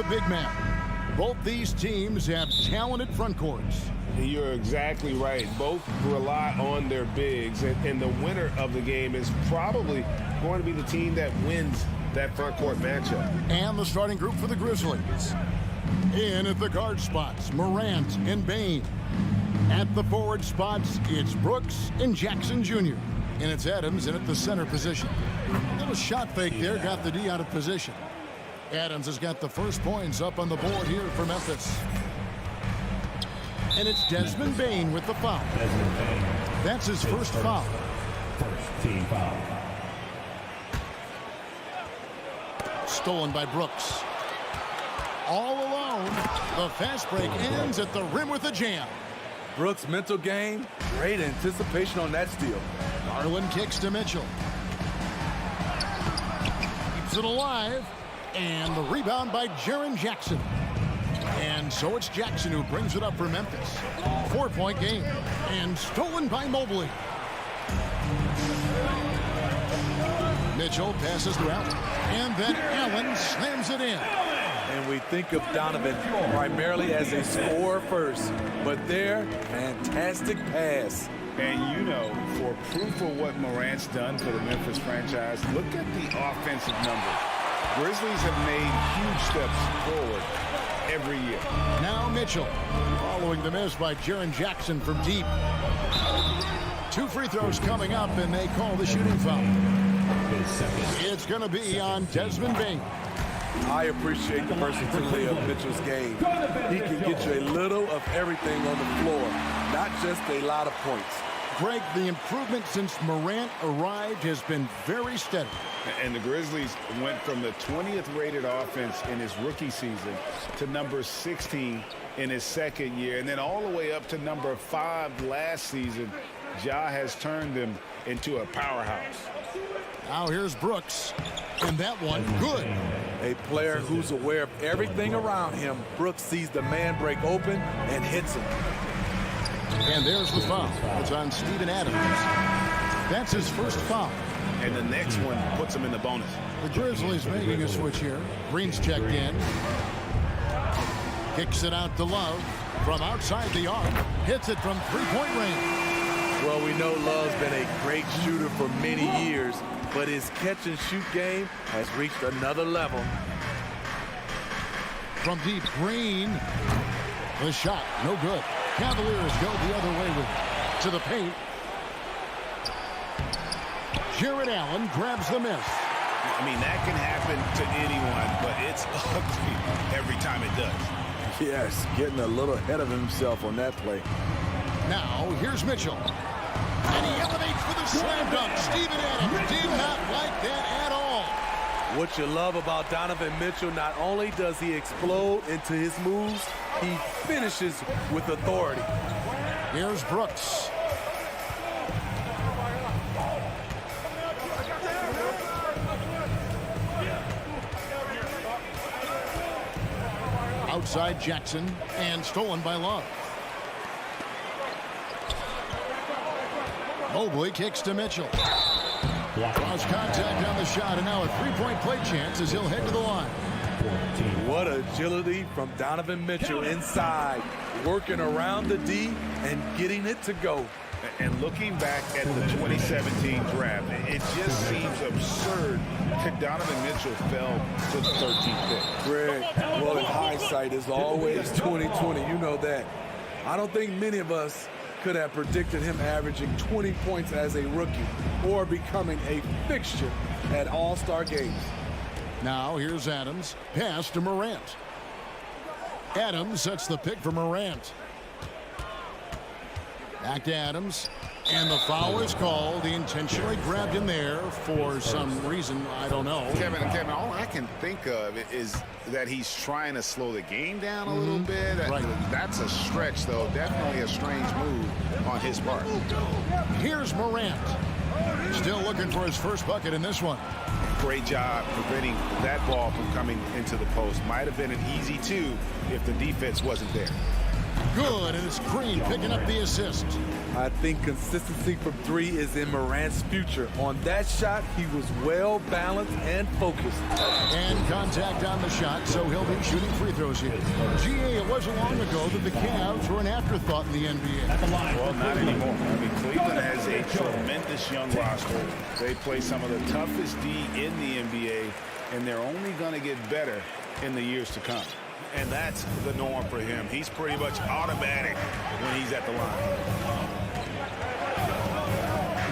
big man. Both these teams have talented front courts. You're exactly right. Both rely on their bigs, and the winner of the game is probably going to be the team that wins that front court matchup. And the starting group for the Grizzlies. In at the guard spots, Morant and Bane. At the forward spots, it's Brooks and Jackson Jr. And it's Adams in at the center position. Little shot fake there, got the D out of position. Adams has got the first points up on the board here for Memphis. And it's Desmond Bane with the foul. That's his first foul. First team foul. Stolen by Brooks. All alone. The fast break ends at the rim with a jam. Brooks' mental game, great anticipation on that steal. Garland kicks to Mitchell. Keeps it alive. And the rebound by Jaren Jackson. And so it's Jackson who brings it up for Memphis. 4-point game. And stolen by Mobley. Mitchell passes to Allen. And then Allen slams it in. And we think of Donovan primarily as a scorer first. But there, fantastic pass. And you know, for proof of what Morant's done for the Memphis franchise, look at the offensive numbers. Grizzlies have made huge steps forward every year. Now Mitchell, following the miss by Jaren Jackson from deep. 2 free throws coming up, and they call the shooting foul. It's going to be on Desmond Bane. I appreciate the versatility of Mitchell's game. He can get you a little of everything on the floor, not just a lot of points. Greg, the improvement since Morant arrived has been very steady. And the Grizzlies went from the 20th rated offense in his rookie season to number 16 in his second year, and then all the way up to number 5 last season. Ja has turned them into a powerhouse. Now here's Brooks, and that one good. A player who's aware of everything around him. Brooks sees the man break open and hits him. And there's the foul. It's on Steven Adams. That's his first foul. And the next one puts him in the bonus. The Grizzlies making a switch here. Green's checked in. Kicks it out to Love from outside the arc. Hits it from 3-point range. Well, we know Love's been a great shooter for many years, but his catch-and-shoot game has reached another level. From deep, Green. The shot, no good. Cavaliers go the other way with it. To the paint. Jared Allen grabs the miss. I mean, that can happen to anyone, but it's ugly every time it does. Yes, getting a little ahead of himself on that play. Now, here's Mitchell. And he elevates for the slam dunk. Steven Adams did not like that at all. What you love about Donovan Mitchell, not only does he explode into his moves, he finishes with authority. Here's Brooks. Outside Jackson, and stolen by Love. Mobley kicks to Mitchell. Draws contact on the shot, and now a 3-point play chance as he'll head to the line. What agility from Donovan Mitchell inside, working around the D and getting it to go. And looking back at the 2017 draft, it just seems absurd that Donovan Mitchell fell to the 13th pick. Greg, well, in hindsight is always 20/20. You know that. I don't think many of us could have predicted him averaging 20 points as a rookie or becoming a fixture at All-Star games. Now here's Adams. Pass to Morant. Adams sets the pick for Morant. Back to Adams. And the foul is called. He intentionally grabbed him there for some reason. I don't know. Kevin, all I can think of is that he's trying to slow the game down a little bit. Right. That's a stretch, though. Definitely a strange move on his part. Here's Morant. Still looking for his first bucket in this one. Great job preventing that ball from coming into the post. Might have been an easy 2 if the defense wasn't there. Good, and it's Green picking up the assist. I think consistency from three is in Morant's future. On that shot, he was well balanced and focused. And contact on the shot, so he'll be shooting free throws here. GA, it wasn't long ago that the Cavs were an afterthought in the NBA. Well, not anymore. I mean, Cleveland has a tremendous young roster. They play some of the toughest D in the NBA, and they're only going to get better in the years to come. And that's the norm for him. He's pretty much automatic when he's at the line.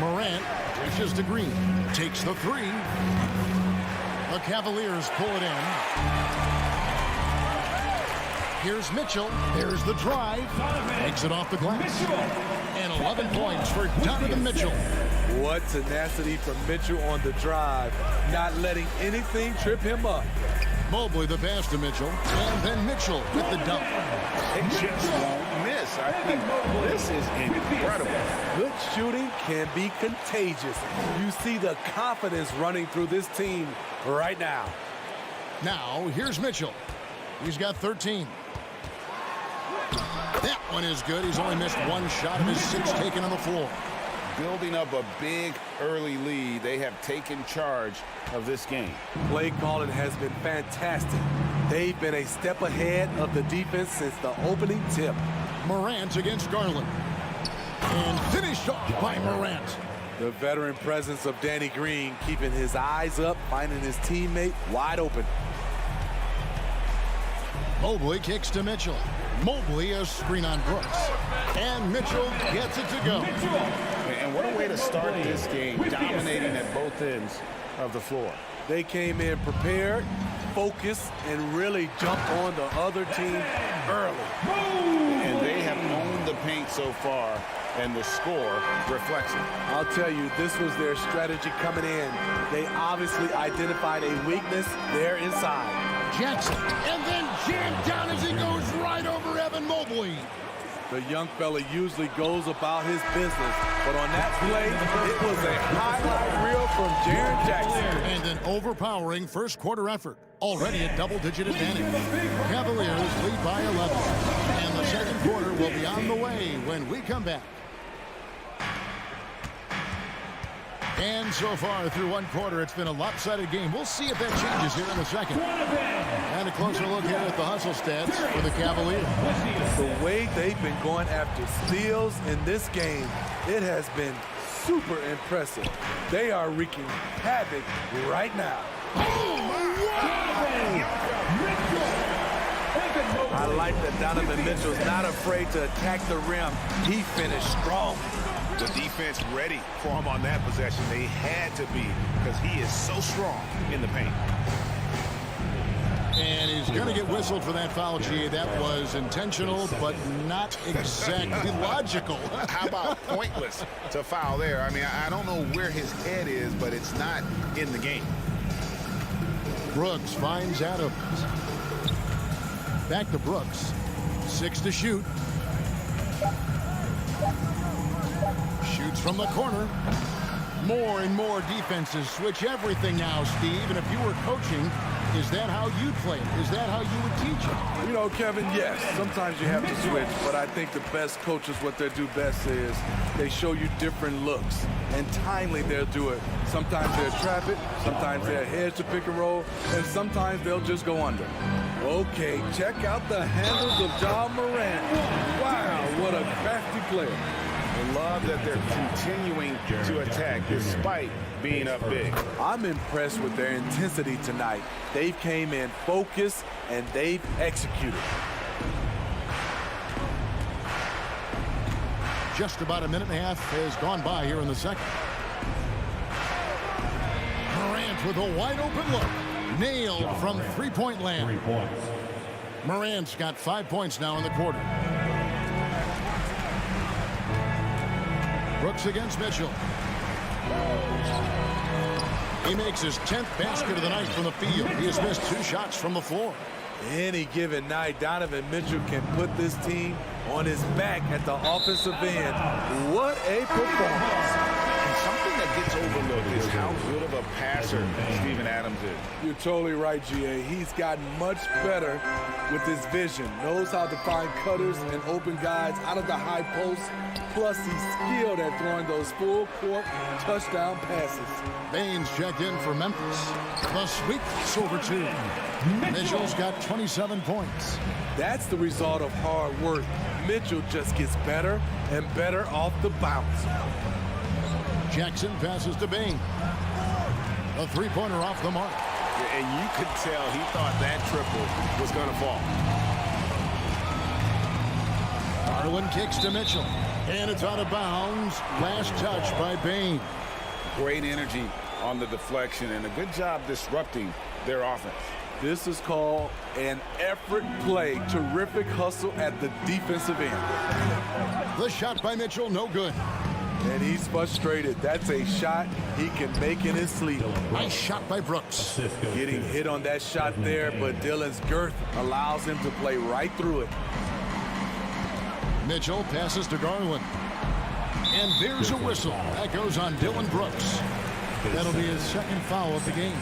Morant dishes to Green. Takes the three. The Cavaliers pull it in. Here's Mitchell. There's the drive. Makes it off the glass. And 11 points for Donovan Mitchell. What tenacity from Mitchell on the drive. Not letting anything trip him up. Mobley the pass to Mitchell. And then Mitchell with the dunk. They just won't miss. I think this is incredible. Good shooting can be contagious. You see the confidence running through this team right now. Now, here's Mitchell. He's got 13. That one is good. He's only missed one shot of his 6 taken on the floor. Building up a big early lead, they have taken charge of this game. Play calling has been fantastic. They've been a step ahead of the defense since the opening tip. Morant against Garland. And finished off by Morant. The veteran presence of Danny Green keeping his eyes up, finding his teammate wide open. Mobley kicks to Mitchell. Mobley a screen on Brooks. And Mitchell gets it to go. And what a way to start this game, dominating at both ends of the floor. They came in prepared, focused, and really jumped on the other team early. And they have owned the paint so far, and the score reflects it. I'll tell you, this was their strategy coming in. They obviously identified a weakness there inside. Jackson, and then jammed down as he goes right over Evan Mobley. The young fella usually goes about his business, but on that play, it was a highlight reel from Jaren Jackson. And an overpowering first quarter effort. Already a double-digit advantage. Cavaliers lead by 11. And the second quarter will be on the way when we come back. And so far through one quarter, it's been a lopsided game. We'll see if that changes here in a second. And a closer look here at the hustle stats for the Cavaliers. The way they've been going after steals in this game, it has been super impressive. They are wreaking havoc right now. I like that Donovan Mitchell's not afraid to attack the rim. He finished strong. The defense ready for him on that possession. They had to be, because he is so strong in the paint. And he's going to get whistled for that foul, G. That was intentional, but not exactly logical. How about pointless to foul there? I mean, I don't know where his head is, but it's not in the game. Brooks finds Adams. Back to Brooks. 6 to shoot. Shoots from the corner. More and more defenses switch everything now, Steve. And if you were coaching, is that how you'd play it? Is that how you would teach it? You know, Kevin, yes. Sometimes you have to switch, but I think the best coaches, what they do best is they show you different looks. And timely, they'll do it. Sometimes they'll trap it. Sometimes they'll hedge the pick and roll. And sometimes they'll just go under. Okay, check out the handles of Ja Morant. Wow, what a crafty player. I love that they're continuing to attack despite being up big. I'm impressed with their intensity tonight. They came in focused and they've executed. Just about a minute and a half has gone by here in the second. Morant with a wide open look. Nailed from three-point land. 3 points. Morant's got 5 points now in the quarter. Brooks against Mitchell. He makes his 10th basket of the night from the field. He has missed 2 shots from the floor. Any given night, Donovan Mitchell can put this team on his back at the offensive end. What a performance. something that gets overlooked is how good of a passer Steven Adams is. You're totally right, GA. He's gotten much better with his vision. Knows how to find cutters and open guys out of the high post. Plus, he's skilled at throwing those full-court touchdown passes. Baines checked in for Memphis. The sweep is over 2. Mitchell's got 27 points. That's the result of hard work. Mitchell just gets better and better off the bounce. Jackson passes to Bain. A three-pointer off the mark. And you could tell he thought that triple was going to fall. Garland kicks to Mitchell. And it's out of bounds. Last touch by Bain. Great energy on the deflection and a good job disrupting their offense. This is called an effort play. Terrific hustle at the defensive end. The shot by Mitchell, no good. And he's frustrated. That's a shot he can make in his sleep. Nice shot by Brooks. Getting hit on that shot there, but Dillon's girth allows him to play right through it. Mitchell passes to Garland. And there's a whistle. That goes on Dillon Brooks. That'll be his second foul of the game.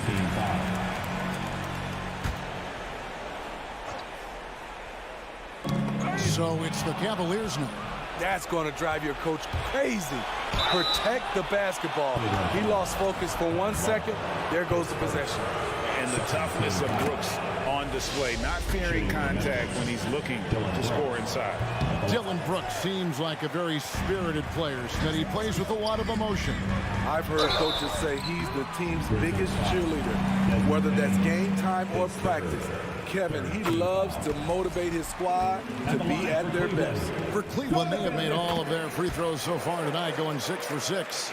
So it's the Cavaliers now. That's going to drive your coach crazy. Protect the basketball. He lost focus for 1 second. There goes the possession. And the toughness of Brooks on display, not fearing contact when he's looking to score inside. Dillon Brooks seems like a very spirited player, that he plays with a lot of emotion. I've heard coaches say he's the team's biggest cheerleader, whether that's game time or practice. Kevin, he loves to motivate his squad to be at their best. For Cleveland, they have made all of their free throws so far tonight, going 6 for 6.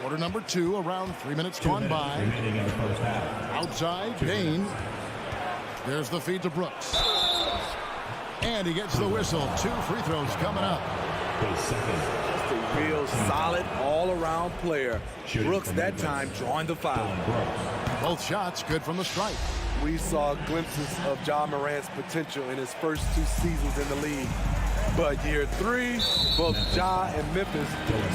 Quarter number 2, around 3 minutes gone by. Outside, Bain. There's the feed to Brooks. And he gets the whistle. 2 free throws coming up. Just a real solid all-around player. Brooks that time drawing the foul. Both shots good from the stripe. We saw glimpses of Ja Morant's potential in his first 2 seasons in the league. But year 3, both Ja and Memphis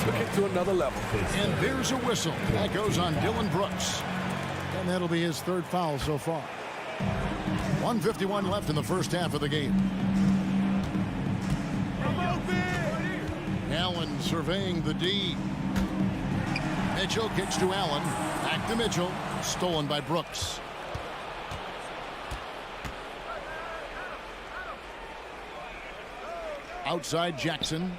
took it to another level. And there's a whistle. That goes on Dillon Brooks. And that'll be his 3rd foul so far. 1:51 left in the first half of the game. Allen surveying the D. Mitchell kicks to Allen. Back to Mitchell. Stolen by Brooks. Outside Jackson.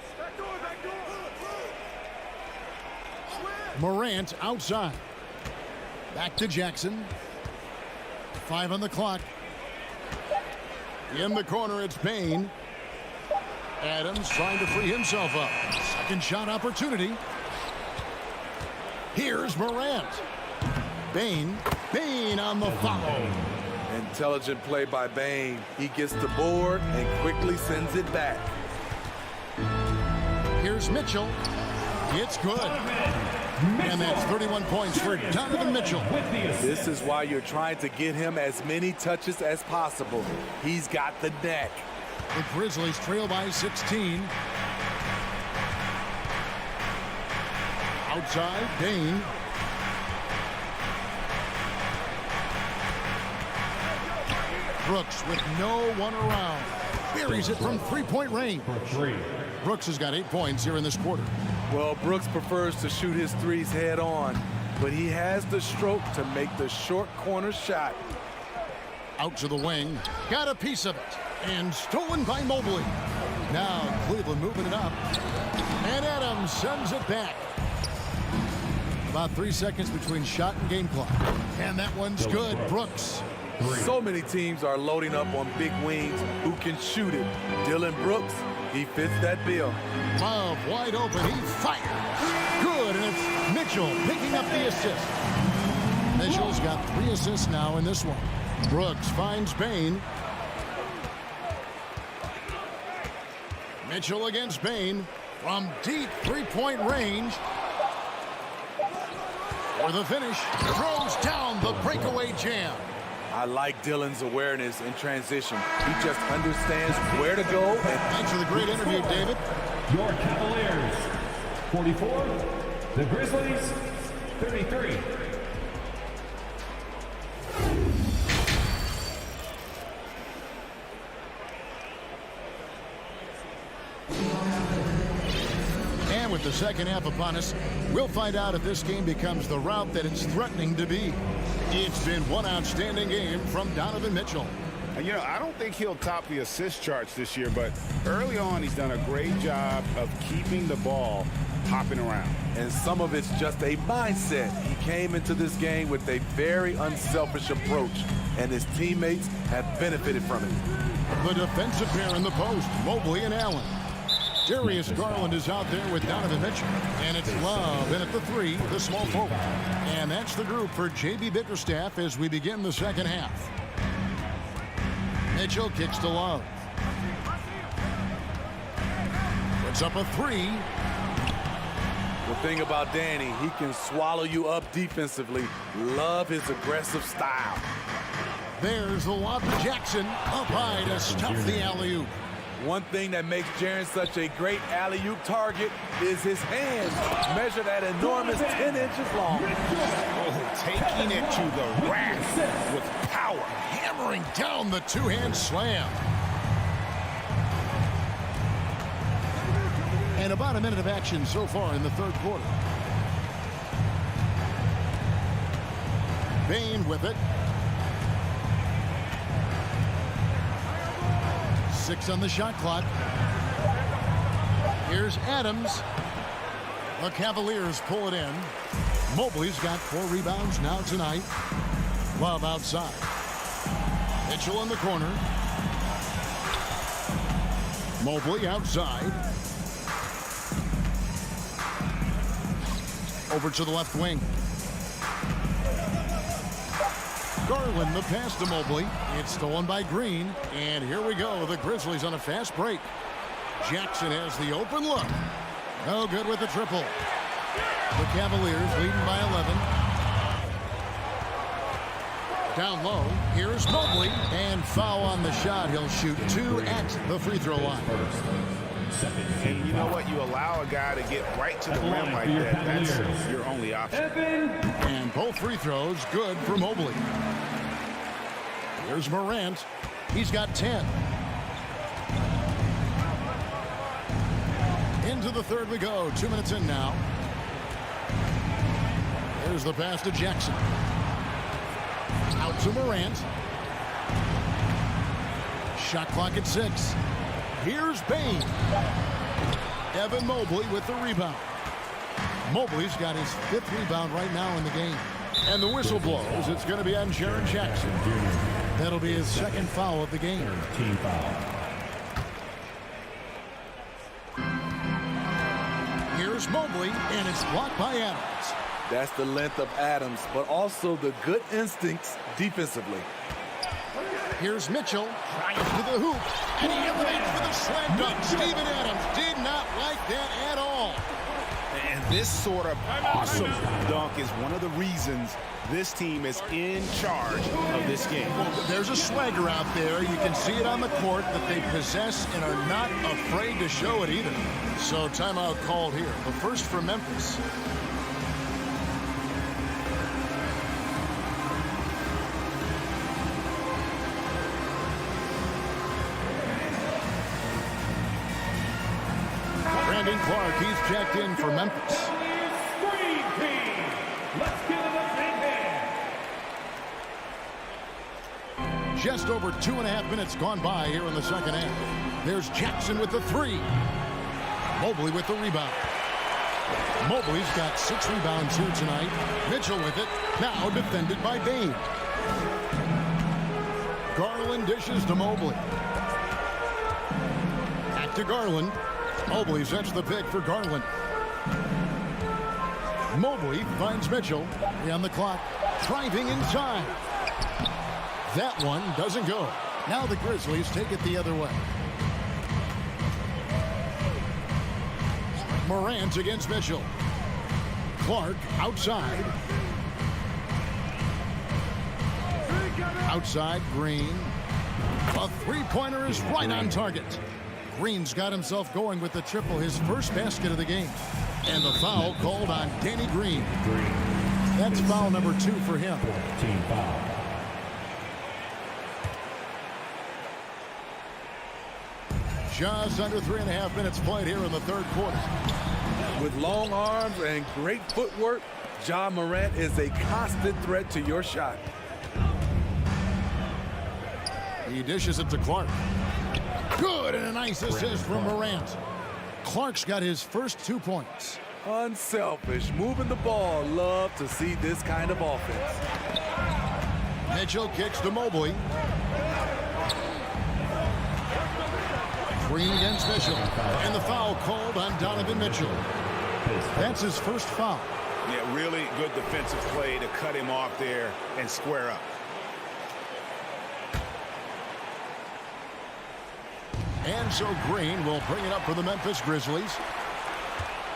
Morant outside. Back to Jackson. 5 on the clock. In the corner, it's Bain. Adams trying to free himself up. Second shot opportunity. Here's Morant. Bain on the follow. Intelligent play by Bain. He gets the board and quickly sends it back. Here's Mitchell. It's good. And that's 31 points for Donovan Mitchell. This is why you're trying to get him as many touches as possible. He's got the neck. The Grizzlies trail by 16. Outside, Bain. Brooks with no one around. Buries it from three-point range. Brooks has got 8 points here in this quarter. Well, Brooks prefers to shoot his threes head on, but he has the stroke to make the short corner shot. Out to the wing. Got a piece of it. And stolen by Mobley. Now Cleveland moving it up. And Adams sends it back. About 3 seconds between shot and game clock. And that one's good. Brooks. So many teams are loading up on big wings who can shoot it. Dillon Brooks, he fits that bill. Love wide open. He fires. Good. And it's Mitchell picking up the assist. Mitchell's got 3 assists now in this one. Brooks finds Bain. Mitchell against Bain from deep three-point range. For the finish, throws down the breakaway jam. I like Dillon's awareness in transition. He just understands where to go. Thanks for the great interview, David. Your Cavaliers, 44. The Grizzlies, 33. And with the second half upon us, we'll find out if this game becomes the route that it's threatening to be. It's been one outstanding game from Donovan Mitchell. You know, I don't think he'll top the assist charts this year, but early on he's done a great job of keeping the ball hopping around. And some of it's just a mindset. He came into this game with a very unselfish approach, and his teammates have benefited from it. The defensive pair in the post, Mobley and Allen. Darius Garland is out there with Donovan Mitchell. And it's Love in at the 3, the small forward. And that's the group for J.B. Bickerstaff as we begin the second half. Mitchell kicks to Love. Puts up a 3. The thing about Danny, he can swallow you up defensively. Love his aggressive style. There's the lob to Jackson. Up high to stuff the alley-oop. One thing that makes Jaren such a great alley-oop target is his hands, measured at enormous 10 inches long. Oh, taking it to the rack with power, hammering down the two-hand slam. And about a minute of action so far in the third quarter. Bane with it. 6 on the shot clock. Here's Adams. The Cavaliers pull it in. Mobley's got 4 rebounds now tonight. Love outside. Mitchell in the corner. Mobley outside. Over to the left wing. Garland, the pass to Mobley. It's stolen by Green. And here we go. The Grizzlies on a fast break. Jackson has the open look. No good with the triple. The Cavaliers leading by 11. Down low. Here's Mobley. And foul on the shot. He'll shoot 2 at the free throw line. And you know what? You allow a guy to get right to the rim like that. That's your only option. And both free throws good for Mobley. Here's Morant. He's got 10. Into the third we go. 2 minutes in now. There's the pass to Jackson. Out to Morant. Shot clock at 6. Here's Bane. Evan Mobley with the rebound. Mobley's got his 5th rebound right now in the game. And the whistle blows. It's going to be on Jaren Jackson. That'll be his 2nd foul of the game. Team foul. Here's Mobley, and it's blocked by Adams. That's the length of Adams, but also the good instincts defensively. Here's Mitchell, drives to the hoop, and he elevates for the slam dunk. Steven Adams did not like that at all. And this sort of awesome dunk is one of the reasons this team is in charge of this game. Well, there's a swagger out there. You can see it on the court that they possess and are not afraid to show it either. So timeout called here. The first for Memphis. Brandon Clark, he's checked in for Memphis. Let's give him a big hand. Just over 2.5 minutes gone by here in the second half. There's Jackson with the 3. Mobley with the rebound. Mobley's got 6 rebounds here tonight. Mitchell with it. Now defended by Bane. Garland dishes to Mobley. Back to Garland. Mobley sets the pick for Garland. Mobley finds Mitchell. On the clock. Driving inside. That one doesn't go. Now the Grizzlies take it the other way. Morant against Mitchell. Clark outside. Outside, Green. A three-pointer is right on target. Green's got himself going with the triple, his first basket of the game. And the foul called on Danny Green. That's foul number 2 for him. Team foul. Just under 3.5 minutes played here in the third quarter. With long arms and great footwork, Ja Morant is a constant threat to your shot. He dishes it to Clark. Good, and a nice assist from Morant. Clark's got his first 2 points. Unselfish, moving the ball. Love to see this kind of offense. Mitchell kicks to Mobley. Green against Mitchell. And the foul called on Donovan Mitchell. That's his first foul. Yeah, really good defensive play to cut him off there and square up. And so Green will bring it up for the Memphis Grizzlies.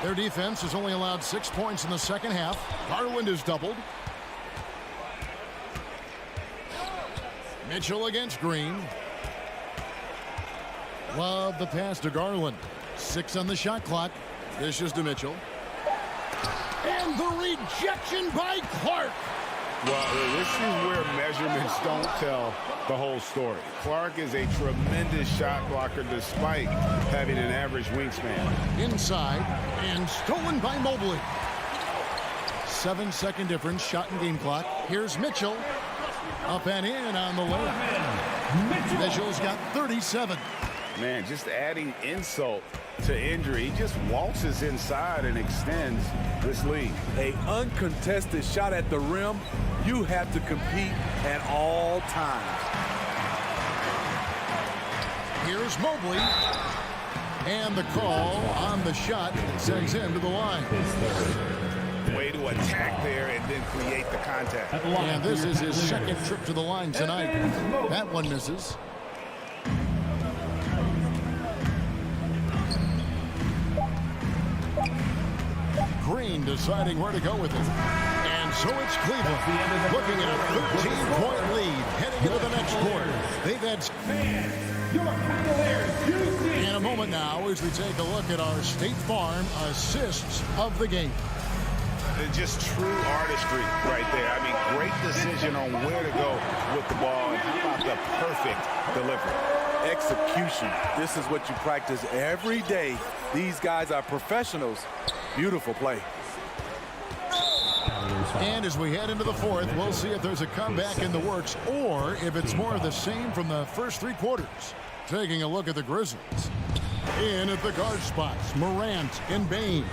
Their defense has only allowed 6 points in the second half. Garland is doubled. Mitchell against Green. Love the pass to Garland. 6 on the shot clock. This is to Mitchell. And the rejection by Clark. Well, this is where measurements don't tell the whole story. Clark is a tremendous shot blocker despite having an average wingspan. Inside and stolen by Mobley. 7-second difference, shot and game clock. Here's Mitchell. Up and in on the layup. Mitchell's got 37. Man, just adding insult to injury. He just waltzes inside and extends this lead. An uncontested shot at the rim. You have to compete at all times. Here's Mobley. And the call on the shot sends him to the line. Way to attack there and then create the contact. And this is his second trip to the line tonight. That one misses. Green deciding where to go with it. And so it's Cleveland looking at a 13-point lead heading into the next quarter. They've had Your Cavaliers. in a moment now as we take a look at our State Farm assists of the game. Just true artistry right there. I mean, great decision on where to go with the ball. And how about the perfect delivery? Execution. This is what you practice every day. These guys are professionals. Beautiful play. And as we head into the fourth, we'll see if there's a comeback in the works or if it's more of the same from the first 3 quarters. Taking a look at the Grizzlies. In at the guard spots, Morant and Bain.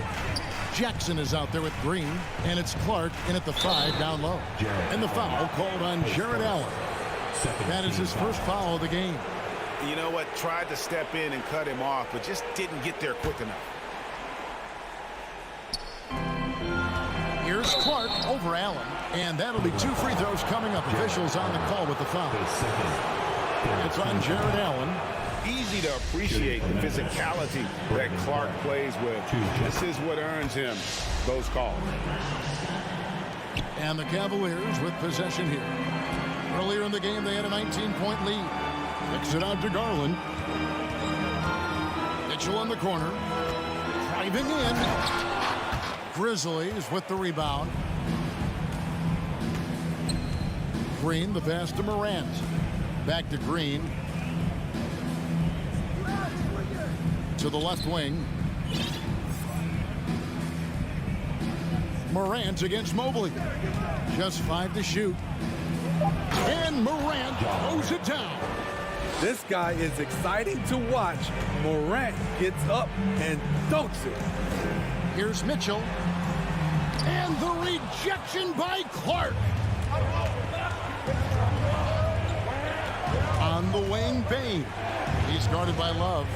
Jackson is out there with Green, and it's Clark in at the 5 down low. And the foul called on Jared Allen. That is his first foul of the game. You know what? Tried to step in and cut him off, but just didn't get there quick enough. Here's Clark over Allen, and that'll be 2 free throws coming up. Officials on the call with the foul. It's on Jared Allen. Easy to appreciate the physicality that Clark plays with. This is what earns him those calls. And the Cavaliers with possession here. Earlier in the game, they had a 19-point lead. Kicks it out to Garland. Mitchell in the corner. Driving in. Grizzlies with the rebound. Green, the pass to Morant. Back to Green. To the left wing. Morant against Mobley. Just 5 to shoot. And Morant throws it down. This guy is exciting to watch. Morant gets up and dunks it. Here's Mitchell. And the rejection by Clark. On the wing, Bain. He's guarded by Love.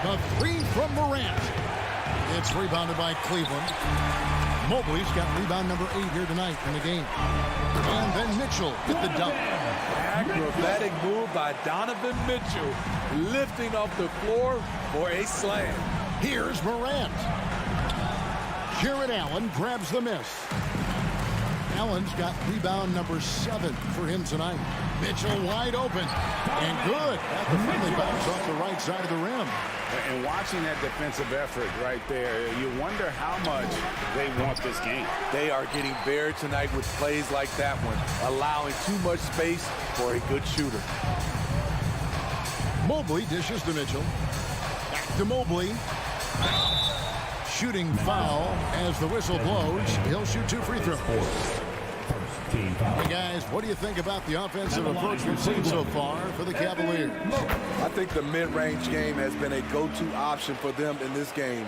The 3 from Morant. It's rebounded by Cleveland. Mobley's got rebound number 8 here tonight in the game. And then Mitchell with the dunk. Acrobatic move by Donovan Mitchell. Lifting off the floor for a slam. Here's Morant. Jared Allen grabs the miss. Allen's got rebound number 7 for him tonight. Mitchell wide open. And good. At the friendly bounce off the right side of the rim. And watching that defensive effort right there, you wonder how much they want this game. They are getting buried tonight with plays like that one, allowing too much space for a good shooter. Mobley dishes to Mitchell. Back to Mobley. Shooting foul as the whistle blows. He'll shoot 2 free throws. Hey guys, what do you think about the offensive approach we've seen so far for the Cavaliers? I think the mid-range game has been a go-to option for them in this game.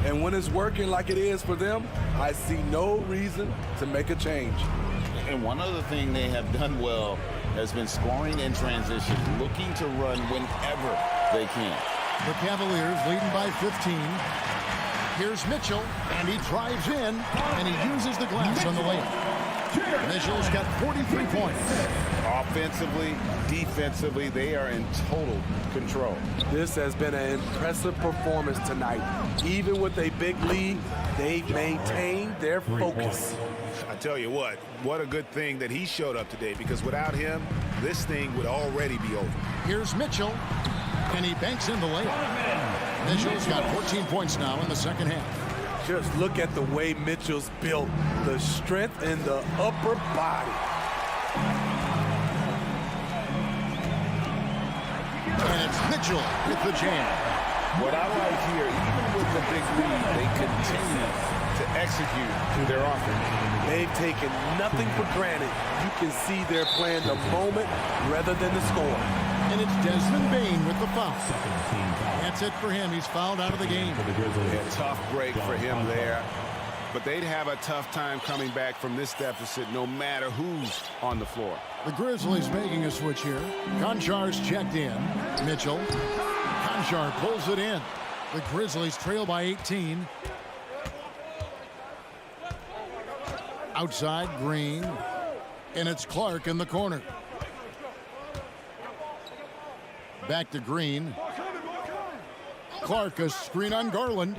And when it's working like it is for them, I see no reason to make a change. And one other thing they have done well has been scoring in transition, looking to run whenever they can. The Cavaliers leading by 15. Here's Mitchell, and he drives in, and he uses the glass on the layup. Mitchell's got 43 points. Offensively, defensively, they are in total control. This has been an impressive performance tonight. Even with a big lead, they've maintained their focus. I tell you what a good thing that he showed up today, because without him, this thing would already be over. Here's Mitchell, and he banks in the layup. Mitchell's got 14 points now in the second half. Just look at the way Mitchell's built, the strength in the upper body. And it's Mitchell with the jam. What I like here, even with the big lead, they continue to execute their offense. They've taken nothing for granted. You can see they're playing the moment rather than the score. And it's Desmond Bane with the foul. That's it for him. He's fouled out of the game. A tough break for him there. But they'd have a tough time coming back from this deficit no matter who's on the floor. The Grizzlies making a switch here. Konchar's checked in. Mitchell. Konchar pulls it in. The Grizzlies trail by 18. Outside, Green. And it's Clark in the corner. Back to Green. Clark, a screen on Garland.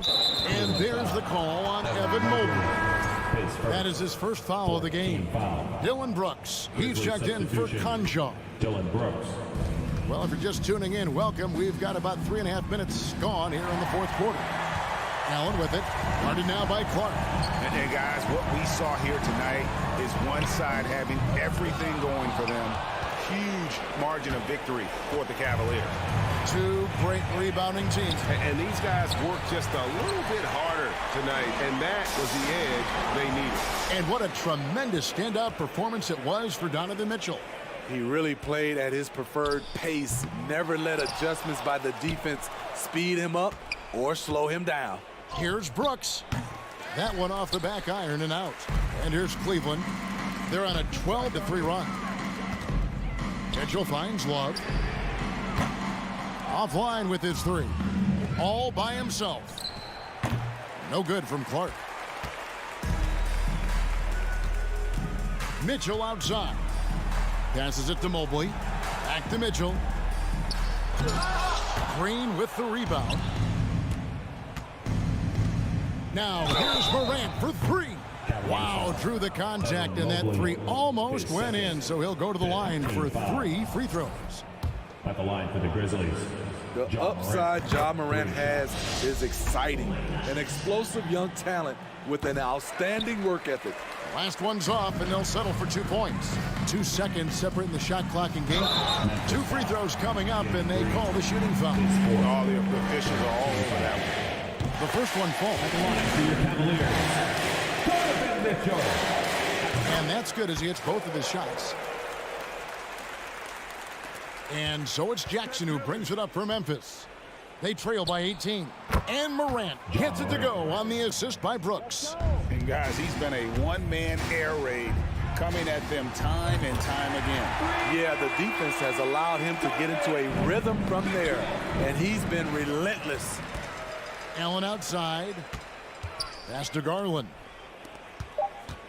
And there's the call on Evan Mobley. That is his first foul of the game. Dylan Brooks. He's checked in for Konchar. Dylan Brooks. Well, if you're just tuning in, welcome. We've got about 3.5 minutes gone here in the fourth quarter. Allen with it. Guarded now by Clark. And guys, what we saw here tonight is one side having everything going for them. Huge margin of victory for the Cavaliers. 2 great rebounding teams. And these guys worked just a little bit harder tonight, and that was the edge they needed. And what a tremendous standout performance it was for Donovan Mitchell. He really played at his preferred pace, never let adjustments by the defense speed him up or slow him down. Here's Brooks. That one off the back iron and out. And here's Cleveland. They're on a 12-3 run. Mitchell finds Love. Offline with his 3. All by himself. No good from Clark. Mitchell outside. Passes it to Mobley. Back to Mitchell. Green with the rebound. Now here's Morant for 3. Wow, drew the contact, and that 3 almost went in, so he'll go to the line for 3 free throws. At the line for the Grizzlies. The upside Ja Morant has is exciting. An explosive young talent with an outstanding work ethic. Last one's off, and they'll settle for 2 points. 2 seconds separating the shot clock and game. 2 free throws coming up, and they call the shooting foul. All the officials are all over that one. The first one falls. At the line for your Cavaliers. Donovan Mitchell. And that's good as he hits both of his shots. And so it's Jackson who brings it up for Memphis. They trail by 18. And Morant gets it to go on the assist by Brooks. And guys, he's been a one-man air raid coming at them time and time again. Yeah, the defense has allowed him to get into a rhythm from there, and he's been relentless. Allen outside. Pass to Garland.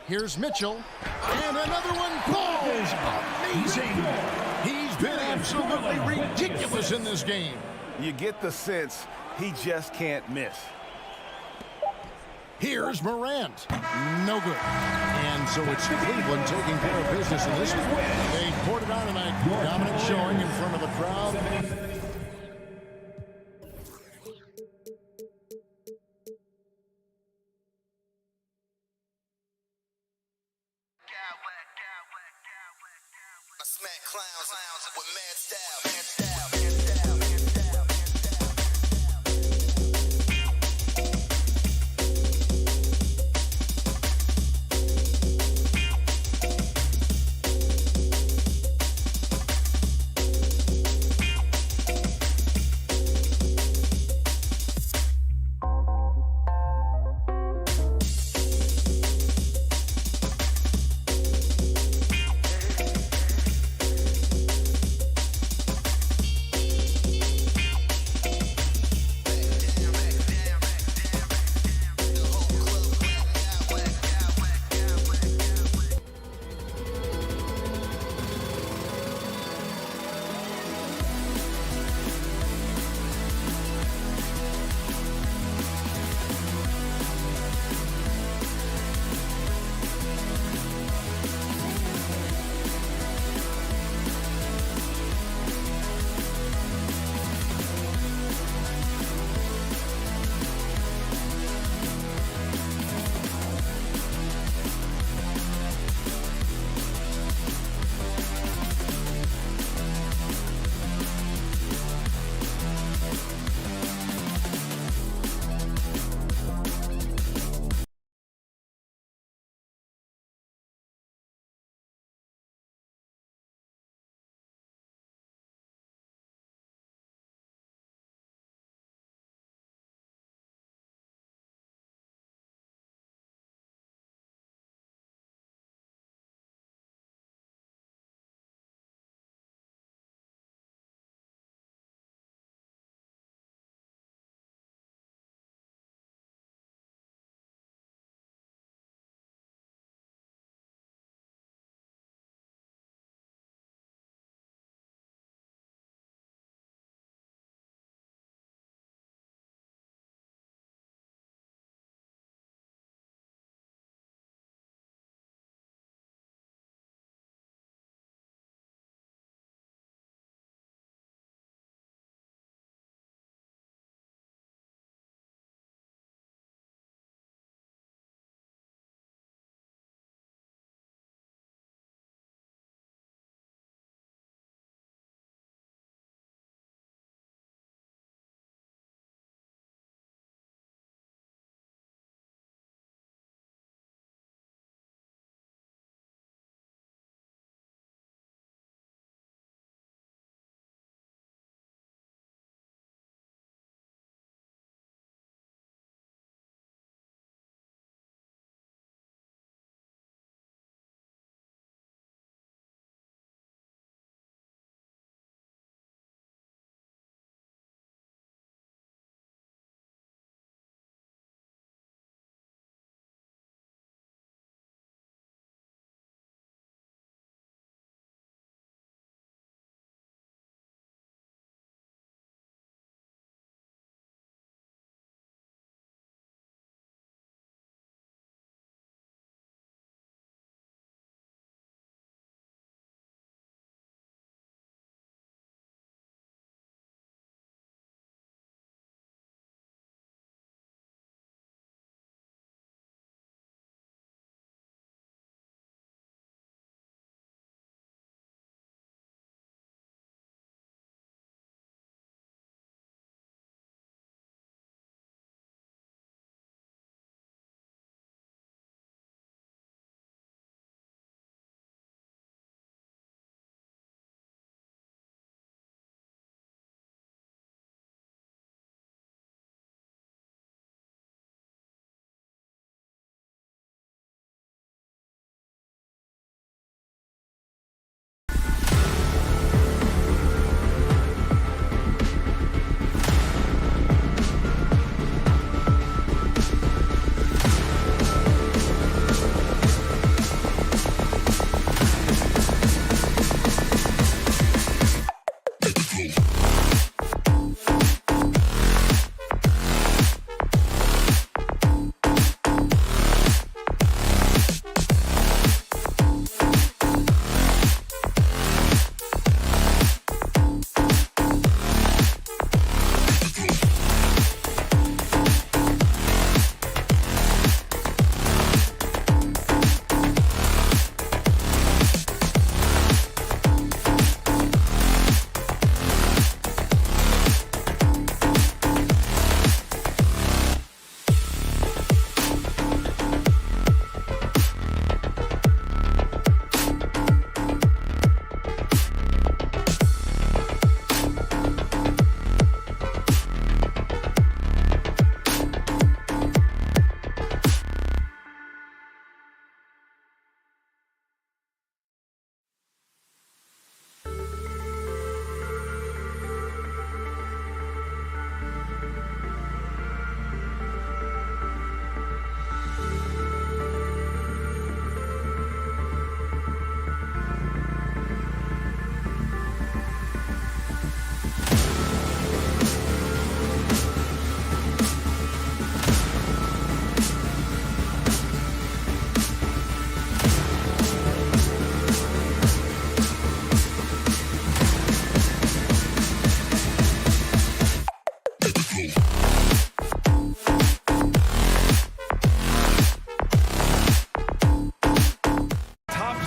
Here's Mitchell. And another one falls. Amazing. He's been absolutely ridiculous in this game. You get the sense he just can't miss. Here's Morant. No good. And so it's Cleveland taking care of business in this one. They poured it on tonight. Dominant showing in front of the crowd. I smack clowns with mad style.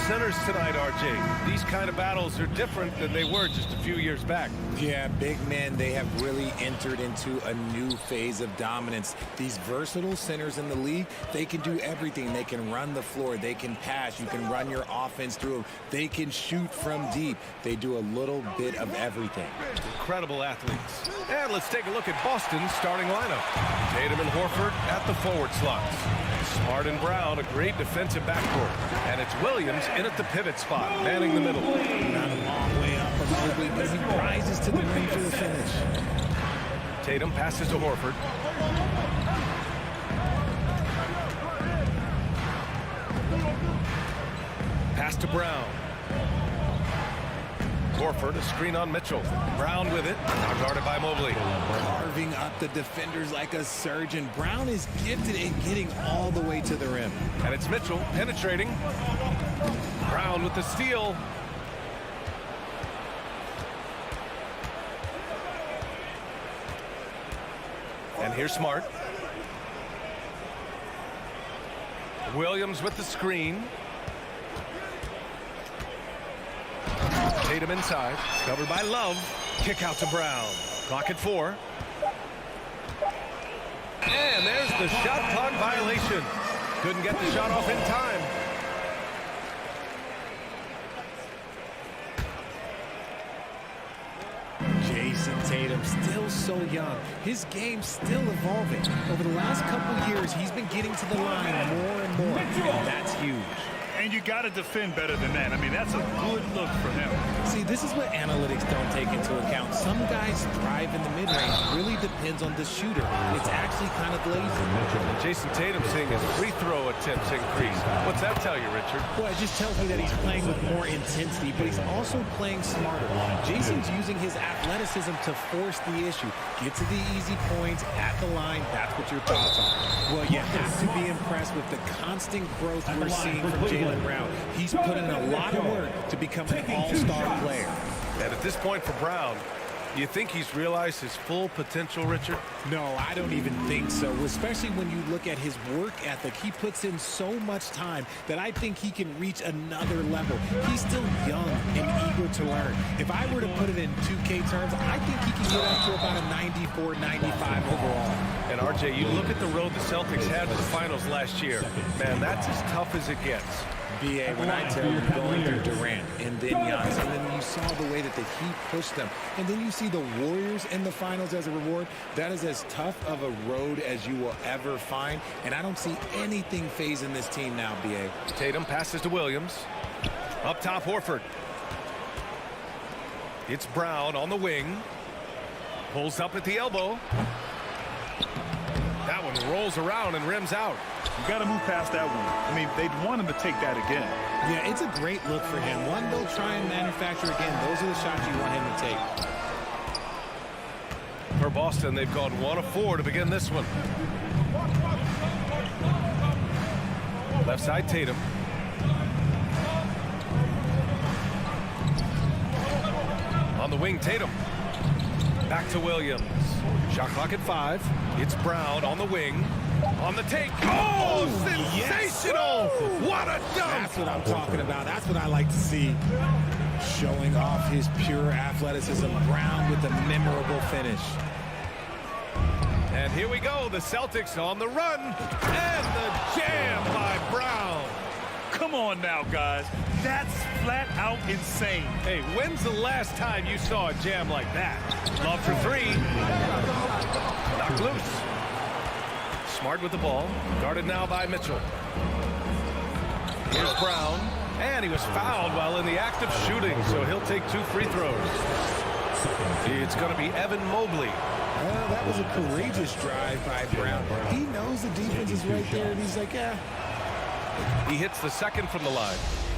Centers tonight, RJ. These kind of battles are different than they were just a few years back. Yeah, big men, they have really entered into a new phase of dominance. These versatile centers in the league, they can do everything. They can run the floor. They can pass. You can run your offense through them. They can shoot from deep. They do a little bit of everything. Incredible athletes. And let's take a look at Boston's starting lineup. Tatum and Horford at the forward slots. Smart and Brown, a great defensive backcourt. And it's Williams in at the pivot spot, manning the middle. Not a long way up from Mobley, but he rises to the rim for the finish. Tatum passes to Horford. Pass to Brown. Horford, a screen on Mitchell. Brown with it, now guarded by Mobley. Carving up the defenders like a surgeon. Brown is gifted in getting all the way to the rim. And it's Mitchell penetrating. Brown with the steal. And here's Smart. Williams with the screen. Tatum inside, covered by Love. Kick out to Brown. Clock at 4. And there's the shot clock violation. Couldn't get the shot off in time. Jason Tatum, still so young. His game's still evolving. Over the last couple years, he's been getting to the line more and more. And that's huge. And you got to defend better than that. I mean, that's a good look for him. See, this is what analytics don't take into account. Some guys thrive in the mid-range. Really depends on the shooter. It's actually kind of lazy. Jason Tatum seeing his free throw attempts increase. What's that tell you, Richard? Well, it just tells me that he's playing with more intensity, but he's also playing smarter. Jason's using his athleticism to force the issue. Get to the easy points at the line. That's what your thoughts are. Well, you have to be impressed with the constant growth we're seeing from Jaylen Brown. He's put in a lot of work to become an all-star player. And at this point for Brown, you think he's realized his full potential, Richard? No, I don't even think so, especially when you look at his work ethic. He puts in so much time that I think he can reach another level. He's still young and eager to learn. If I were to put it in 2K terms, I think he can get up to about a 94, 95 overall. And RJ, you look at the road the Celtics had to the finals last year. Man, that's as tough as it gets. BA, when I tell you, going through Durant and then Giannis, and then you saw the way that the Heat pushed them, and then you see the Warriors in the finals as a reward, that is as tough of a road as you will ever find, and I don't see anything phasing this team now, BA. Tatum passes to Williams. Up top, Horford. It's Brown on the wing. Pulls up at the elbow. That one rolls around and rims out. You got to move past that one. I mean, they'd want him to take that again. Yeah, it's a great look for him. One, they'll try and manufacture again. Those are the shots you want him to take. For Boston, they've gone 1 of 4 to begin this one. Left side, Tatum. On the wing, Tatum. Back to Williams. Shot clock at 5. It's Brown on the wing. On the take. Oh, sensational! Yes. What a dunk! That's what I'm talking about. That's what I like to see. Showing off his pure athleticism. Brown with a memorable finish. And here we go. The Celtics on the run. And the jam by Brown. Come on now, guys. That's flat out insane. Hey, when's the last time you saw a jam like that? Love for 3. Knocked loose. Smart with the ball. Guarded now by Mitchell. Here's Brown. And he was fouled while in the act of shooting, so he'll take 2 free throws. It's going to be Evan Mobley. Well, that was a courageous drive by Brown. He knows the defense is right there, and he's like, yeah. He hits the second from the line.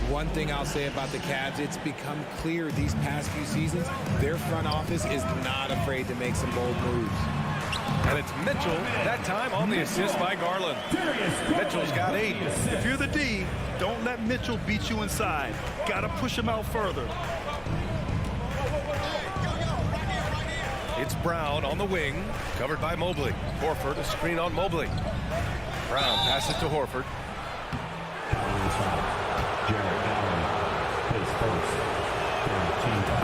One thing I'll say about the Cavs, it's become clear these past few seasons, their front office is not afraid to make some bold moves. And it's Mitchell, that time on the assist by Garland. Mitchell's got 8. If you're the D, don't let Mitchell beat you inside. Got to push him out further. It's Brown on the wing, covered by Mobley. Horford, a screen on Mobley. Brown passes to Horford.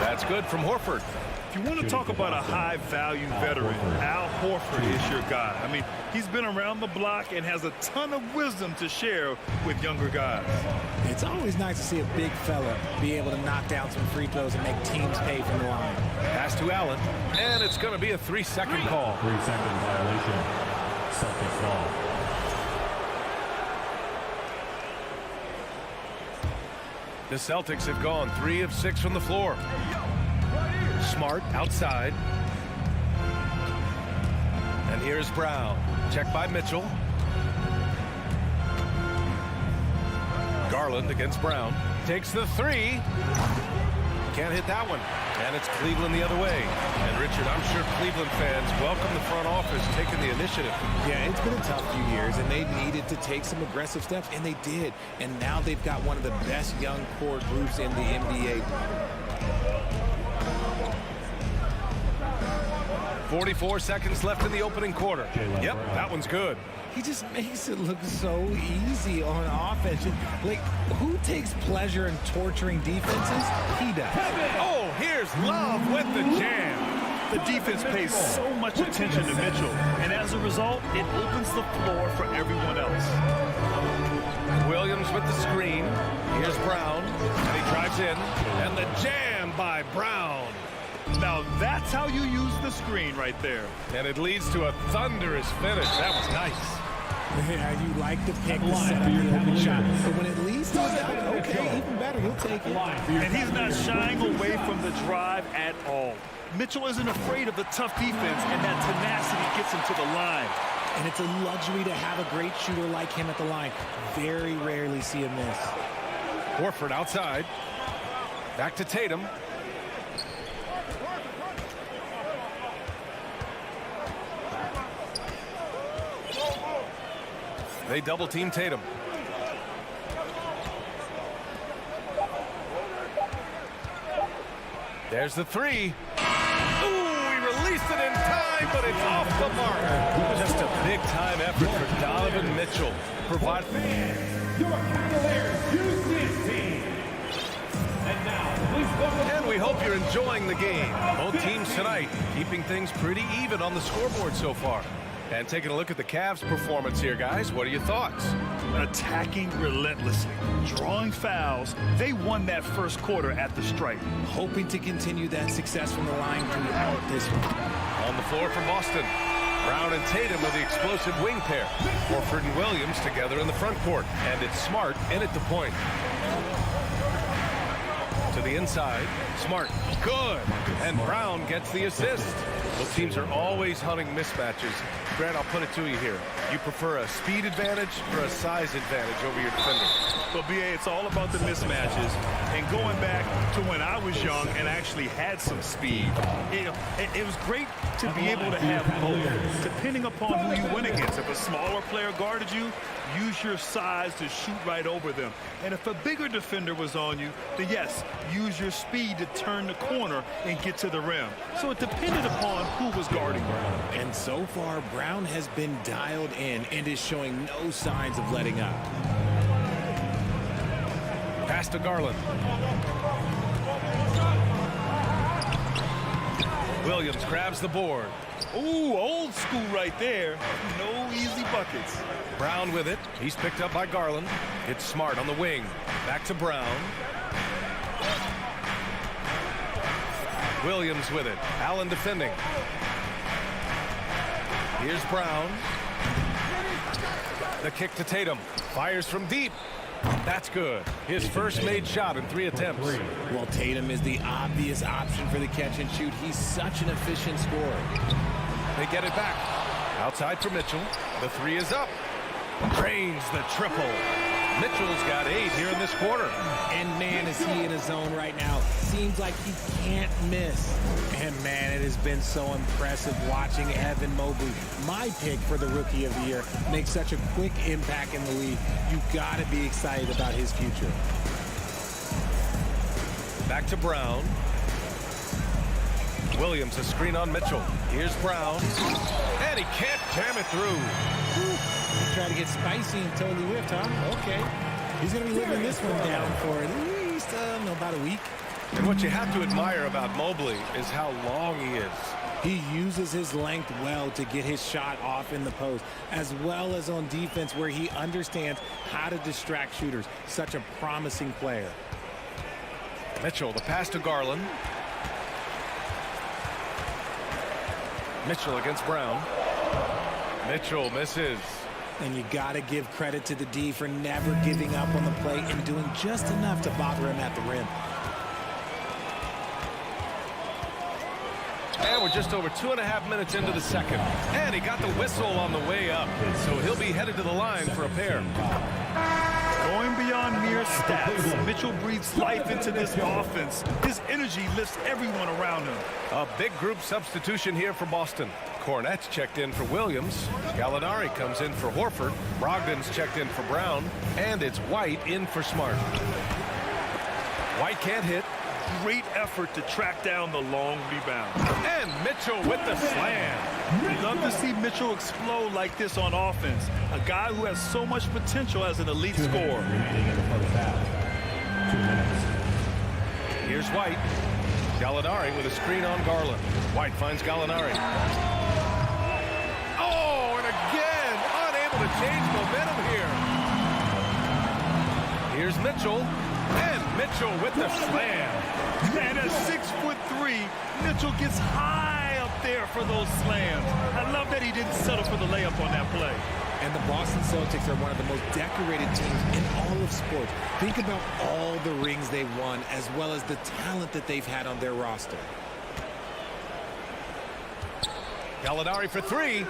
That's good from Horford. If you want to talk about a high-value veteran, Al Horford is your guy. I mean, he's been around the block and has a ton of wisdom to share with younger guys. It's always nice to see a big fella be able to knock down some free throws and make teams pay from the line. Pass to Allen, and it's going to be a 3-second call. 3-second violation. Celtics ball. The Celtics have gone 3 of 6 from the floor. Smart outside. And here's Brown. Checked by Mitchell. Garland against Brown. Takes the 3. Can't hit that one. And it's Cleveland the other way. And Richard, I'm sure Cleveland fans welcome the front office taking the initiative. Yeah, it's been a tough few years, and they needed to take some aggressive steps, and they did. And now they've got one of the best young core groups in the NBA. 44 seconds left in the opening quarter. Yep, that one's good. He just makes it look so easy on offense. Like, who takes pleasure in torturing defenses? He does. Oh, here's Love with the jam. The defense pays so much attention to Mitchell, and as a result, it opens the floor for everyone else. Williams with the screen. Here's Brown, and he drives in, and the jam by Brown. Now, that's how you use the screen right there. And it leads to a thunderous finish. That was nice. Yeah, you like to pick the setup you haven't shot. But when it leads to that, okay, even better, he'll take it. And he's not shying away from the drive at all. Mitchell isn't afraid of the tough defense, and that tenacity gets him to the line. And it's a luxury to have a great shooter like him at the line. Very rarely see him miss. Horford outside. Back to Tatum. They double-team Tatum. There's the 3. Ooh, he released it in time, but it's off the mark. Just a big-time effort for Donovan Mitchell. Your Cavaliers use this team. And now, please welcome. And we hope you're enjoying the game. Both teams tonight keeping things pretty even on the scoreboard so far. And taking a look at the Cavs' performance here, guys. What are your thoughts? Attacking relentlessly, drawing fouls. They won that first quarter at the stripe. Hoping to continue that success from the line throughout this one. On the floor from Boston, Brown and Tatum are the explosive wing pair. Horford and Williams together in the front court. And it's Smart in at the point. To the inside, Smart, good. And Brown gets the assist. Both teams are always hunting mismatches. Grant, I'll put it to you here. You prefer a speed advantage or a size advantage over your defender? Well, BA, it's all about the mismatches. And going back to when I was young and actually had some speed, it was great to be able to have both, depending upon who you went against. If a smaller player guarded you, use your size to shoot right over them. And if a bigger defender was on you, then yes, use your speed to turn the corner and get to the rim. So it depended upon who was guarding you. And so far, Brown has been dialed in and is showing no signs of letting up. Pass to Garland. Williams grabs the board. Ooh, old school right there. No easy buckets. Brown with it. He's picked up by Garland. It's Smart on the wing. Back to Brown. Williams with it. Allen defending. Here's Brown. The kick to Tatum. Fires from deep. That's good. His first made shot in 3 attempts. Well, Tatum is the obvious option for the catch and shoot. He's such an efficient scorer. They get it back. Outside for Mitchell. The 3 is up. Drains the triple. Mitchell's got 8 here in this quarter. And man, is he in his zone right now. Seems like he can't miss. And man, it has been so impressive watching Evan Mobley, my pick for the Rookie of the Year, make such a quick impact in the league. You got to be excited about his future. Back to Brown. Williams a screen on Mitchell. Here's Brown. And he can't jam it through. Try to get spicy and totally whiffed, huh? Okay. He's going to be living this one down for at least about a week. And what you have to admire about Mobley is how long he is. He uses his length well to get his shot off in the post, as well as on defense where he understands how to distract shooters. Such a promising player. Mitchell, the pass to Garland. Mitchell against Brown. Mitchell misses. And you got to give credit to the D for never giving up on the play and doing just enough to bother him at the rim. And we're just over 2.5 minutes into the second. And he got the whistle on the way up. So he'll be headed to the line for a pair. Going beyond mere stats, Mitchell breathes life into this offense. His energy lifts everyone around him. A big group substitution here for Boston. Cornette's checked in for Williams. Gallinari comes in for Horford. Brogdon's checked in for Brown. And it's White in for Smart. White can't hit. Great effort to track down the long rebound. And Mitchell with the slam. We'd love to see Mitchell explode like this on offense. A guy who has so much potential as an elite scorer. Here's White. Gallinari with a screen on Garland. White finds Gallinari. Oh, and again, unable to change momentum here. Here's Mitchell. And Mitchell with the slam. And at 6'3", Mitchell gets high up there for those slams. I love that he didn't settle for the layup on that play. And the Boston Celtics are one of the most decorated teams in all of sports. Think about all the rings they've won, as well as the talent that they've had on their roster. Gallinari for three.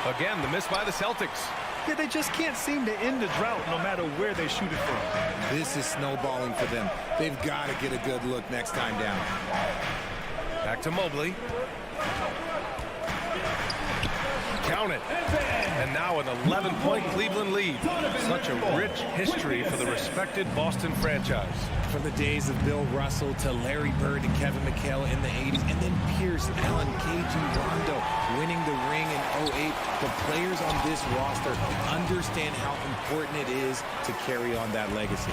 Again, the miss by the Celtics. Yeah, they just can't seem to end the drought no matter where they shoot it from. This is snowballing for them. They've got to get a good look next time down. Back to Mobley. Count it. And now an 11-point Cleveland lead. Such a rich history for the respected Boston franchise. From the days of Bill Russell to Larry Bird and Kevin McHale in the 80s, and then Pierce, Allen, KG, Rondo winning the ring in 08. The players on this roster understand how important it is to carry on that legacy.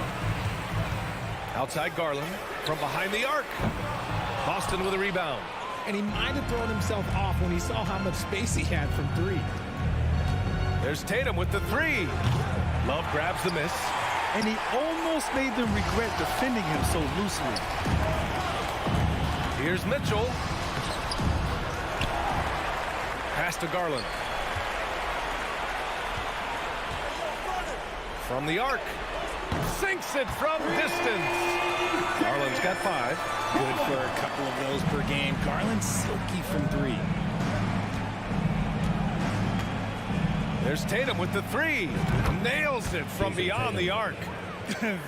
Outside Garland from behind the arc. Boston with a rebound. And he might have thrown himself off when he saw how much space he had from three. There's Tatum with the three. Love grabs the miss. And he almost made them regret defending him so loosely. Here's Mitchell. Pass to Garland. From the arc. Sinks it from distance. Garland's got 5. Good for a couple of those per game. Garland silky from three. There's Tatum with the three. Nails it from beyond the arc.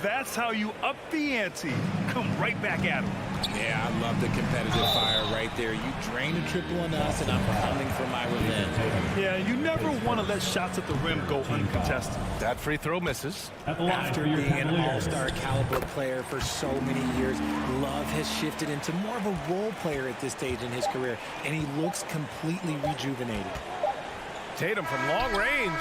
That's how you up the ante. Come right back at him. Yeah, I love the competitive fire right there. You drain a triple on us, and I'm coming for my revenge. Yeah, you never want to let shots at the rim go uncontested. That free throw misses. After being an all-star caliber player for so many years, Love has shifted into more of a role player at this stage in his career, and he looks completely rejuvenated. Tatum from long range.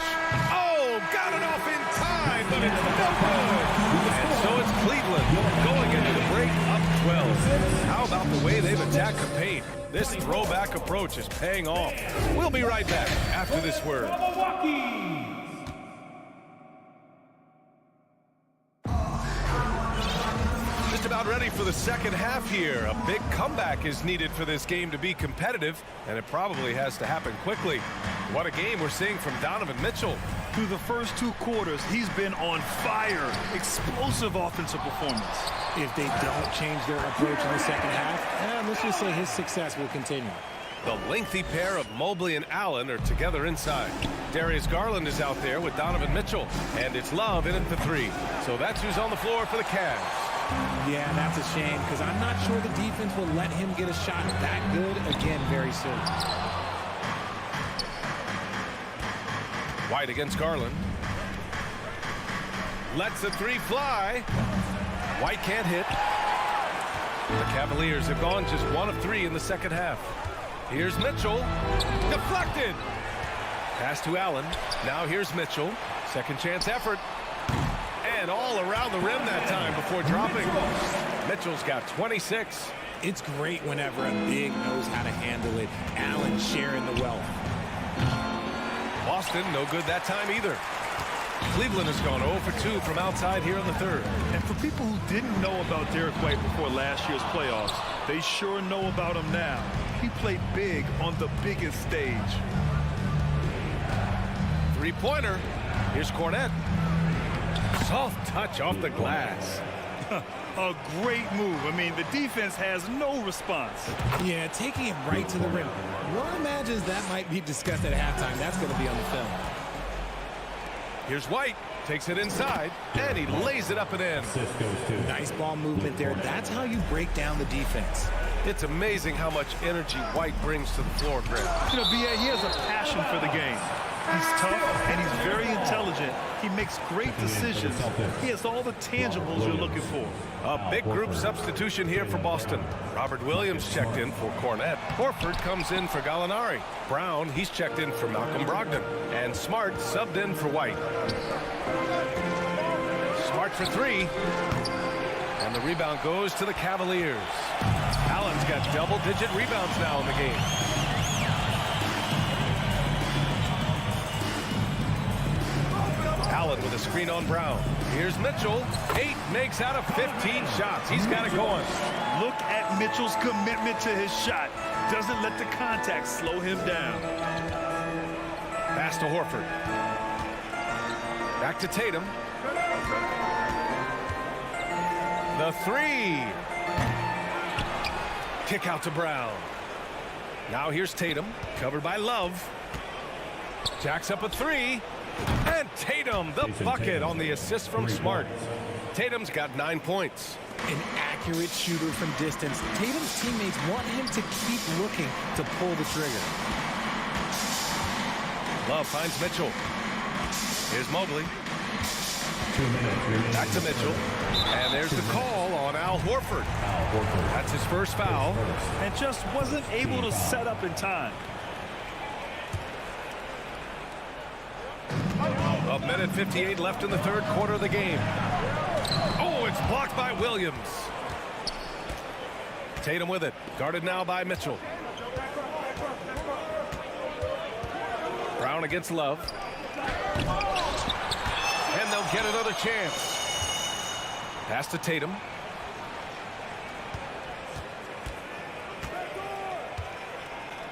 Oh, got it off in time, but it's no good. And so it's Cleveland going into the break up 12. How about the way they've attacked the paint? This throwback approach is paying off. We'll be right back after this word. Just about ready for the second half here. A big comeback is needed for this game to be competitive, and it probably has to happen quickly. What a game we're seeing from Donovan Mitchell. Through the first 2 quarters, he's been on fire. Explosive offensive performance. If they don't change their approach in the second half, let's just say his success will continue. The lengthy pair of Mobley and Allen are together inside. Darius Garland is out there with Donovan Mitchell, and it's Love in at the 3. So that's who's on the floor for the Cavs. Yeah, that's a shame because I'm not sure the defense will let him get a shot that good again very soon. White against Garland. Lets the 3 fly. White can't hit. The Cavaliers have gone just 1 of 3 in the second half. Here's Mitchell. Deflected. Pass to Allen. Now here's Mitchell. Second chance effort. And all around the rim that time before dropping. Mitchell's got 26. It's great whenever a big knows how to handle it. Allen sharing the wealth. Boston, no good that time either. Cleveland has gone 0 for 2 from outside here in the third. And for people who didn't know about Derek White before last year's playoffs, they sure know about him now. He played big on the biggest stage. Three-pointer. Here's Cornette. Soft touch off the glass. A great move. I mean, the defense has no response. Yeah, taking it right to the rim. One imagines that might be discussed at halftime. That's going to be on the film. Here's White. Takes it inside, and he lays it up and in. Nice ball movement there. That's how you break down the defense. It's amazing how much energy White brings to the floor, Greg. You know, B.A., he has a passion for the game. He's tough, and he's very intelligent. He makes great decisions. He has all the tangibles you're looking for. A big group substitution here for Boston. Robert Williams checked in for Cornette. Horford comes in for Gallinari. Brown, he's checked in for Malcolm Brogdon. And Smart subbed in for White. Smart for 3. And the rebound goes to the Cavaliers. Allen's got double-digit rebounds now in the game. Allen with a screen on Brown. Here's Mitchell. 8 makes out of 15 shots. He's got it going. Look at Mitchell's commitment to his shot. Doesn't let the contact slow him down. Pass to Horford. Back to Tatum. The 3. Kick out to Brown. Now here's Tatum. Covered by Love. Jacks up a 3. And Tatum, the bucket on the assist from Smart. Tatum's got 9 points. An accurate shooter from distance. Tatum's teammates want him to keep looking to pull the trigger. Love finds Mitchell. Here's Mobley. Back to Mitchell. And there's the call on Al Horford. That's his first foul. And just wasn't able to set up in time. A minute 58 left in the third quarter of the game. Oh, it's blocked by Williams. Tatum with it. Guarded now by Mitchell. Brown against Love. And they'll get another chance. Pass to Tatum.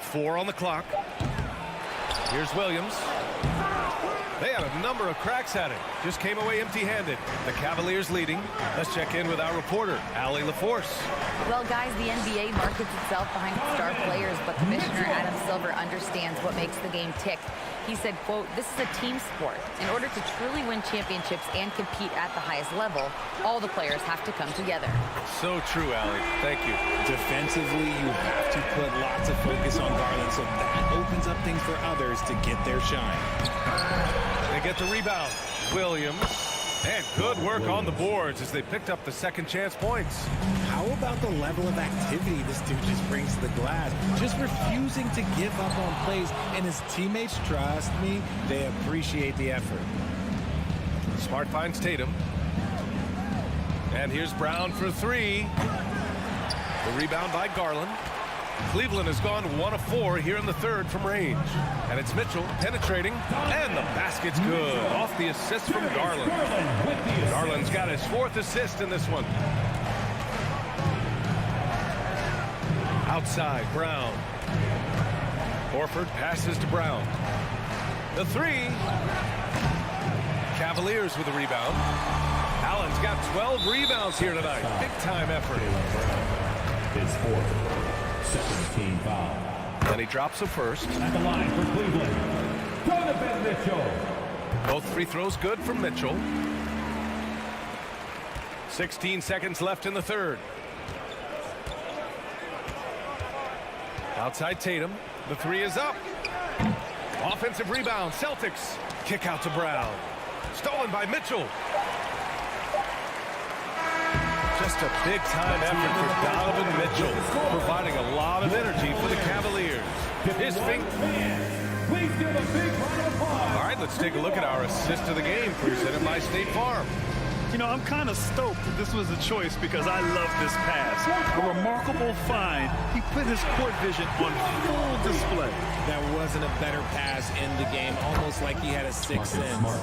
Four on the clock. Here's Williams. They had a number of cracks at it. Just came away empty-handed. The Cavaliers leading. Let's check in with our reporter, Allie LaForce. Well, guys, the NBA markets itself behind its star players, but Commissioner Adam Silver understands what makes the game tick. He said, quote, "This is a team sport. In order to truly win championships and compete at the highest level, all the players have to come together." So true, Allie. Thank you. Defensively, you have to put lots of focus on Garland, so that opens up things for others to get their shine. They get the rebound. Williams. And good work on the boards as they picked up the second chance points. How about the level of activity this dude just brings to the glass? Just refusing to give up on plays, and his teammates, trust me, they appreciate the effort. Smart finds Tatum. And here's Brown for 3. The rebound by Garland. Cleveland has gone 1 of 4 here in the third from range. And it's Mitchell penetrating, and the basket's good. Off the assist from Garland. Garland's got his 4th assist in this one. Outside, Brown. Horford passes to Brown. The 3. Cavaliers with a rebound. Allen's got 12 rebounds here tonight. Big-time effort. His 4th. Second team foul. And he drops a first. At the line for Cleveland, Donovan Mitchell. Both free throws good from Mitchell. 16 seconds left in the third. Outside Tatum. The 3 is up. Offensive rebound. Celtics. Kick out to Brown. Stolen by Mitchell. Just a big-time effort for Donovan Mitchell, providing a lot of energy for the Cavaliers. His finger. Please give a big round of applause. All right, let's take a look at our assist of the game presented by State Farm. You know, I'm kind of stoked that this was a choice because I love this pass. A remarkable find. He put his court vision on full display. That wasn't a better pass in the game, almost like he had a sixth sense.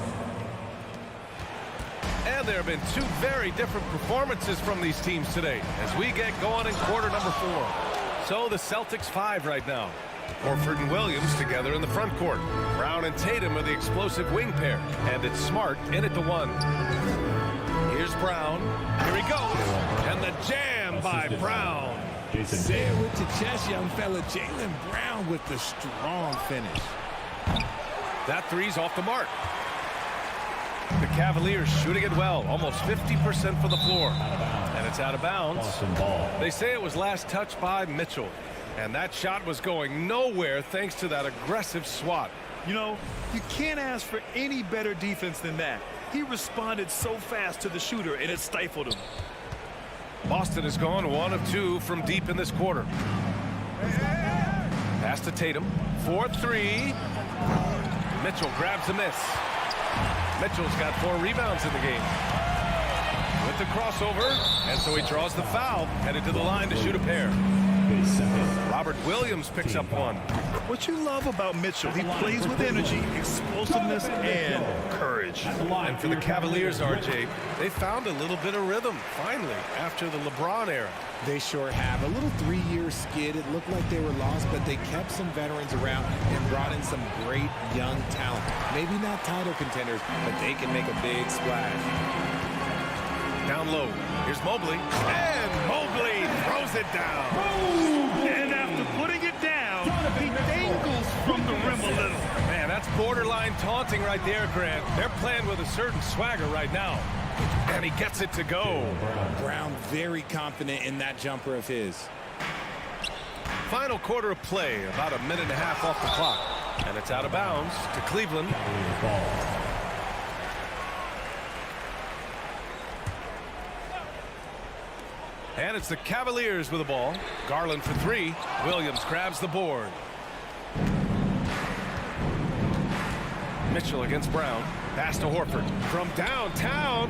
And there have been two very different performances from these teams today as we get going in quarter number 4. So the Celtics 5 right now. Horford and Williams together in the front court. Brown and Tatum are the explosive wing pair. And it's Smart in at the 1. Here's Brown. Here he goes. And the jam by Brown. Say it with your chest, young fella. Jaylen Brown with the strong finish. That three's off the mark. The Cavaliers shooting it well. Almost 50% from the floor. And it's out of bounds. They say it was last touched by Mitchell. And that shot was going nowhere thanks to that aggressive swat. You know, you can't ask for any better defense than that. He responded so fast to the shooter, and it stifled him. Boston has gone 1 of 2 from deep in this quarter. Pass to Tatum. 4-3. Mitchell grabs a miss. Mitchell's got 4 rebounds in the game. With the crossover, and so he draws the foul, headed to the line to shoot a pair. Robert Williams picks up 1. What you love about Mitchell, he plays with energy, explosiveness, and courage. And for the Cavaliers, RJ, they found a little bit of rhythm, finally, after the LeBron era. They sure have. A little 3-year skid. It looked like they were lost, but they kept some veterans around and brought in some great young talent. Maybe not title contenders, but they can make a big splash. Down low. Here's Mobley. And Mobley throws it down. And after putting it down, he dangles from the rim a little. Man, that's borderline taunting right there, Grant. They're playing with a certain swagger right now. And he gets it to go. Brown very confident in that jumper of his. Final quarter of play, about a minute and a half off the clock. And it's out of bounds to Cleveland. And it's the Cavaliers with the ball. Garland for 3. Williams grabs the board. Mitchell against Brown. Pass to Horford. From downtown,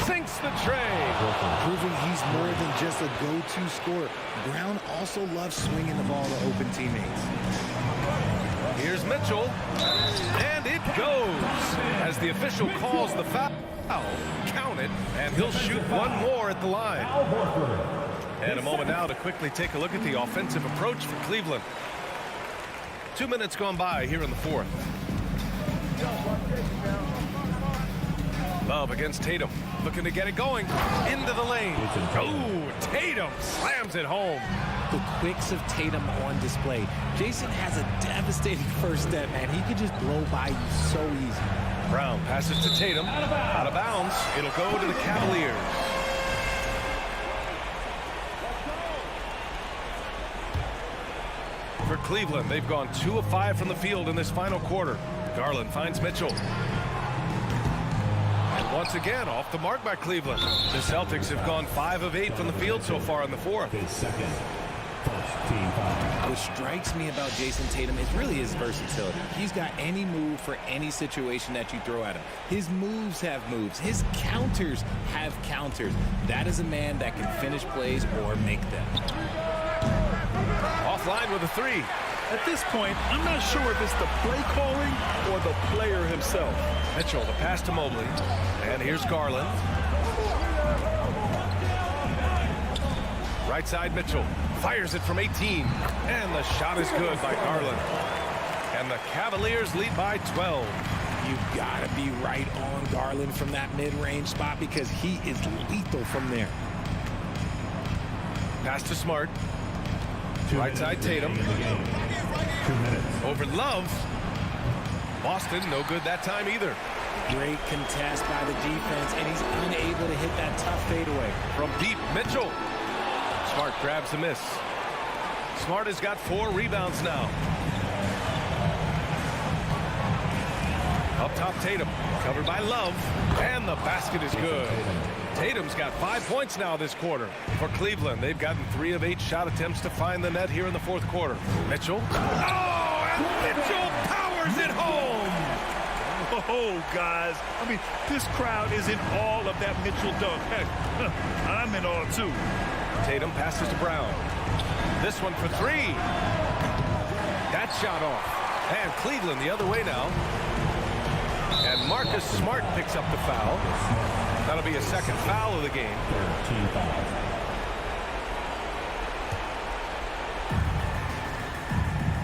sinks the tray. Proving he's more than just a go-to scorer. Brown also loves swinging the ball to open teammates. Here's Mitchell. And it goes. As the official calls the foul. Count it, and he'll shoot 1 more at the line. And a moment now to quickly take a look at the offensive approach for Cleveland. 2 minutes gone by here in the 4th. Love against Tatum, looking to get it going into the lane. Oh, Tatum slams it home. The quicks of Tatum on display. Jason has a devastating first step, man. He could just blow by you so easy. Brown passes to Tatum. Out of bounds. It'll go to the Cavaliers. For Cleveland, they've gone 2 of 5 from the field in this final quarter. Garland finds Mitchell. And once again, off the mark by Cleveland. The Celtics have gone 5 of 8 from the field so far in the 4th. What strikes me about Jason Tatum is really his versatility. He's got any move for any situation that you throw at him. His moves have moves. His counters have counters. That is a man that can finish plays or make them. Offline with a 3. At this point, I'm not sure if it's the play calling or the player himself. Mitchell, the pass to Mobley. And here's Garland. Right side, Mitchell. Fires it from 18. And the shot is good by Garland. And the Cavaliers lead by 12. You've got to be right on Garland from that mid-range spot because he is lethal from there. Pass to Smart. Right side, Tatum. 2 minutes. Over Love. Boston, no good that time either. Great contest by the defense, and he's unable to hit that tough fadeaway. From deep, Mitchell. Smart grabs a miss. Smart has got 4 rebounds now. Up top, Tatum. Covered by Love. And the basket is good. Tatum's got 5 points now this quarter. For Cleveland, they've gotten 3 of 8 shot attempts to find the net here in the fourth quarter. Mitchell. Oh, and Mitchell powers it home. Oh, guys. I mean, this crowd is in awe of that Mitchell dunk. Heck, I'm in awe, too. Tatum passes to Brown. This one for 3. That shot off. And Cleveland the other way now. And Marcus Smart picks up the foul. That'll be a second foul of the game.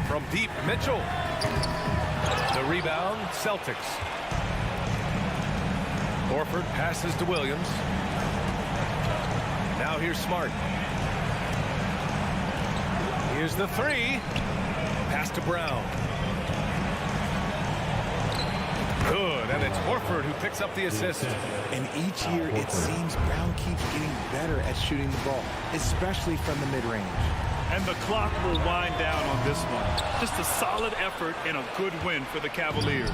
From deep, Mitchell. The rebound, Celtics. Horford passes to Williams. Now here's Smart. Here's the 3. Pass to Brown. Good, and it's Horford who picks up the assist. And each year it seems Brown keeps getting better at shooting the ball, especially from the mid-range. And the clock will wind down on this one. Just a solid effort and a good win for the Cavaliers.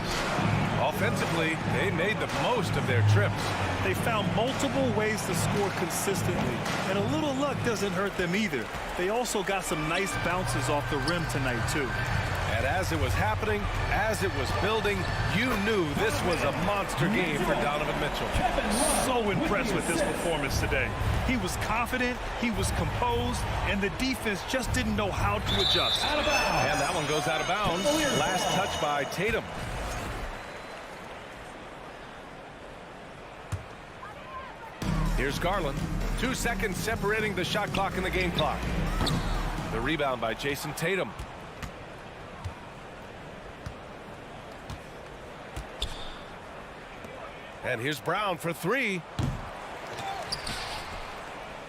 Offensively, they made the most of their trips. They found multiple ways to score consistently, and a little luck doesn't hurt them either. They also got some nice bounces off the rim tonight, too. And as it was happening, as it was building, you knew this was a monster game for Donovan Mitchell. So impressed with this performance today. He was confident, he was composed, and the defense just didn't know how to adjust. And that one goes out of bounds. Last touch by Tatum. Here's Garland. 2 seconds separating the shot clock and the game clock. The rebound by Jason Tatum. And here's Brown for 3.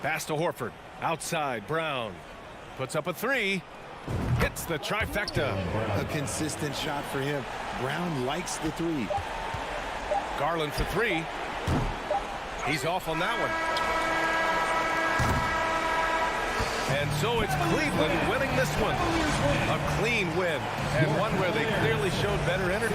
Pass to Horford. Outside, Brown. Puts up a 3. Hits the trifecta. A consistent shot for him. Brown likes the 3. Garland for 3. He's off on that one. And so it's Cleveland winning this one. A clean win, and one where they clearly showed better energy.